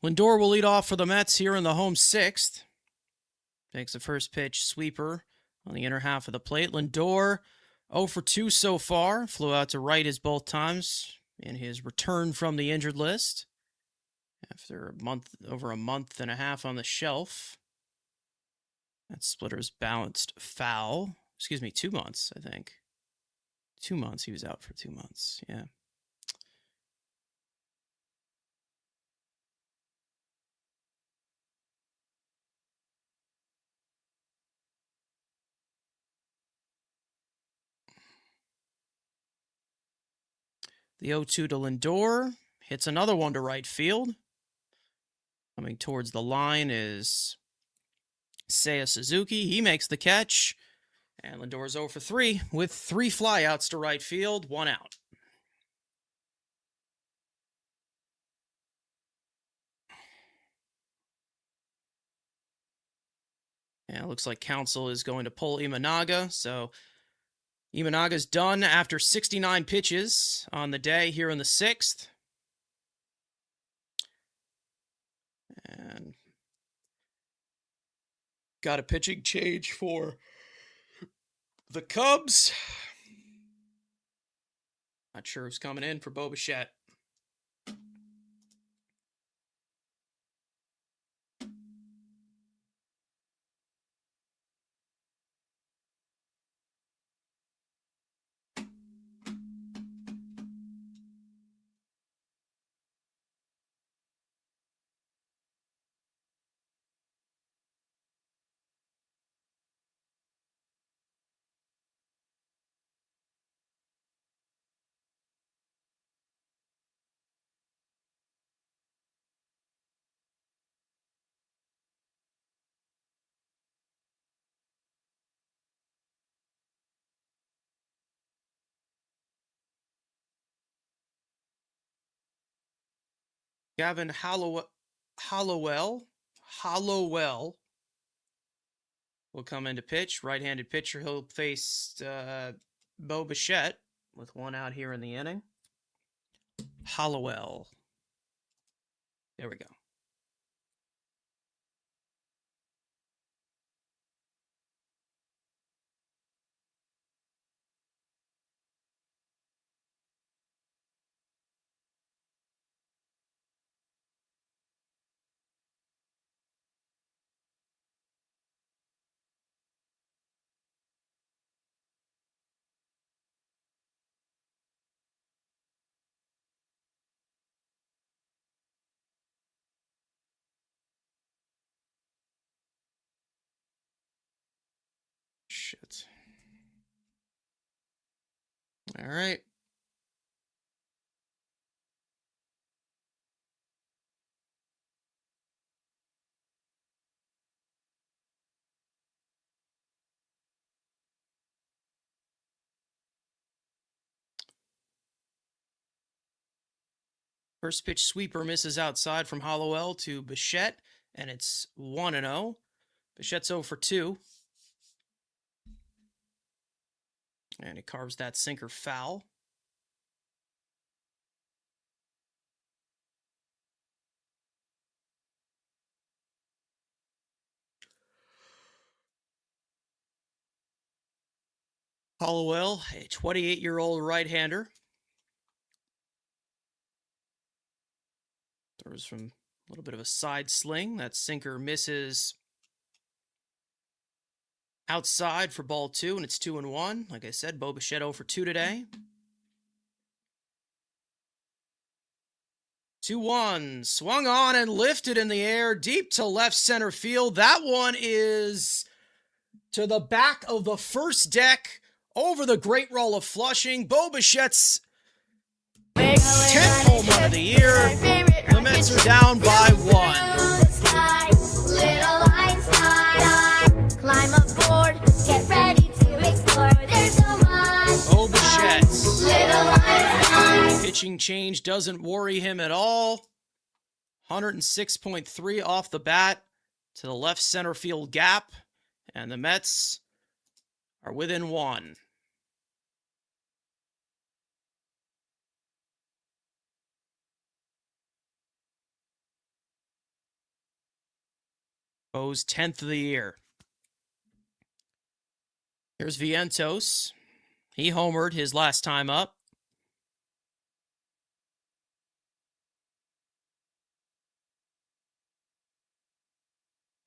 Lindor will lead off for the Mets here in the home 6th. Takes the first pitch, sweeper on the inner half of the plate. Lindor 0 for 2 so far. Flew out to right his both times in his return from the injured list after over a month and a half on the shelf. That splitter's bounced foul. 2 months, I think. 2 months. He was out for 2 months. Yeah. The 0-2 to Lindor. Hits another one to right field. Coming towards the line is Seiya Suzuki. He makes the catch. And Lindor's 0 for 3 with 3 flyouts to right field, 1 out. Yeah, it looks like Counsell is going to pull Imanaga. So Imanaga's done after 69 pitches on the day here in the 6th. And got a pitching change for the Cubs. Not sure who's coming in for Bo Bichette. Gavin Hollowell will come into pitch. Right-handed pitcher. He'll face Bo Bichette with 1 out here in the inning. Hollowell. There we go. Shit. All right. First pitch sweeper misses outside from Hollowell to Bichette, and it's 1-0. Bichette's 0 for 2. And he carves that sinker foul. Hollowell, a 28-year-old right-hander. Throws from a little bit of a side sling. That sinker misses outside for ball 2, and it's 2-1. Like I said, Bo Bichette 0 for 2 today. 2-1. Swung on and lifted in the air deep to left center field. That one is to the back of the first deck over the Great Wall of Flushing. Bo Bichette's 10th home run of the year. The Mets are down by 1. Climb aboard, get ready to explore. There's so much. Bo Bichette's Little lights. pitching change doesn't worry him at all. 106.3 off the bat to the left center field gap, and the Mets are within 1. Bo's 10th of the year. Here's Vientos. He homered his last time up.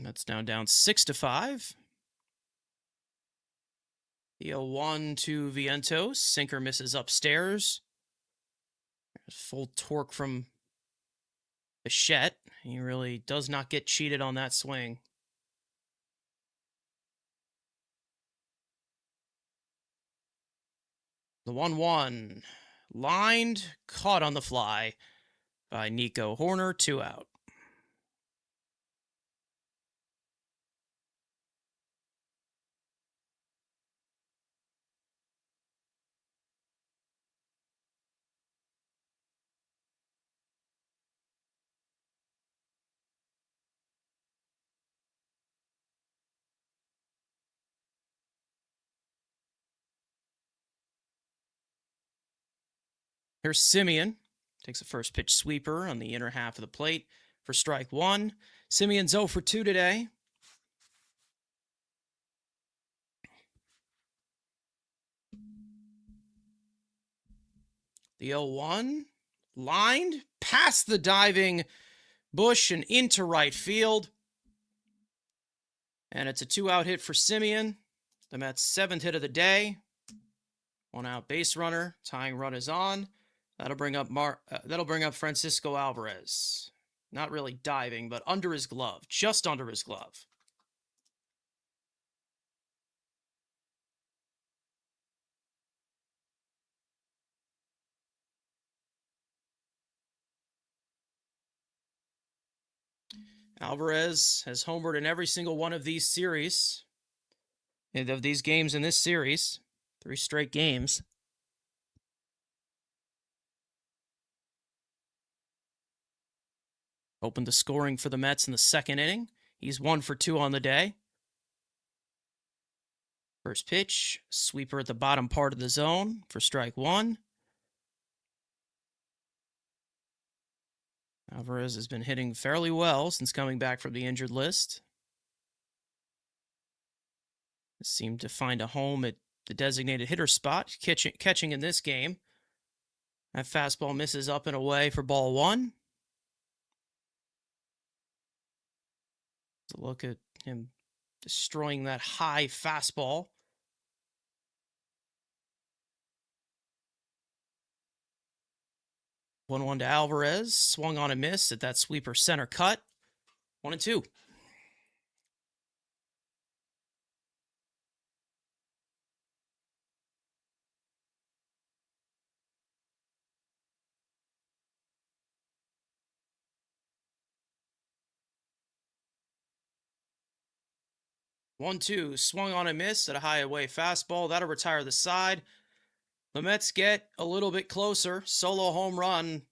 That's now down 6-5. The 0-1 to Vientos. Sinker misses upstairs. There's full torque from Bichette. He really does not get cheated on that swing. The 1-1. Lined, caught on the fly by Nico Horner, 2 out. Here's Simeon. Takes a first pitch sweeper on the inner half of the plate for strike 1. Simeon's 0 for 2 today. The 0-1. Lined past the diving Bush and into right field. And it's a 2-out hit for Simeon. The Mets' 7th hit of the day. 1-out base runner. Tying run is on. That'll bring up Francisco Alvarez. Not really diving, but under his glove. Just under his glove. Alvarez has homered in every single one of these series. Of these games in this series. 3 straight games. Opened the scoring for the Mets in the 2nd inning. He's 1 for 2 on the day. First pitch, sweeper at the bottom part of the zone for strike 1. Alvarez has been hitting fairly well since coming back from the injured list. Seemed to find a home at the designated hitter spot, catching in this game. That fastball misses up and away for ball 1. To look at him destroying that high fastball. One to Alvarez. Swung on a miss at that sweeper center cut. 1-2. One, two, swung on a miss at a high away fastball. That'll retire the side. The Mets get a little bit closer. Solo home run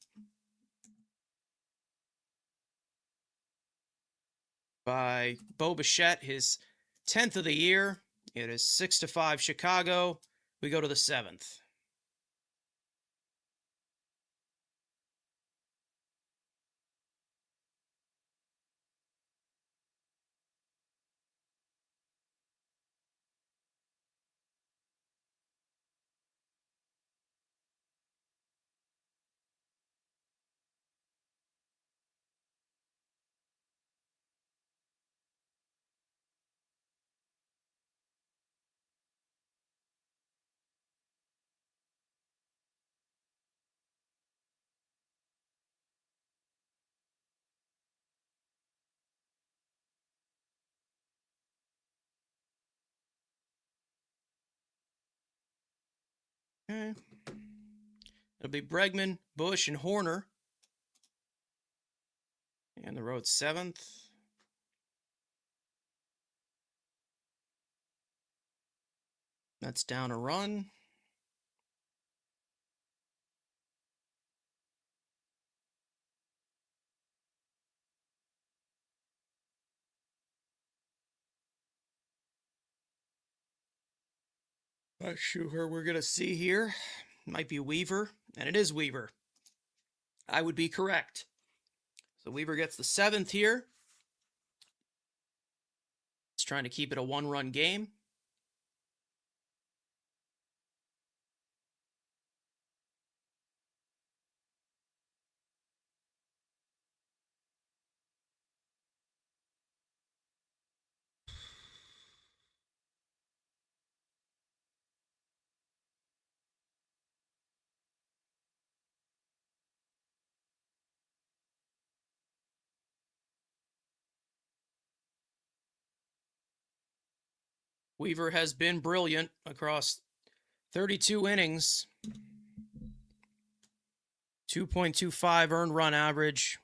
by Bo Bichette, his 10th of the year. It is 6-5 Chicago. We go to the 7th. Okay. It'll be Bregman, Bush, and Horner. And the road 7th. That's down a run. Not sure who we're going to see here. Might be Weaver, and it is Weaver. I would be correct. So Weaver gets the 7th here. It's trying to keep it a one-run game. Weaver has been brilliant across 32 innings. 2.25 earned run average.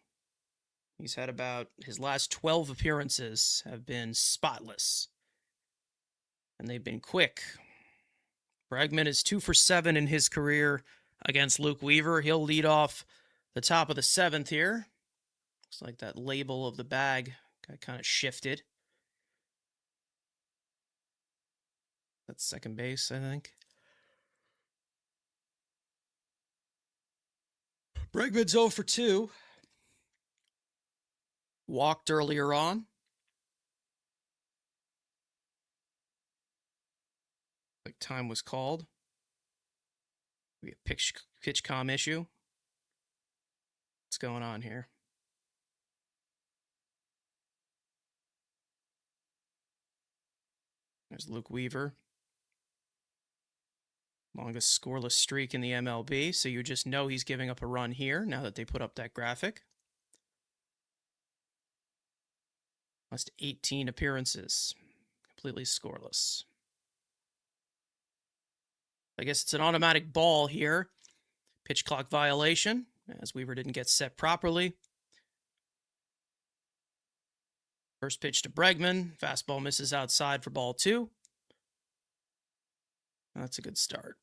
He's had about his last 12 appearances have been spotless. And they've been quick. Bregman is 2 for 7 in his career against Luke Weaver. He'll lead off the top of the 7th here. Looks like that label of the bag got kind of shifted. That's second base, I think. Bregman's 0 for 2. Walked earlier on. Like time was called. We have pitch comm issue. What's going on here? There's Luke Weaver. Longest scoreless streak in the MLB, so you just know he's giving up a run here now that they put up that graphic. Last 18 appearances, completely scoreless. I guess it's an automatic ball here. Pitch clock violation, as Weaver didn't get set properly. First pitch to Bregman. Fastball misses outside for ball 2. That's a good start.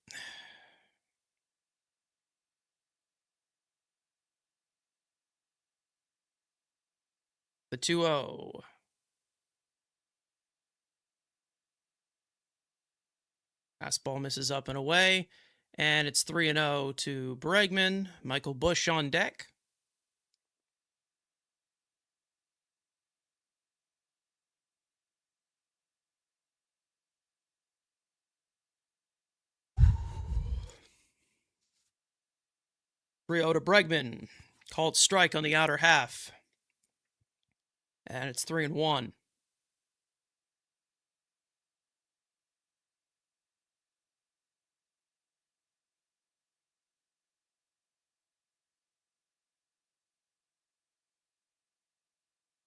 The 2-0. Fastball misses up and away. And it's 3-0 to Bregman. Michael Bush on deck. Rio to Bregman. Called strike on the outer half. And it's 3-1.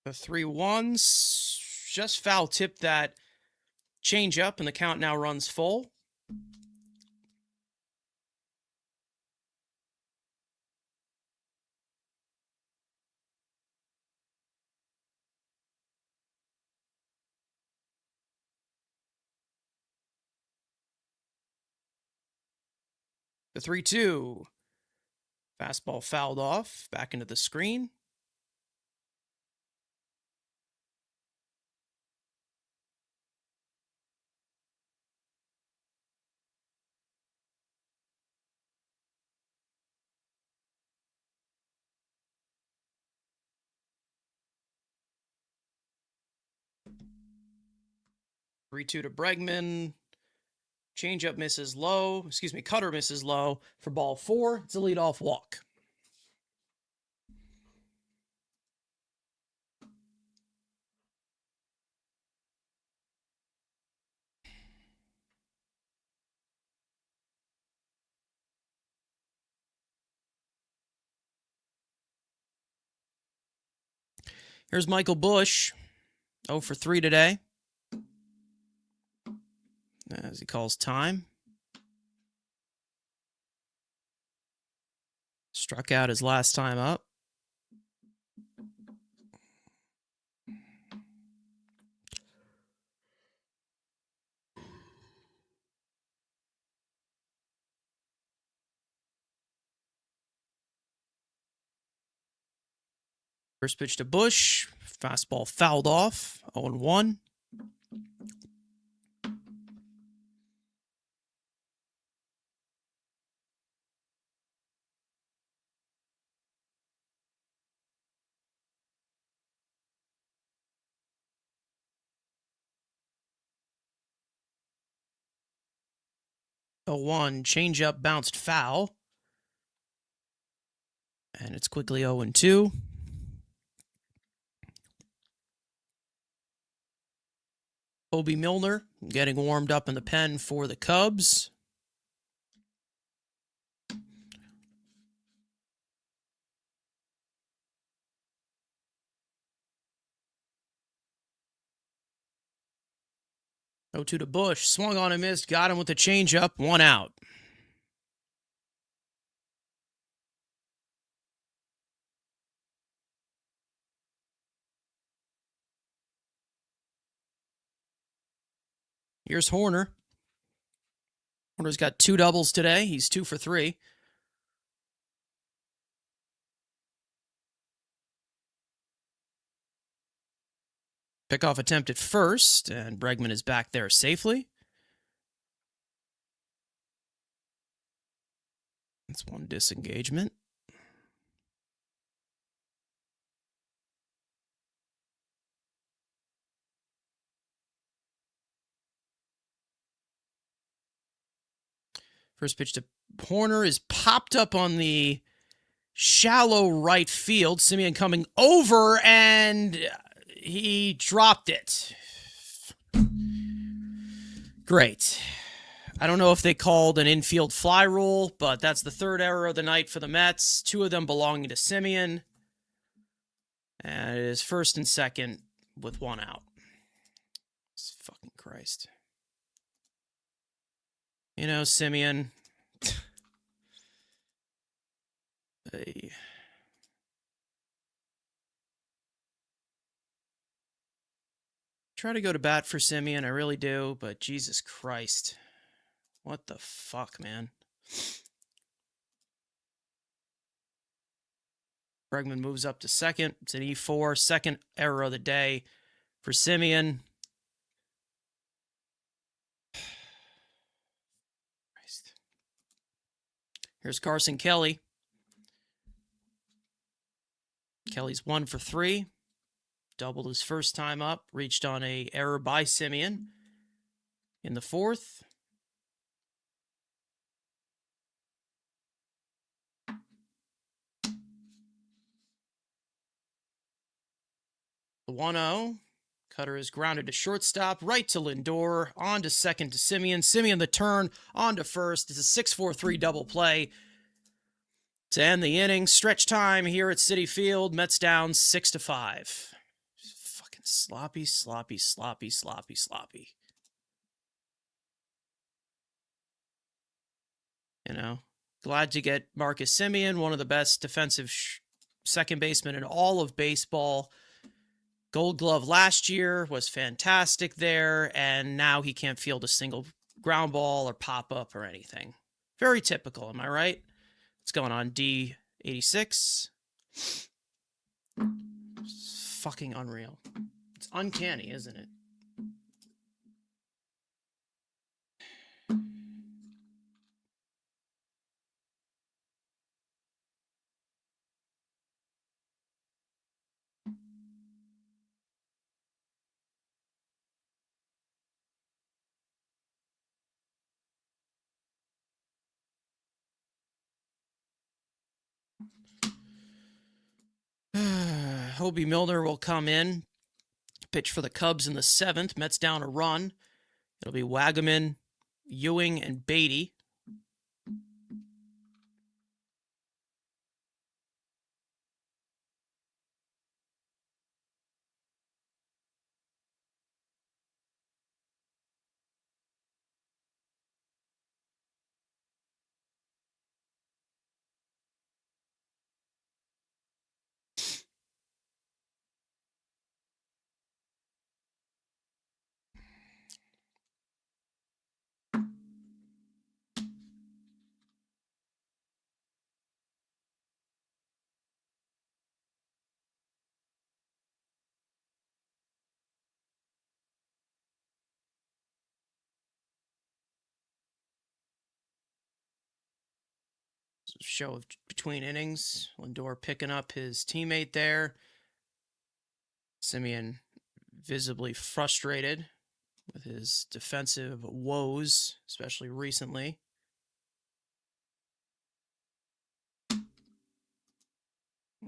The 3-1s just foul tipped that change up, and the count now runs full. The 3-2. Fastball fouled off, back into the screen. 3-2 to Bregman. Changeup misses low. Excuse me, cutter misses low for ball 4. It's a leadoff walk. Here's Michael Busch, 0 for 3 today, as he calls time. Struck out his last time up. First pitch to Busch. Fastball fouled off. 0-1. Changeup bounced foul. And it's quickly 0-2. Obi Milner getting warmed up in the pen for the Cubs. Oh, 2 to Busch. Swung on and missed. Got him with a changeup. 1 out. Here's Horner. Horner's got 2 doubles today. He's 2 for 3. Pickoff attempt at first, and Bregman is back there safely. That's one disengagement. First pitch to Horner is popped up on the shallow right field. Semien coming over, and he dropped it. Great. I don't know if they called an infield fly rule, but that's the 3rd error of the night for the Mets. 2 of them belonging to Semien. And it is 1st and 2nd with 1 out. Fucking Christ. You know, Semien. Hey. Try to go to bat for Semien, I really do, but Jesus Christ. What the fuck, man? Bregman moves up to second. It's an E4. 2nd error of the day for Semien. Here's Carson Kelly. Kelly's 1 for 3. Doubled his first time up. Reached on a error by Semien in the 4th. The 1-0. Cutter is grounded to shortstop, right to Lindor, on to second to Semien. Semien the turn, on to first. It's a 6-4-3 double play to end the inning. Stretch time here at Citi Field. Mets down 6-5. Fucking sloppy. You know, glad to get Marcus Semien, one of the best defensive second basemen in all of baseball. Gold Glove last year, was fantastic there, and now he can't field a single ground ball or pop up or anything. Very typical, am I right? What's going on, D86? It's fucking unreal. It's uncanny, isn't it? Hobie Milner will come in, pitch for the Cubs in the 7th. Mets down a run. It'll be Wagaman, Ewing, and Beatty. Show of between innings. Lindor picking up his teammate there. Simeon visibly frustrated with his defensive woes, especially recently.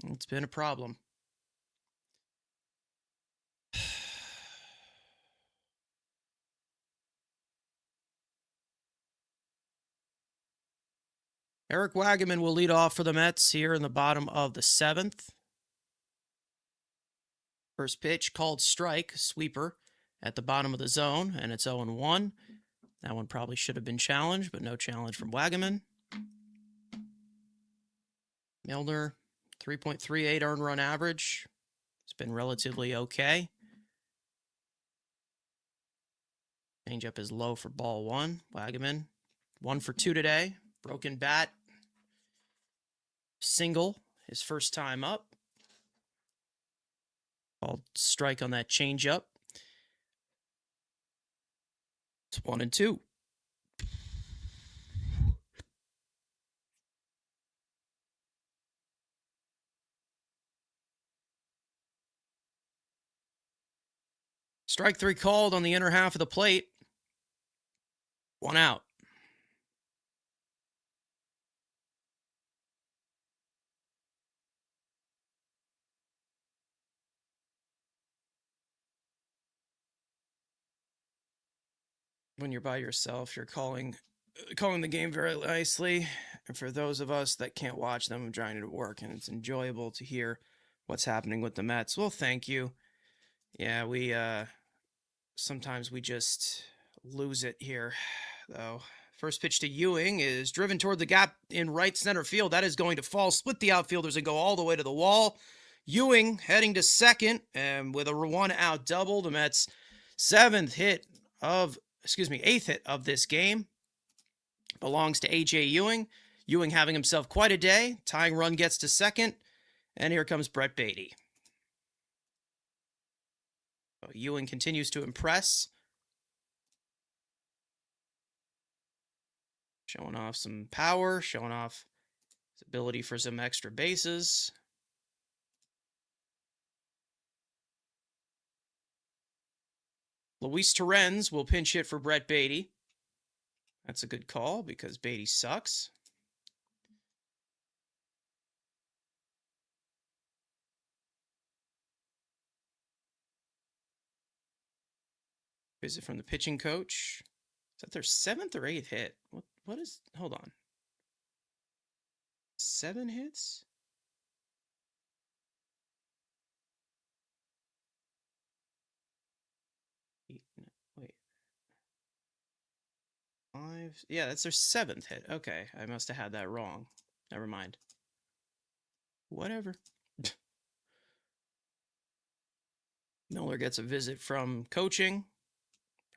It's been a problem. Eric Wagaman will lead off for the Mets here in the bottom of the 7th. First pitch called strike, sweeper at the bottom of the zone, and it's 0-1. That one probably should have been challenged, but no challenge from Wagaman. Milner, 3.38 earned run average. It's been relatively okay. Changeup is low for ball 1. Wagaman, 1 for 2 today. Broken bat. Single, his first time up. Called strike on that changeup. It's 1-2. Strike 3 called on the inner half of the plate. 1 out. When you're by yourself, you're calling the game very nicely. And for those of us that can't watch them, I'm trying to work, and it's enjoyable to hear what's happening with the Mets. Well, thank you. Yeah, we sometimes we just lose it here, though. First pitch to Ewing is driven toward the gap in right center field. That is going to fall, split the outfielders, and go all the way to the wall. Ewing heading to second, and with a 1-out double, the Mets' 8th hit of this game belongs to A.J. Ewing. Ewing having himself quite a day. Tying run gets to second, and here comes Brett Beatty. So Ewing continues to impress. Showing off some power, showing off his ability for some extra bases. Luis Torrens will pinch hit for Brett Beatty. That's a good call because Beatty sucks. Visit from the pitching coach. Is that their 7th or 8th hit? What is, hold on. 7 hits? Wait. 5. Yeah, that's their 7th hit. Okay, I must have had that wrong. Never mind. Whatever. Miller gets a visit from coaching.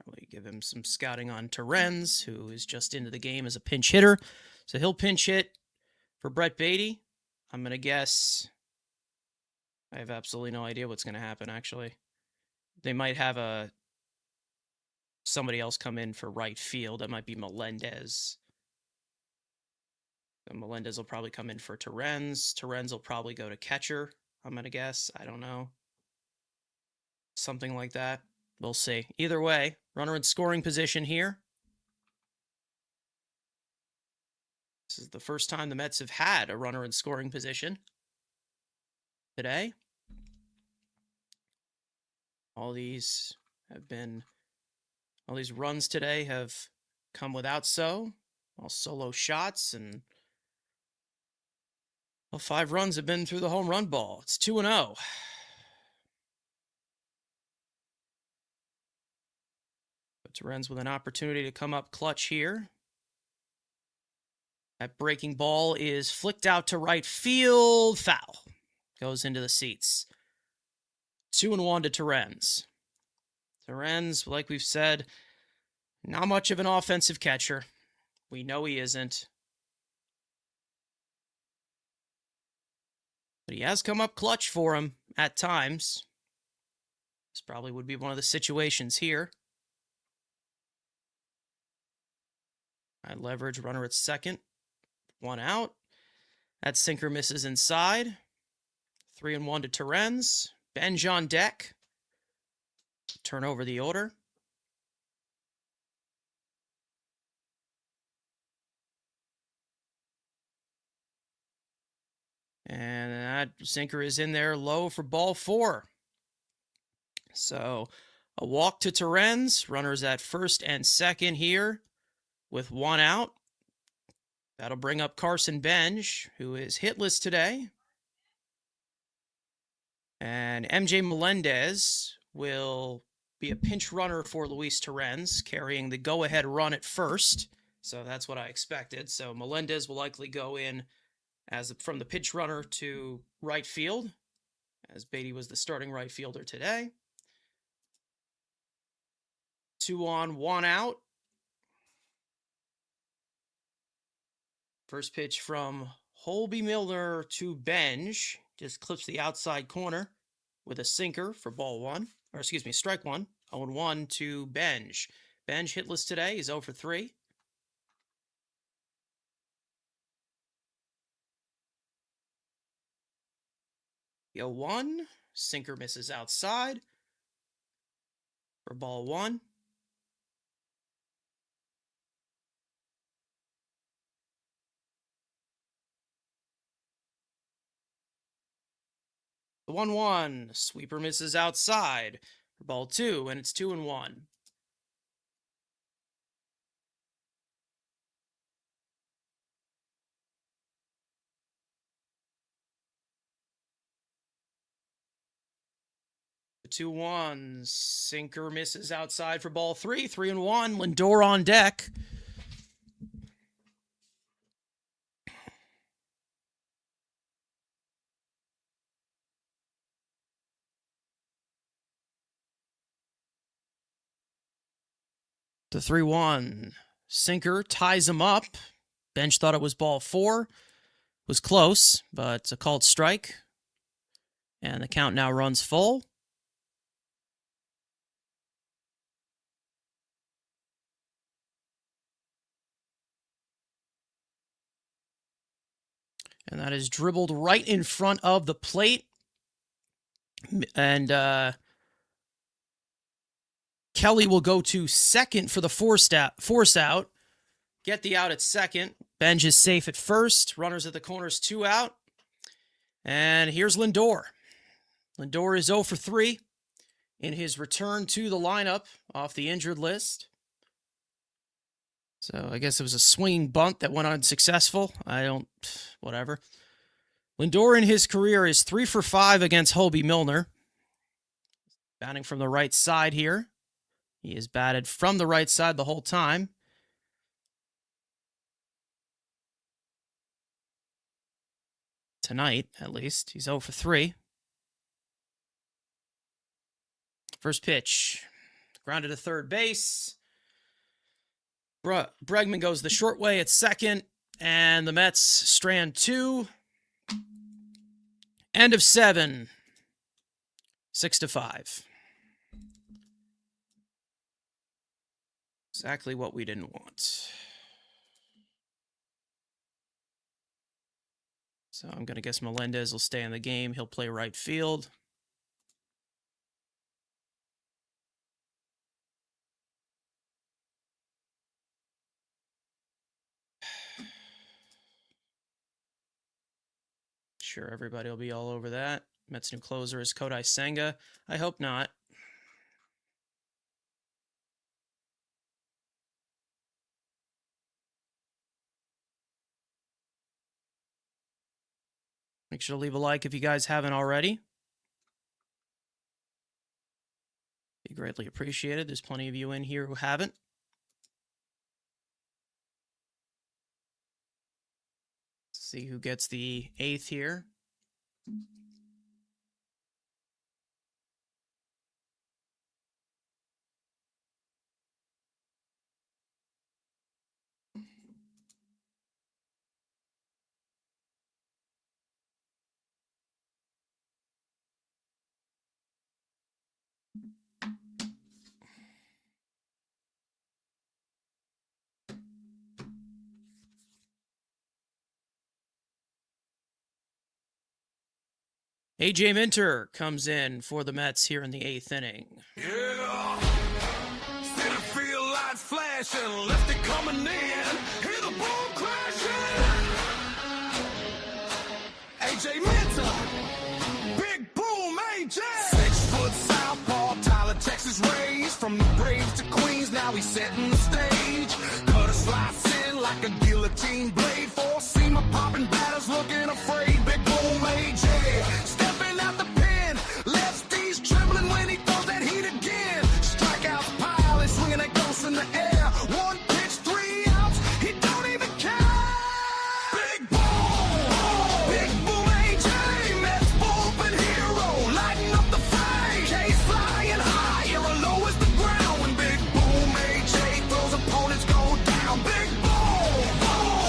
Probably give him some scouting on Torrens, who is just into the game as a pinch hitter. So he'll pinch hit for Brett Beatty. I'm going to guess. I have absolutely no idea what's going to happen, actually. They might have somebody else come in for right field. That might be Melendez. And Melendez will probably come in for Torrens. Torrens will probably go to catcher, I'm going to guess. I don't know. Something like that. We'll see. Either way, runner in scoring position here. This is the first time the Mets have had a runner in scoring position today. All these runs today have come without all solo shots, and all 5 runs have been through the home run ball. It's 2-0. Torrens with an opportunity to come up clutch here. That breaking ball is flicked out to right field. Foul. Goes into the seats. 2-1 to Torrens. Torrens, like we've said, not much of an offensive catcher. We know he isn't. But he has come up clutch for him at times. This probably would be one of the situations here. High leverage, runner at second. 1 out. That sinker misses inside. 3-1 to Torrens. Benj on deck. Turn over the order. And that sinker is in there low for ball 4. So a walk to Torrens. Runners at first and second here with 1 out. That'll bring up Carson Benj, who is hitless today. And MJ Melendez will be a pinch runner for Luis Torrens, carrying the go-ahead run at first. So that's what I expected. So Melendez will likely go in from the pinch runner to right field, as Beatty was the starting right fielder today. 2 on, 1 out. First pitch from Holby Milner to Benj. Just clips the outside corner with a sinker for strike 1. 0-1 to Benj. Benj hitless today. He's 0 for 3. The 0-1. Sinker misses outside for ball 1. The 1-1. Sweeper misses outside for ball 2, and it's 2-1. The 2-1. Sinker misses outside for ball 3. 3-1. Lindor on deck. The 3-1. Sinker ties him up. Bench thought it was ball 4. Was close, but it's a called strike. And the count now runs full. And that is dribbled right in front of the plate. And Kelly will go to second for the force out. Get the out at second. Benj is safe at first. Runners at the corners, 2 out. And here's Lindor. Lindor is 0 for 3 in his return to the lineup off the injured list. So I guess it was a swinging bunt that went unsuccessful. Whatever. Lindor in his career is 3 for 5 against Holby Milner. Batting from the right side here. He has batted from the right side the whole time. Tonight, at least. He's 0 for 3. First pitch. Grounded to third base. Bregman goes the short way at second. And the Mets strand 2. End of 7. 6-5. Exactly what we didn't want. So I'm going to guess Melendez will stay in the game. He'll play right field. Sure, everybody will be all over that. Mets' new closer is Kodai Senga. I hope not. Make sure to leave a like if you guys haven't already. Be greatly appreciated. There's plenty of you in here who haven't. Let's see who gets the 8th here. AJ Minter comes in for the Mets here in the 8th inning. Yeah. Center field lights flashing, left it coming in. Hear the ball crashing. AJ Minter, big boom, AJ. 6-foot southpaw, Tyler, Texas raised. From the Braves to Queens, now he's setting the stage. Cutter slice in like a guillotine blade. Four-seamer popping batters, looking afraid. Big boom, AJ. Stepping out the pen, lefties trembling when he throws that heat again. Strikeouts pile and swinging that ghost in the air. One pitch, 3 outs, he don't even care. Big boom, AJ, Mets bullpen hero, lighting up the flame. Case flying high, you're low as the ground. When big boom, AJ throws, opponents go down. Big boom,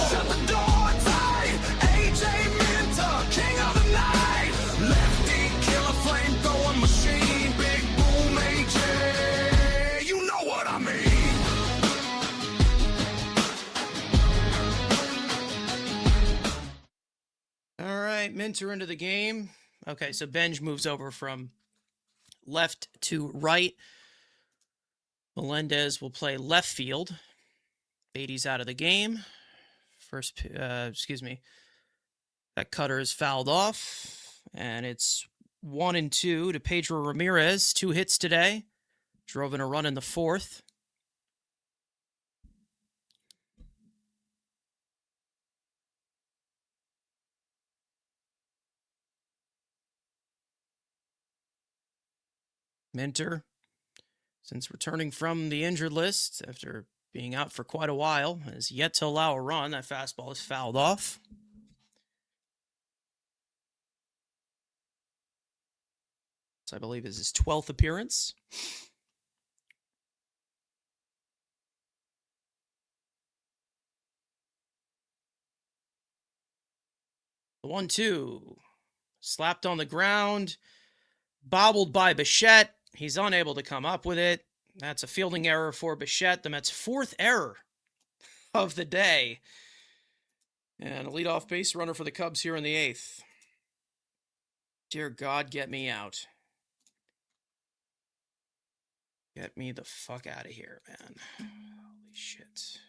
shut the door tight. AJ Minter, king of the night. Lefty killer, flame throwing machine. Big boom, AJ, you know what I mean. All right, Minter into the game. Okay, so Benj moves over from left to right. Melendez will play left field. Beatty's out of the game. That cutter is fouled off, and it's 1-2 to Pedro Ramirez. 2 hits today. Drove in a run in the 4th. Minter, since returning from the injured list after being out for quite a while, has yet to allow a run. That fastball is fouled off. This, I believe, is his 12th appearance. The 1-2. Slapped on the ground. Bobbled by Bichette. He's unable to come up with it. That's a fielding error for Bichette. The Mets' 4th error of the day. And a leadoff base runner for the Cubs here in the 8th. Dear God, get me out. Get me the fuck out of here, man. Holy shit.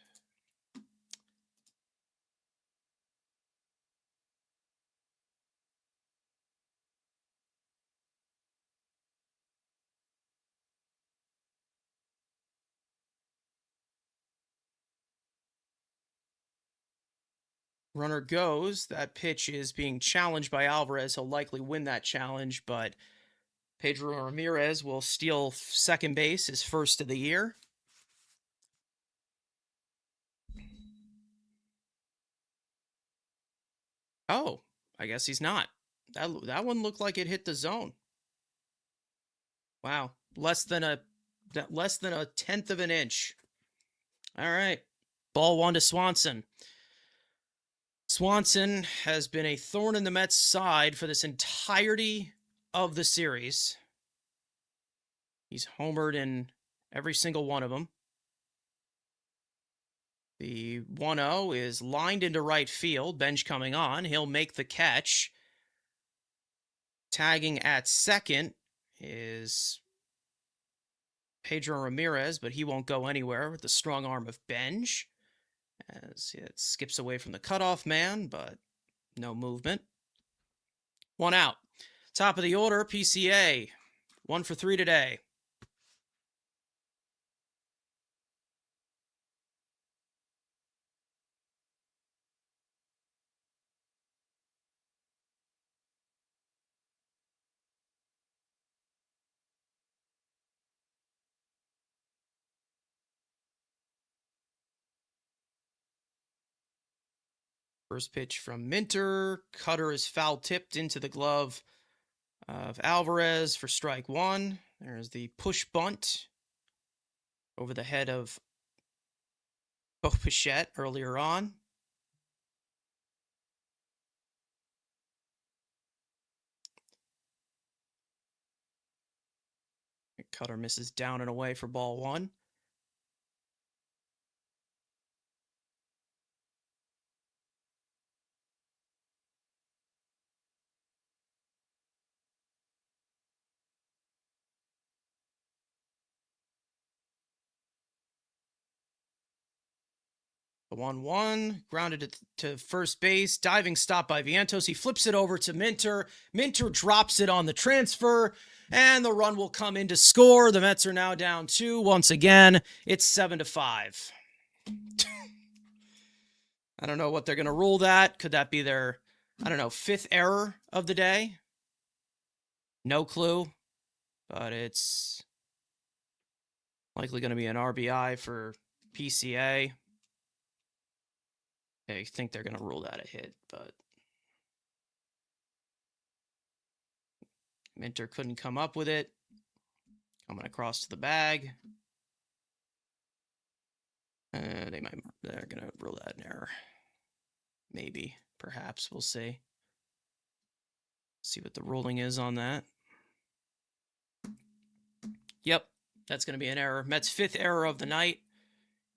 Runner goes. That pitch is being challenged by Alvarez. He'll likely win that challenge, but Pedro Ramirez will steal second base, his first of the year. Oh, I guess he's not. That one looked like it hit the zone. Wow, less than a 1/10 of an inch. All right, ball 1 to Swanson. Swanson has been a thorn in the Mets' side for this entirety of the series. He's homered in every single one of them. The 1-0 is lined into right field. Benj coming on. He'll make the catch. Tagging at second is Pedro Ramirez, but he won't go anywhere with the strong arm of Benj. As it skips away from the cutoff man, but no movement. 1 out. Top of the order, PCA. 1 for 3 today. First pitch from Minter. Cutter is foul tipped into the glove of Alvarez for strike 1. There's the push bunt over the head of Bo Bichette earlier on. Cutter misses down and away for ball 1. The 1-1, grounded it to first base, diving stop by Vientos. He flips it over to Minter. Minter drops it on the transfer, and the run will come in to score. The Mets are now down 2. Once again, it's 7-5. I don't know what they're going to rule that. Could that be their, 5th error of the day? No clue, but it's likely going to be an RBI for PCA. I think they're going to rule that a hit, but Minter couldn't come up with it. Coming across to the bag. They're going to rule that an error. Maybe, perhaps, we'll see. See what the ruling is on that. Yep, that's going to be an error. Mets' 5th error of the night.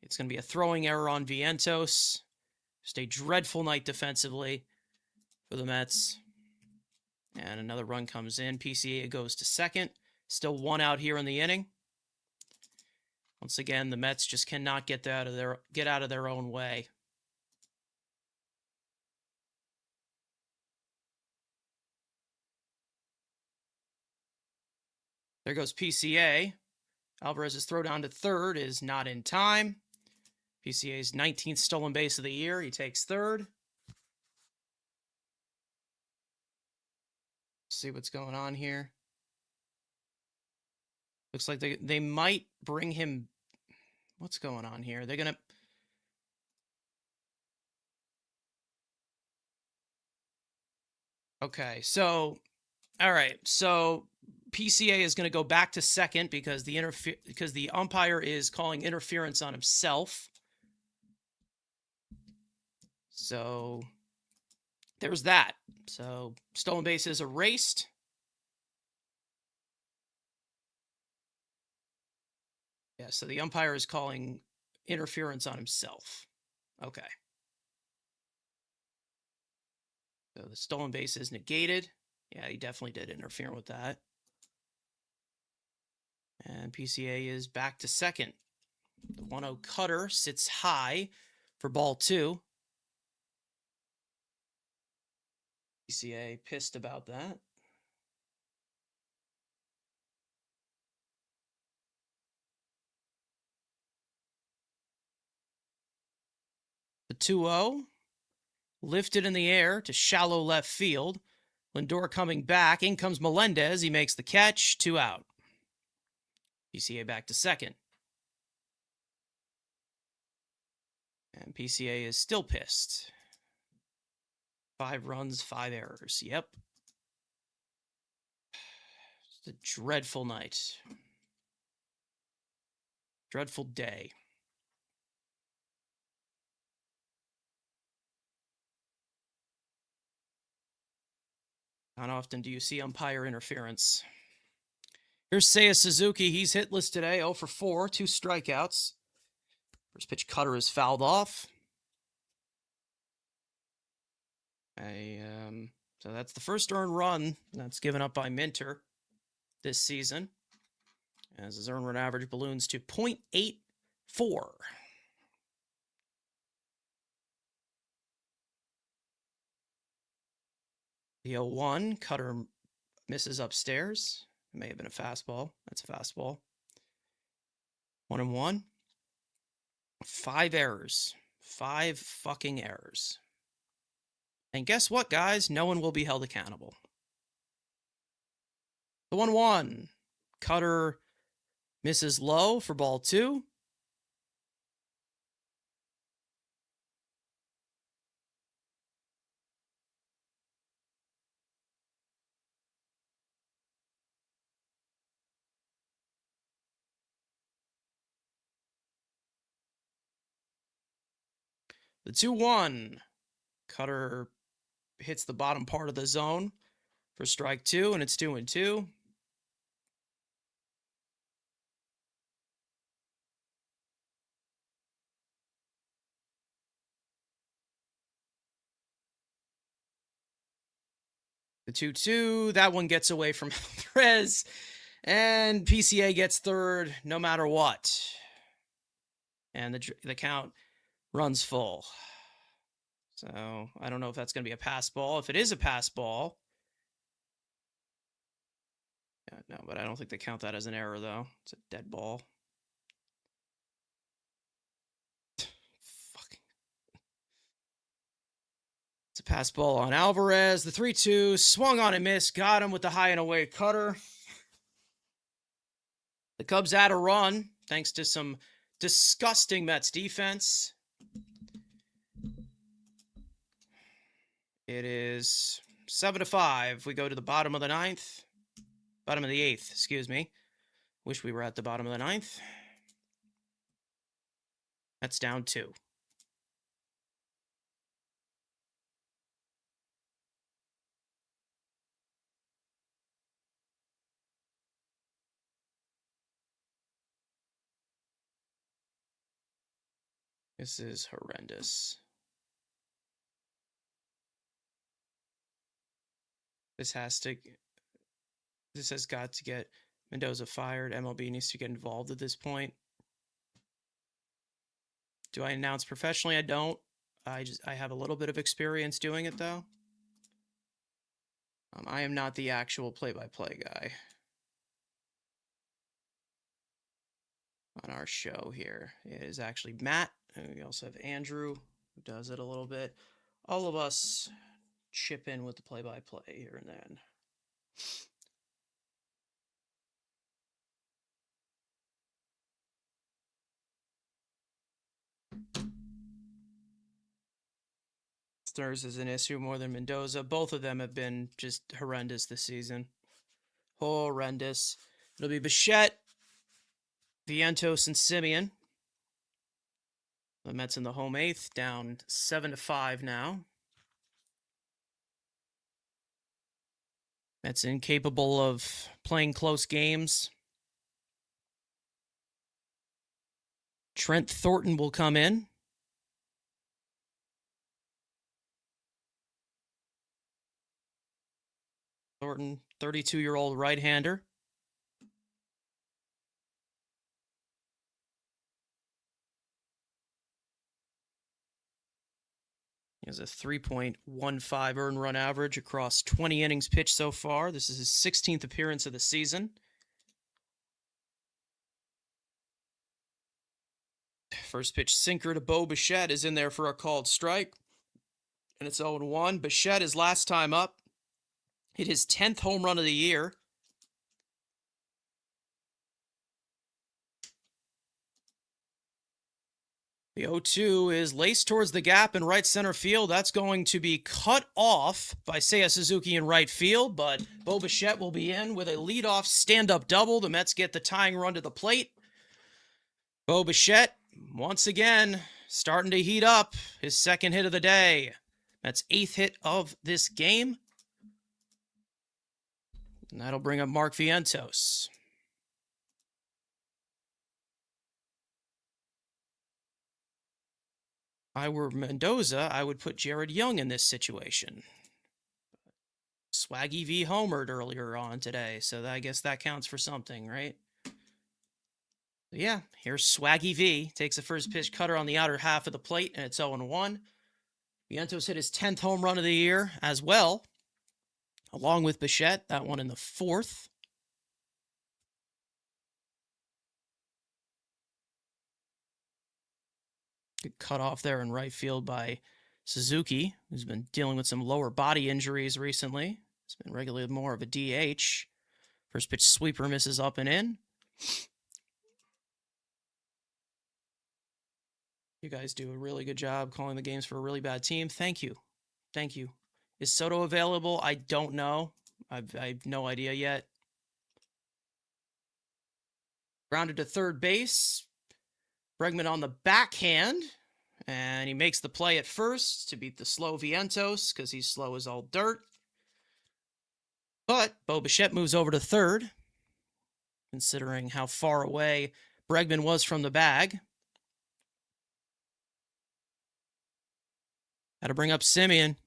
It's going to be a throwing error on Vientos. Just a dreadful night defensively for the Mets. And another run comes in. PCA goes to second. Still 1 out here in the inning. Once again, the Mets just cannot get out of their own way. There goes PCA. Alvarez's throw down to third is not in time. PCA's 19th stolen base of the year. He takes third. See what's going on here. Looks like they might bring him. What's going on here? They're going to. Okay, so, all right. So PCA is going to go back to second because the umpire is calling interference on himself. So there's that. So stolen base is erased. Yeah, so the umpire is calling interference on himself. Okay. So the stolen base is negated. Yeah, he definitely did interfere with that. And PCA is back to second. The 1-0 cutter sits high for ball 2. PCA pissed about that. The 2-0 lifted in the air to shallow left field. Lindor coming back. In comes Melendez. He makes the catch. 2 out. PCA back to second. And PCA is still pissed. 5 runs, 5 errors. Yep. It's a dreadful night. Dreadful day. Not often do you see umpire interference. Here's Seiya Suzuki. He's hitless today. 0 for 4, 2 strikeouts. First pitch cutter is fouled off. So that's the first earned run that's given up by Minter this season, as his earned run average balloons to .84. The 0-1, cutter misses upstairs. It may have been a fastball. That's a fastball. 1-1. 5 errors. 5 fucking errors. And guess what, guys? No one will be held accountable. The 1-1. Cutter misses low for ball 2. The 2-1. Cutter hits the bottom part of the zone for strike 2, and it's 2-2. The 2-2, that one gets away from Alvarez, and PCA gets third no matter what. And the count runs full. So I don't know if that's going to be a pass ball. If it is a pass ball, yeah, no, but I don't think they count that as an error, though. It's a dead ball. Fucking. It's a pass ball on Alvarez. The 3-2 swung on and missed. Got him with the high and away cutter. The Cubs add a run thanks to some disgusting Mets defense. It is 7-5. We go to the bottom of the 9th. Bottom of the 8th, excuse me. Wish we were at the bottom of the 9th. That's down 2. This is horrendous. This has got to get Mendoza fired. MLB needs to get involved at this point. Do I announce professionally? I don't. I have a little bit of experience doing it, though. I am not the actual play-by-play guy on our show here. It is actually Matt, and we also have Andrew, who does it a little bit. All of us chip in with the play-by-play here and then. Stars is an issue more than Mendoza. Both of them have been just horrendous this season. Horrendous. It'll be Bichette, Vientos, and Simeon. The Mets in the home 8th, down 7-5 now. Mets incapable of playing close games. Trent Thornton will come in. Thornton, 32-year-old right-hander. He has a 3.15 earned run average across 20 innings pitched so far. This is his 16th appearance of the season. First pitch sinker to Bo Bichette is in there for a called strike. And it's 0-1. Bichette is last time up. Hit his 10th home run of the year. The 0-2 is laced towards the gap in right center field. That's going to be cut off by Seiya Suzuki in right field, but Bo Bichette will be in with a leadoff stand-up double. The Mets get the tying run to the plate. Bo Bichette, once again, starting to heat up. His second hit of the day. Mets' 8th hit of this game. And that'll bring up Mark Vientos. If I were Mendoza, I would put Jared Young in this situation. Swaggy V homered earlier on today, so I guess that counts for something, right? Yeah, here's Swaggy V. Takes the first pitch cutter on the outer half of the plate, and it's 0-1. Vientos hit his 10th home run of the year as well. along with Bichette. That one in the 4th. Good cut off there in right field by Suzuki, who's been dealing with some lower body injuries recently. He's been regulated more of a DH. First pitch sweeper misses up and in. You guys do a really good job calling the games for a really bad team. Thank you. Thank you. Is Soto available? I don't know. I've no idea yet. Grounded to third base. Bregman on the backhand. And he makes the play at first to beat the slow Vientos because he's slow as all dirt. But Bo Bichette moves over to third, considering how far away Bregman was from the bag. Had to bring up Semien.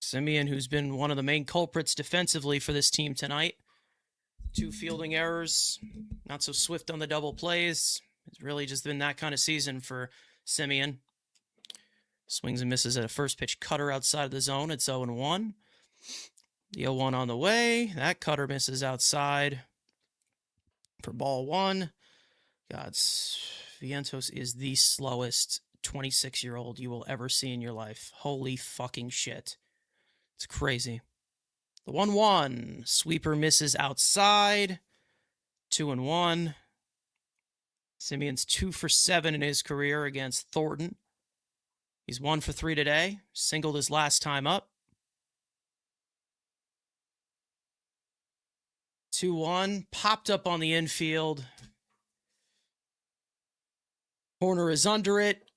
Semien, who's been one of the main culprits defensively for this team tonight. 2 fielding errors, not so swift on the double plays. It's really just been that kind of season for Semien. Swings and misses at a first pitch cutter outside of the zone. It's 0-1. The 0-1 on the way. That cutter misses outside for ball 1. Vientos is the slowest 26-year-old you will ever see in your life. Holy fucking shit. It's crazy. The 1-1. Sweeper misses outside. 2-1. Semien's 2 for 7 in his career against Thornton. He's 1 for 3 today. Singled his last time up. 2-1. Popped up on the infield. Corner is under it.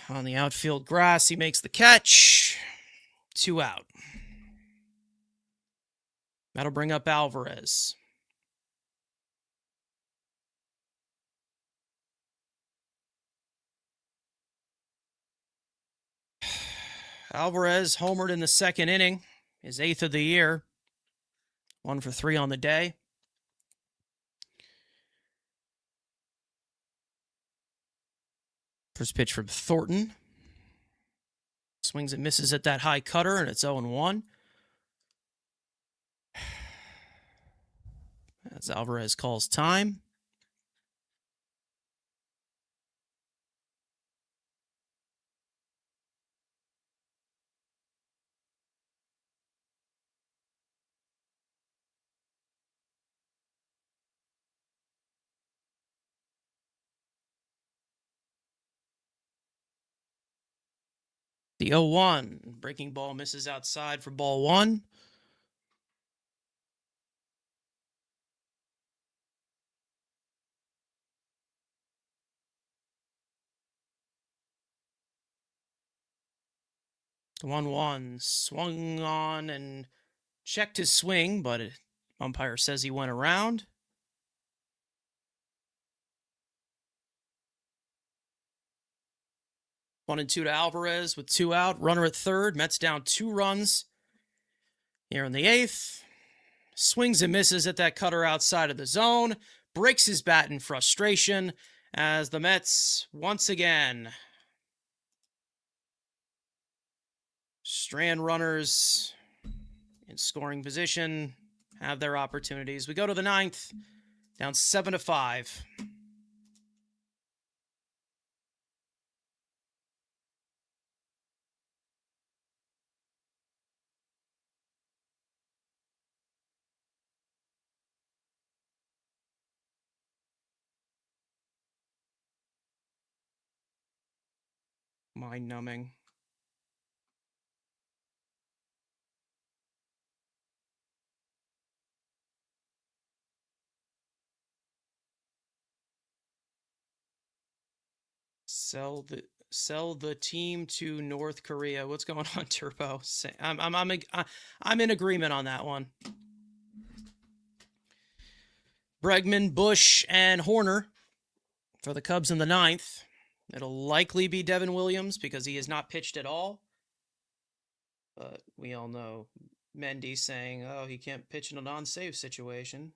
On the outfield grass, he makes the catch. 2 out. That'll bring up Alvarez. Alvarez homered in the 2nd inning, his 8th of the year. 1 for 3 on the day. First pitch from Thornton. Swings and misses at that high cutter, and it's 0-1. As Alvarez calls time. The 0-1. Breaking ball misses outside for ball 1. The 1-1 swung on and checked his swing, but umpire says he went around. One and 2 to Alvarez with 2 out. Runner at third. Mets down 2 runs here in the 8th. Swings and misses at that cutter outside of the zone. Breaks his bat in frustration as the Mets once again strand runners in scoring position, have their opportunities. We go to the 9th, down 7-5. Mind numbing. Sell the team to North Korea. What's going on, Turbo? I'm in agreement on that one. Bregman, Bush, and Horner for the Cubs in the 9th. It'll likely be Devin Williams because he has not pitched at all. But we all know Mendy saying, oh, he can't pitch in a non-save situation.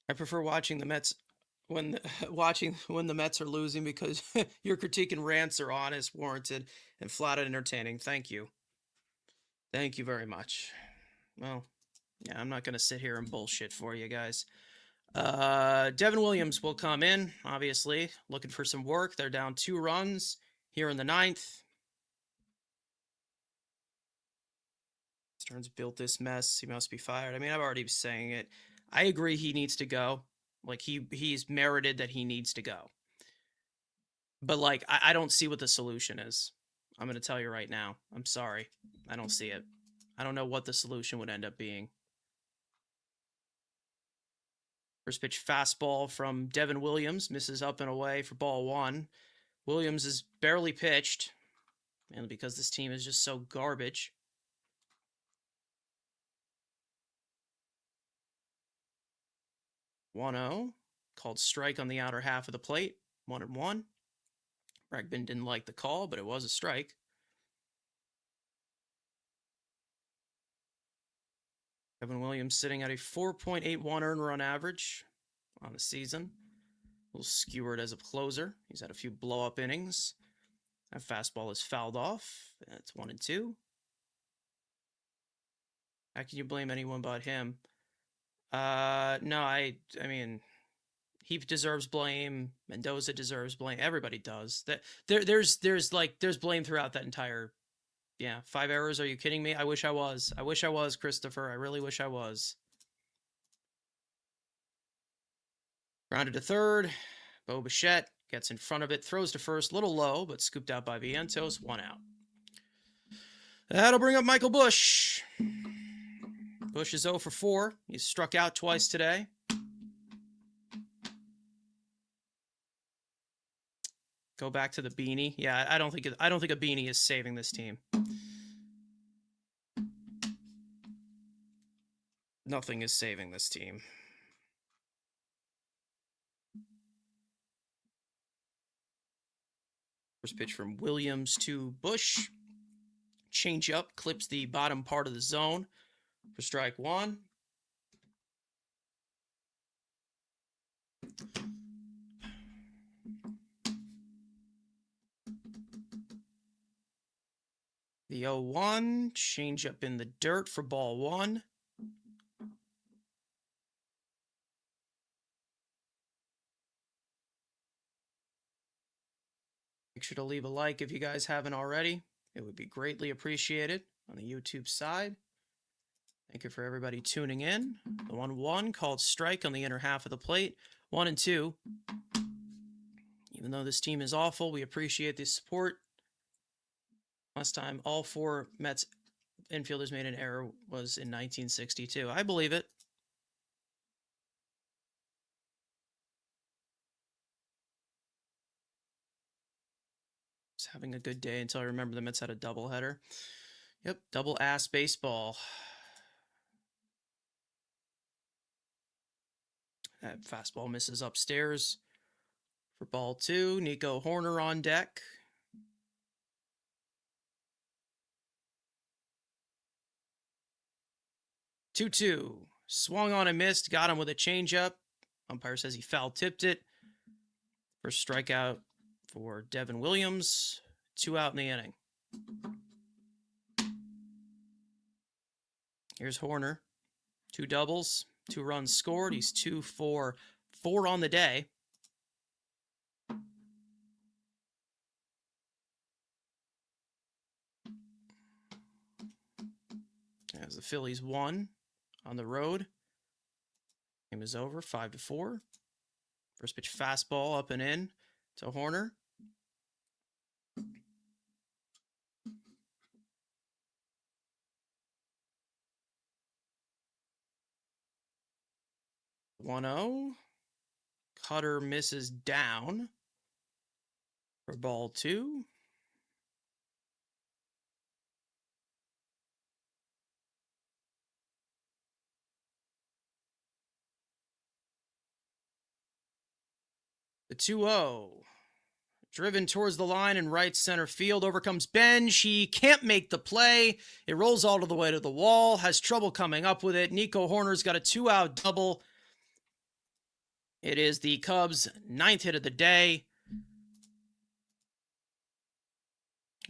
I prefer watching the Mets when when the Mets are losing because your critique and rants are honest, warranted, and flat out entertaining. Thank you. Thank you very much. Well, yeah, I'm not gonna sit here and bullshit for you guys. Devin Williams will come in, obviously, looking for some work. They're down 2 runs here in the 9th. Stearns built this mess. He must be fired. I mean, I've already been saying it. I agree he needs to go. Like he's merited that he needs to go. But like I don't see what the solution is. I'm gonna tell you right now. I'm sorry. I don't see it. I don't know what the solution would end up being. First pitch fastball from Devin Williams misses up and away for ball 1. Williams is barely pitched, mainly because this team is just so garbage. 1-0, called strike on the outer half of the plate. 1-1. Bregman didn't like the call, but it was a strike. Devin Williams sitting at a 4.81 earned run average on the season. A little skewered as a closer. He's had a few blow-up innings. That fastball is fouled off. It's 1-2. How can you blame anyone but him? No, I mean, he deserves blame. Mendoza deserves blame. Everybody does. There's blame throughout that entire. Yeah, 5 errors. Are you kidding me? I wish I was. I wish I was, Christopher. I really wish I was. Grounded to third. Bo Bichette gets in front of it, throws to first, little low, but scooped out by Vientos. 1 out. That'll bring up Michael Busch. Busch is 0 for 4. He's struck out twice today. Go back to the beanie. Yeah, I don't think a beanie is saving this team. Nothing is saving this team. First pitch from Williams to Busch. Change up, clips the bottom part of the zone for strike 1. The 0-1, change up in the dirt for ball 1. Make sure to leave a like if you guys haven't already. It would be greatly appreciated on the YouTube side. Thank you for everybody tuning in. The 1-1 called strike on the inner half of the plate. 1-2. Even though this team is awful, we appreciate the support. Last time all 4 Mets infielders made an error was in 1962. I believe it. Just having a good day until I remember the Mets had a doubleheader. Yep, double ass baseball. That fastball misses upstairs for ball 2. Nico Horner on deck. Two. Swung on and missed. Got him with a changeup. Umpire says he foul tipped it. First strikeout for Devin Williams. 2 out in the inning. Here's Horner. 2 doubles. 2 runs scored. He's 2 for 4 on the day. As the Phillies won on the road. Game is over, 5-4. First pitch fastball up and in to Horner. One-zero. Cutter misses down for ball 2. The 2-0. Driven towards the line in right center field. Over comes Benj. He can't make the play. It rolls all the way to the wall. Has trouble coming up with it. Nico Horner's got a 2-out double. It is the Cubs' 9th hit of the day.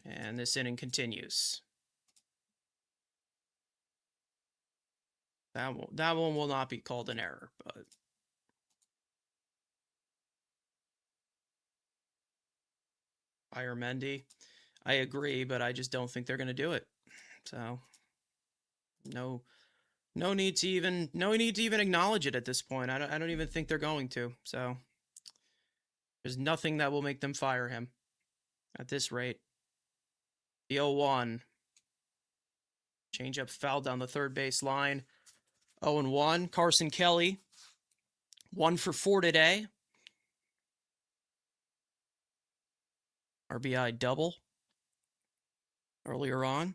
And this inning continues. That one will not be called an error, but Mendy, I agree, but I just don't think they're going to do it. So no need to even acknowledge it at this point. I don't even think they're going to. So there's nothing that will make them fire him at this rate. The 0-1. Changeup foul down the third base line. 0-1. Carson Kelly, 1 for 4 today. RBI double earlier on.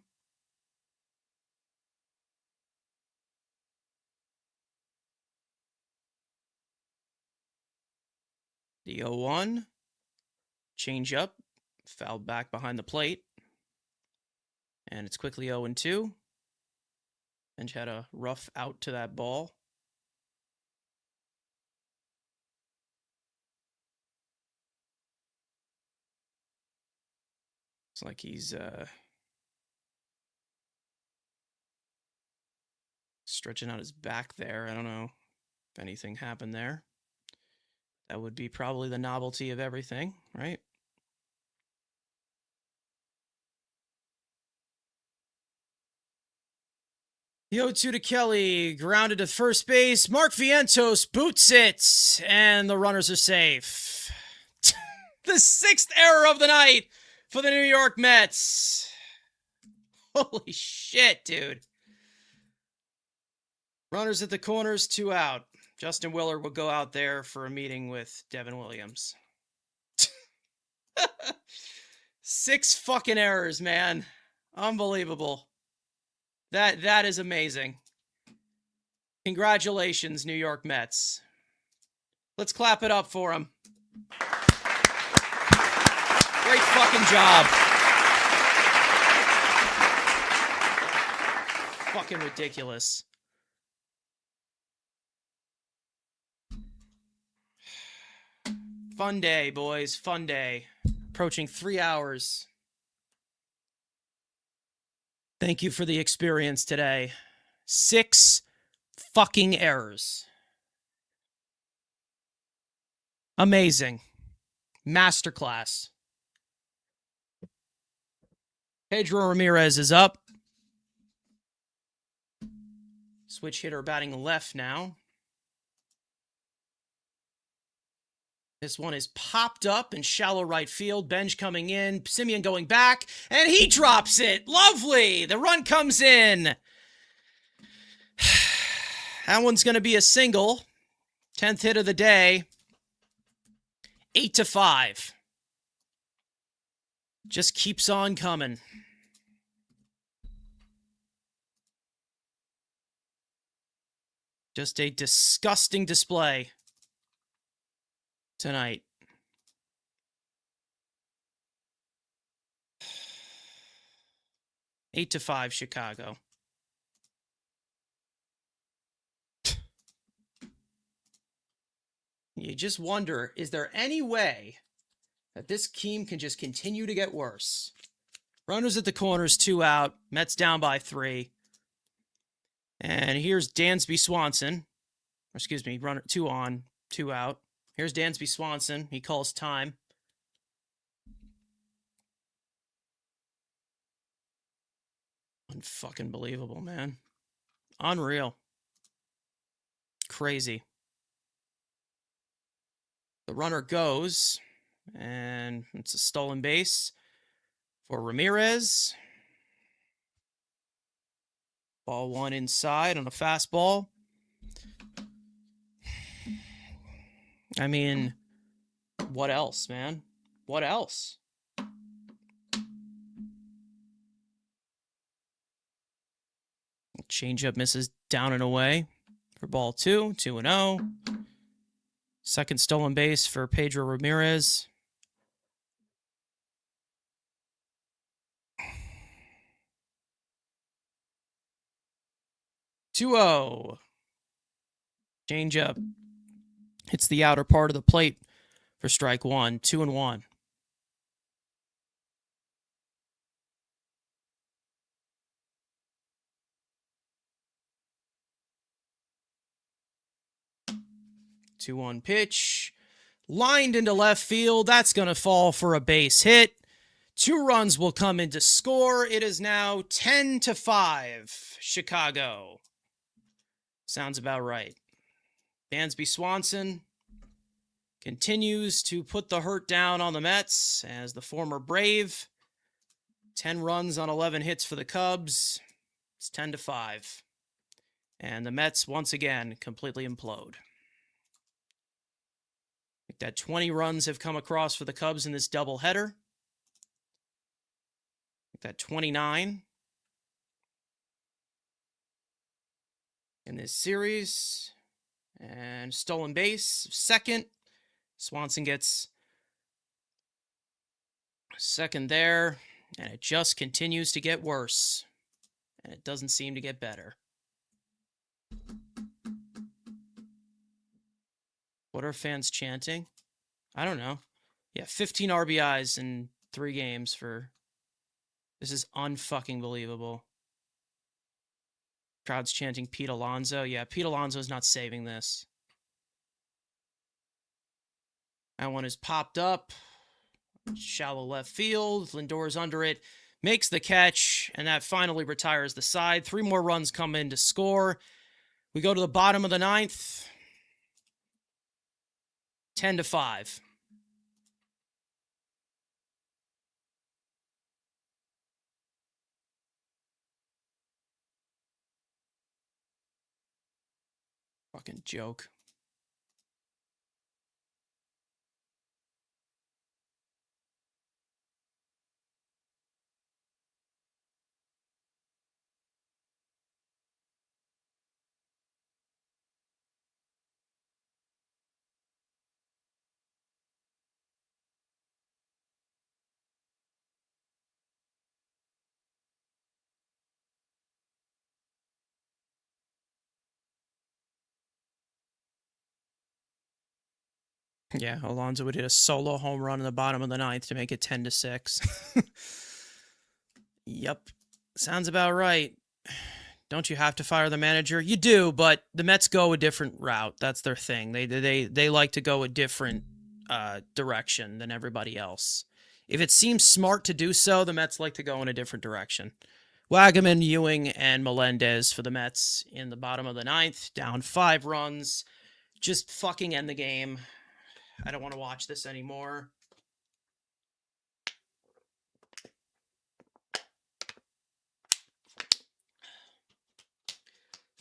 The 0-1. Changeup. Fouled back behind the plate. And it's quickly 0-2. Benj had a rough out to that ball. Looks like he's stretching out his back there. I don't know if anything happened there. That would be probably the novelty of everything, right? The 0-2 to Kelly, grounded to first base. Mark Vientos boots it, and the runners are safe. The 6th error of the night for the New York Mets. Holy shit, dude. Runners at the corners, 2 out. Justin Willard will go out there for a meeting with Devin Williams. 6 fucking errors, man. Unbelievable. That is amazing. Congratulations, New York Mets. Let's clap it up for them. Great fucking job. Fucking ridiculous. Fun day, boys. Fun day. Approaching 3 hours. Thank you for the experience today. 6 fucking errors. Amazing. Masterclass. Pedro Ramirez is up. Switch hitter batting left now. This one is popped up in shallow right field. Benj coming in. Semien going back. And he drops it. Lovely. The run comes in. That one's going to be a single. 10th hit of the day. 8-5. Just keeps on coming. Just a disgusting display tonight. 8-5 Chicago. You just wonder, is there any way that this team can just continue to get worse? Runners at the corners, 2 out. Mets down by 3. And here's Dansby Swanson. Or excuse me, runner 2 on, 2 out. Here's Dansby Swanson. He calls time. Unfucking believable, man. Unreal. Crazy. The runner goes, and it's a stolen base for Ramirez. Ball 1 inside on a fastball. I mean, what else, man? What else? Changeup misses down and away for ball 2, 2-0. Second stolen base for Pedro Ramirez. 2-0. Change up. Hits the outer part of the plate for strike one. 2-1. Two-one pitch. Lined into left field. That's going to fall for a base hit. 2 runs will come in to score. It is now 10-5, Chicago. Sounds about right. Dansby Swanson continues to put the hurt down on the Mets as the former Brave. 10 runs on 11 hits for the Cubs. It's 10-5. And the Mets, once again, completely implode. I think that 20 runs have come across for the Cubs in this doubleheader. That 29 in this series. And stolen base, second. Swanson gets second there. And it just continues to get worse. And it doesn't seem to get better. What are fans chanting? I don't know. Yeah, 15 RBIs in 3 games for... This is unfucking believable. Crowd's chanting Pete Alonso. Yeah, Pete Alonso's not saving this. That one is popped up. Shallow left field. Lindor's under it. Makes the catch, and that finally retires the side. 3 more runs come in to score. We go to the bottom of the 9th. 10-5. Fucking joke. Yeah, Alonso would hit a solo home run in the bottom of the 9th to make it 10-6. Yep. Sounds about right. Don't you have to fire the manager? You do, but the Mets go a different route. That's their thing. They like to go a different direction than everybody else. If it seems smart to do so, the Mets like to go in a different direction. Wagaman, Ewing, and Melendez for the Mets in the bottom of the 9th. Down 5 runs. Just fucking end the game. I don't want to watch this anymore.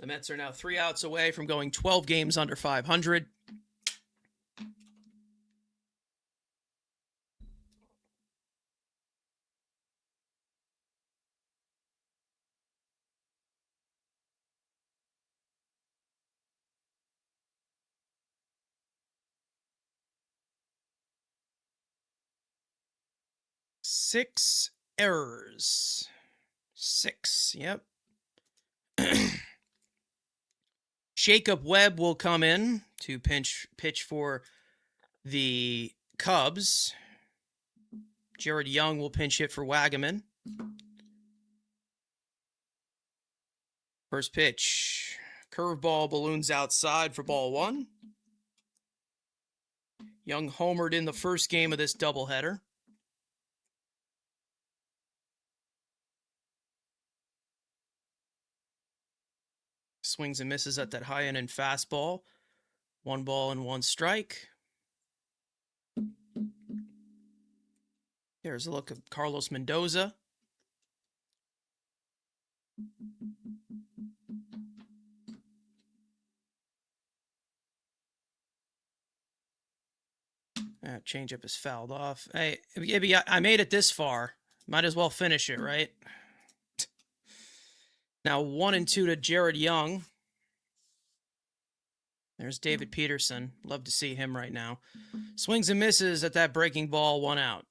The Mets are now 3 outs away from going 12 games under 500. Six errors. 6, yep. Jacob Webb will come in to pitch for the Cubs. Jared Young will pinch hit for Wagaman. First pitch. Curveball balloons outside for ball 1. Young homered in the first game of this doubleheader. Swings and misses at that high end and fastball. 1 ball and 1 strike. Here's a look at Carlos Mendoza. Changeup is fouled off. Hey, I made it this far. Might as well finish it, right? Now 1-2 to Jared Young. There's David Peterson. Love to see him right now. Swings and misses at that breaking ball, 1 out.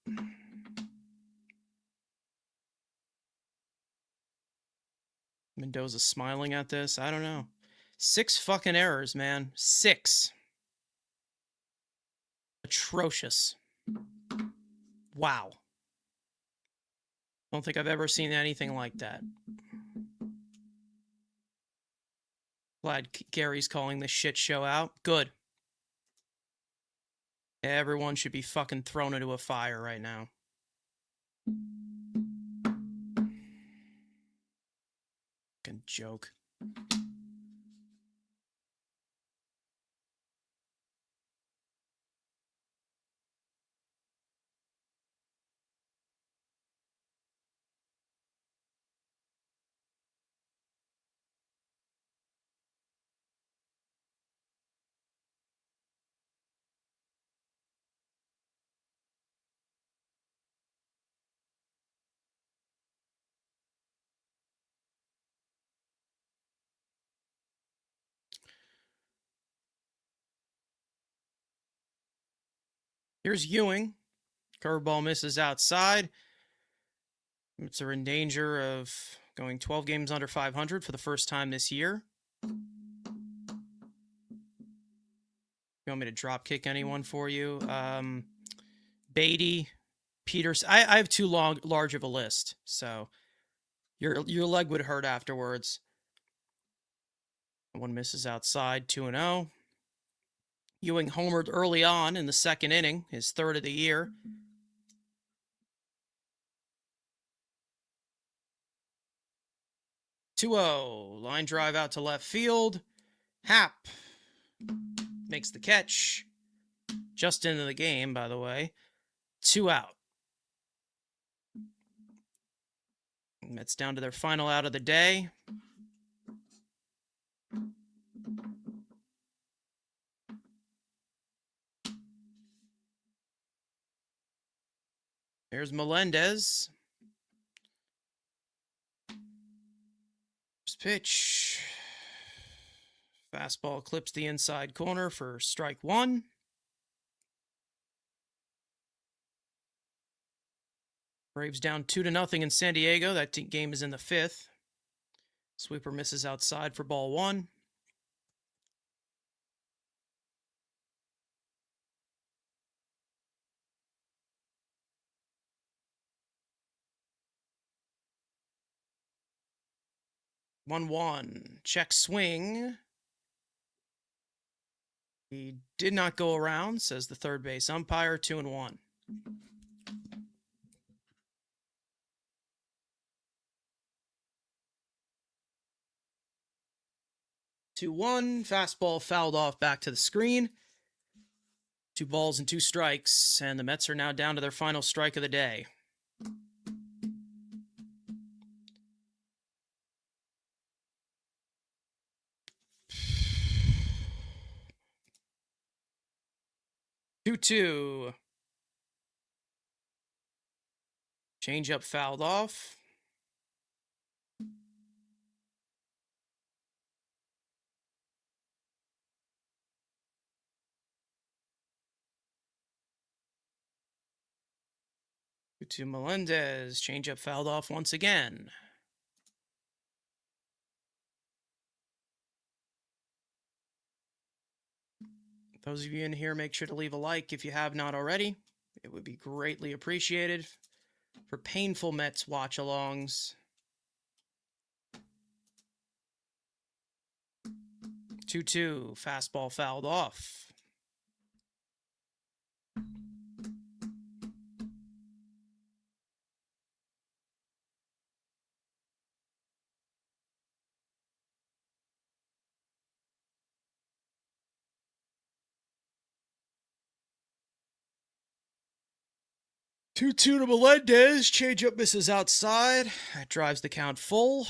Mendoza smiling at this. I don't know. 6 fucking errors, man. 6. Atrocious. Wow. Don't think I've ever seen anything like that. Glad Gary's calling this shit show out. Good. Everyone should be fucking thrown into a fire right now. Fucking joke. Here's Ewing. Curveball misses outside. Mets are in danger of going 12 games under 500 for the first time this year. You want me to drop kick anyone for you? Beatty, Peters. I have too large of a list, so your leg would hurt afterwards. One misses outside, 2-0. Ewing homered early on in the second inning, his third of the year. Line drive out to left field. Happ makes the catch. Just into the game, by the way. 2 out. Mets down to their final out of the day. Here's Melendez. First pitch. Fastball clips the inside corner for strike 1. Braves down 2-0 in San Diego. That game is in the 5th. Sweeper misses outside for ball 1. One. Check swing. He did not go around, says the third base umpire. 2-1. Fastball fouled off back to the screen. 2 balls and 2 strikes, and the Mets are now down to their final strike of the day. Two. Changeup fouled off. To Melendez. Changeup fouled off once again. Those of you in here, make sure to leave a like if you have not already. It would be greatly appreciated for painful Mets watch-alongs. 2-2. Fastball fouled off. Two to Melendez. Changeup misses outside. That drives the count full.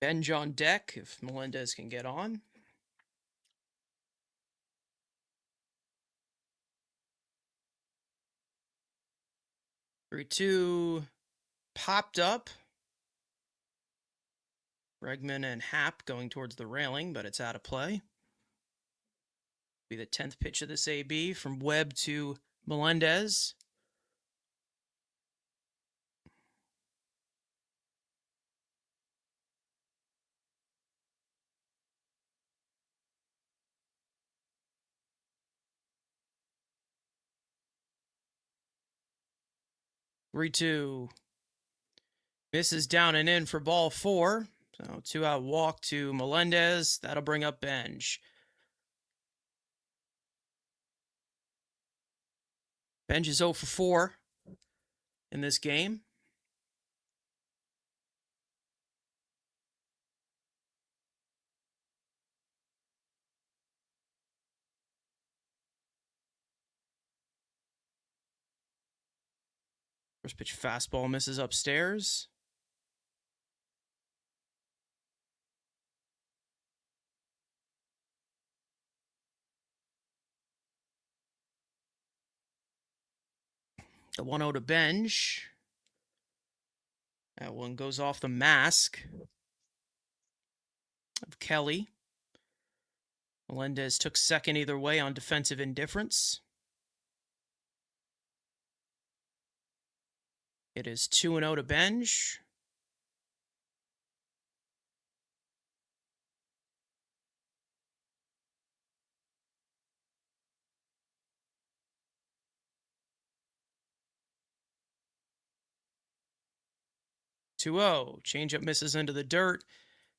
Benj on deck if Melendez can get on. Three-two. Popped up. Bregman and Happ going towards the railing, but it's out of play. Be the 10th pitch of this AB from Webb to Melendez. 3-2. Misses down and in for ball 4. So 2-out walk to Melendez. That'll bring up Benj. Benj is 0 for 4 in this game. First pitch fastball misses upstairs. The 1-0 to Benj. That one goes off the mask of Kelly. Melendez took second either way on defensive indifference. It is 2-0 to Benj. Changeup misses into the dirt,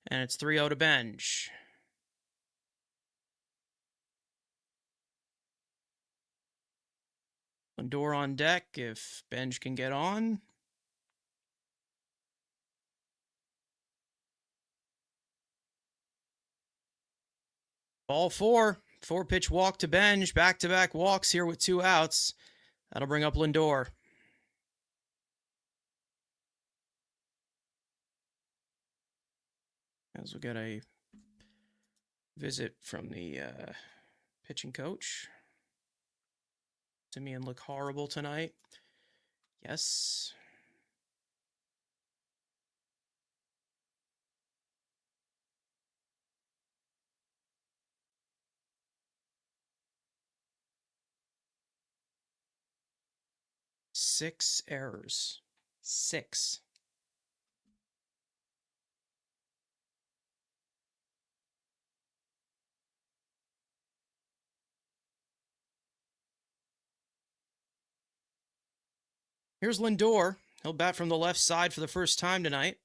and it's 3-0 to Benj. Lindor on deck if Benj can get on. Ball 4. 4-pitch walk to Benj. Back-to-back walks here with 2 outs. That'll bring up Lindor. As we get a visit from the pitching coach. Semien look horrible tonight. Yes. Six errors. 6. Here's Lindor. He'll bat from the left side for the first time tonight.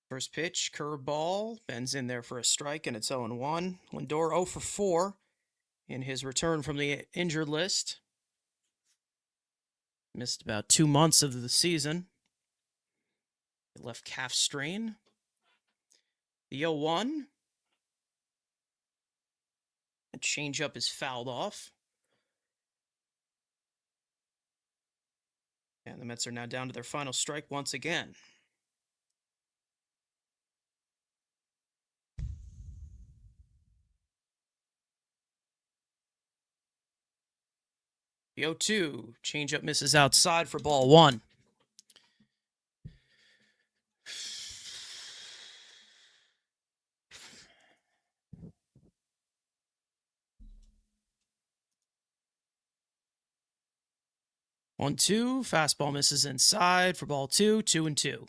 First pitch, curveball, bends in there for a strike, and it's 0-1. Lindor 0 for 4 in his return from the injured list. Missed about 2 months of the season. Left calf strain. The 0-1. A changeup is fouled off. And the Mets are now down to their final strike once again. The 0-2. Changeup misses outside for ball 1. One, 2. Fastball misses inside for ball 2. 2-2.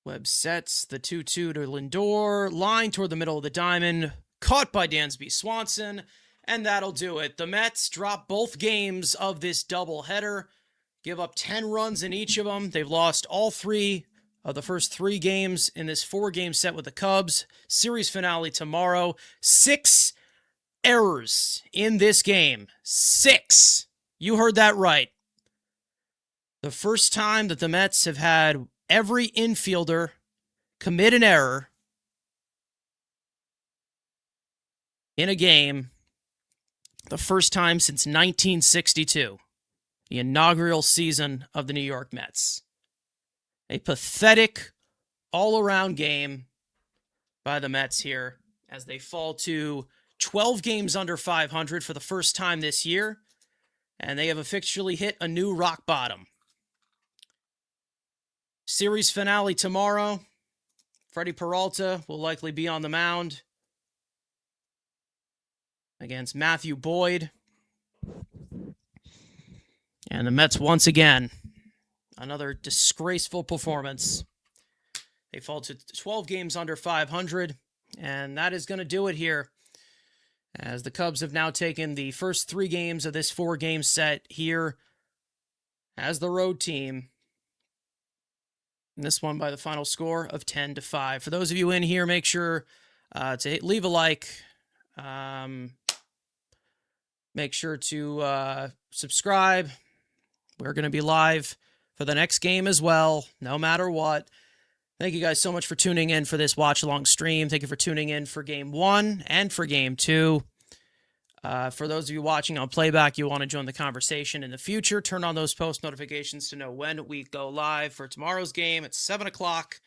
Webb sets the 2-2 to Lindor. Line toward the middle of the diamond. Caught by Dansby Swanson. And that'll do it. The Mets drop both games of this doubleheader. Give up 10 runs in each of them. They've lost all 3 of the first 3 games in this 4-game set with the Cubs. Series finale tomorrow. 6 errors in this game. 6. You heard that right. The first time that the Mets have had every infielder commit an error in a game. The first time since 1962. The inaugural season of the New York Mets. A pathetic all-around game by the Mets here as they fall to 12 games under 500 for the first time this year, and they have officially hit a new rock bottom. Series finale tomorrow. Freddie Peralta will likely be on the mound. against Matthew Boyd. And the Mets once again, another disgraceful performance. They fall to 12 games under 500, and that is going to do it here, as the Cubs have now taken the first 3 games of this 4-game set here as the road team. And this one by the final score of 10-5. For those of you in here, make sure to leave a like. Make sure to subscribe. We're going to be live for the next game as well, no matter what. Thank you guys so much for tuning in for this watch-along stream. Thank you for tuning in for Game 1 and for Game 2. For those of you watching on playback, you want to join the conversation in the future, turn on those post notifications to know when we go live for tomorrow's game at 7 o'clock.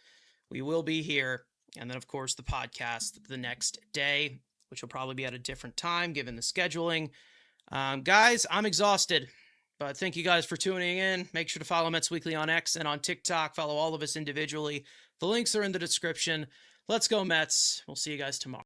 We will be here. And then, of course, the podcast the next day, which will probably be at a different time given the scheduling. Guys, I'm exhausted. But thank you guys for tuning in. Make sure to follow Mets Weekly on X and on TikTok. Follow all of us individually. The links are in the description. Let's go, Mets. We'll see you guys tomorrow.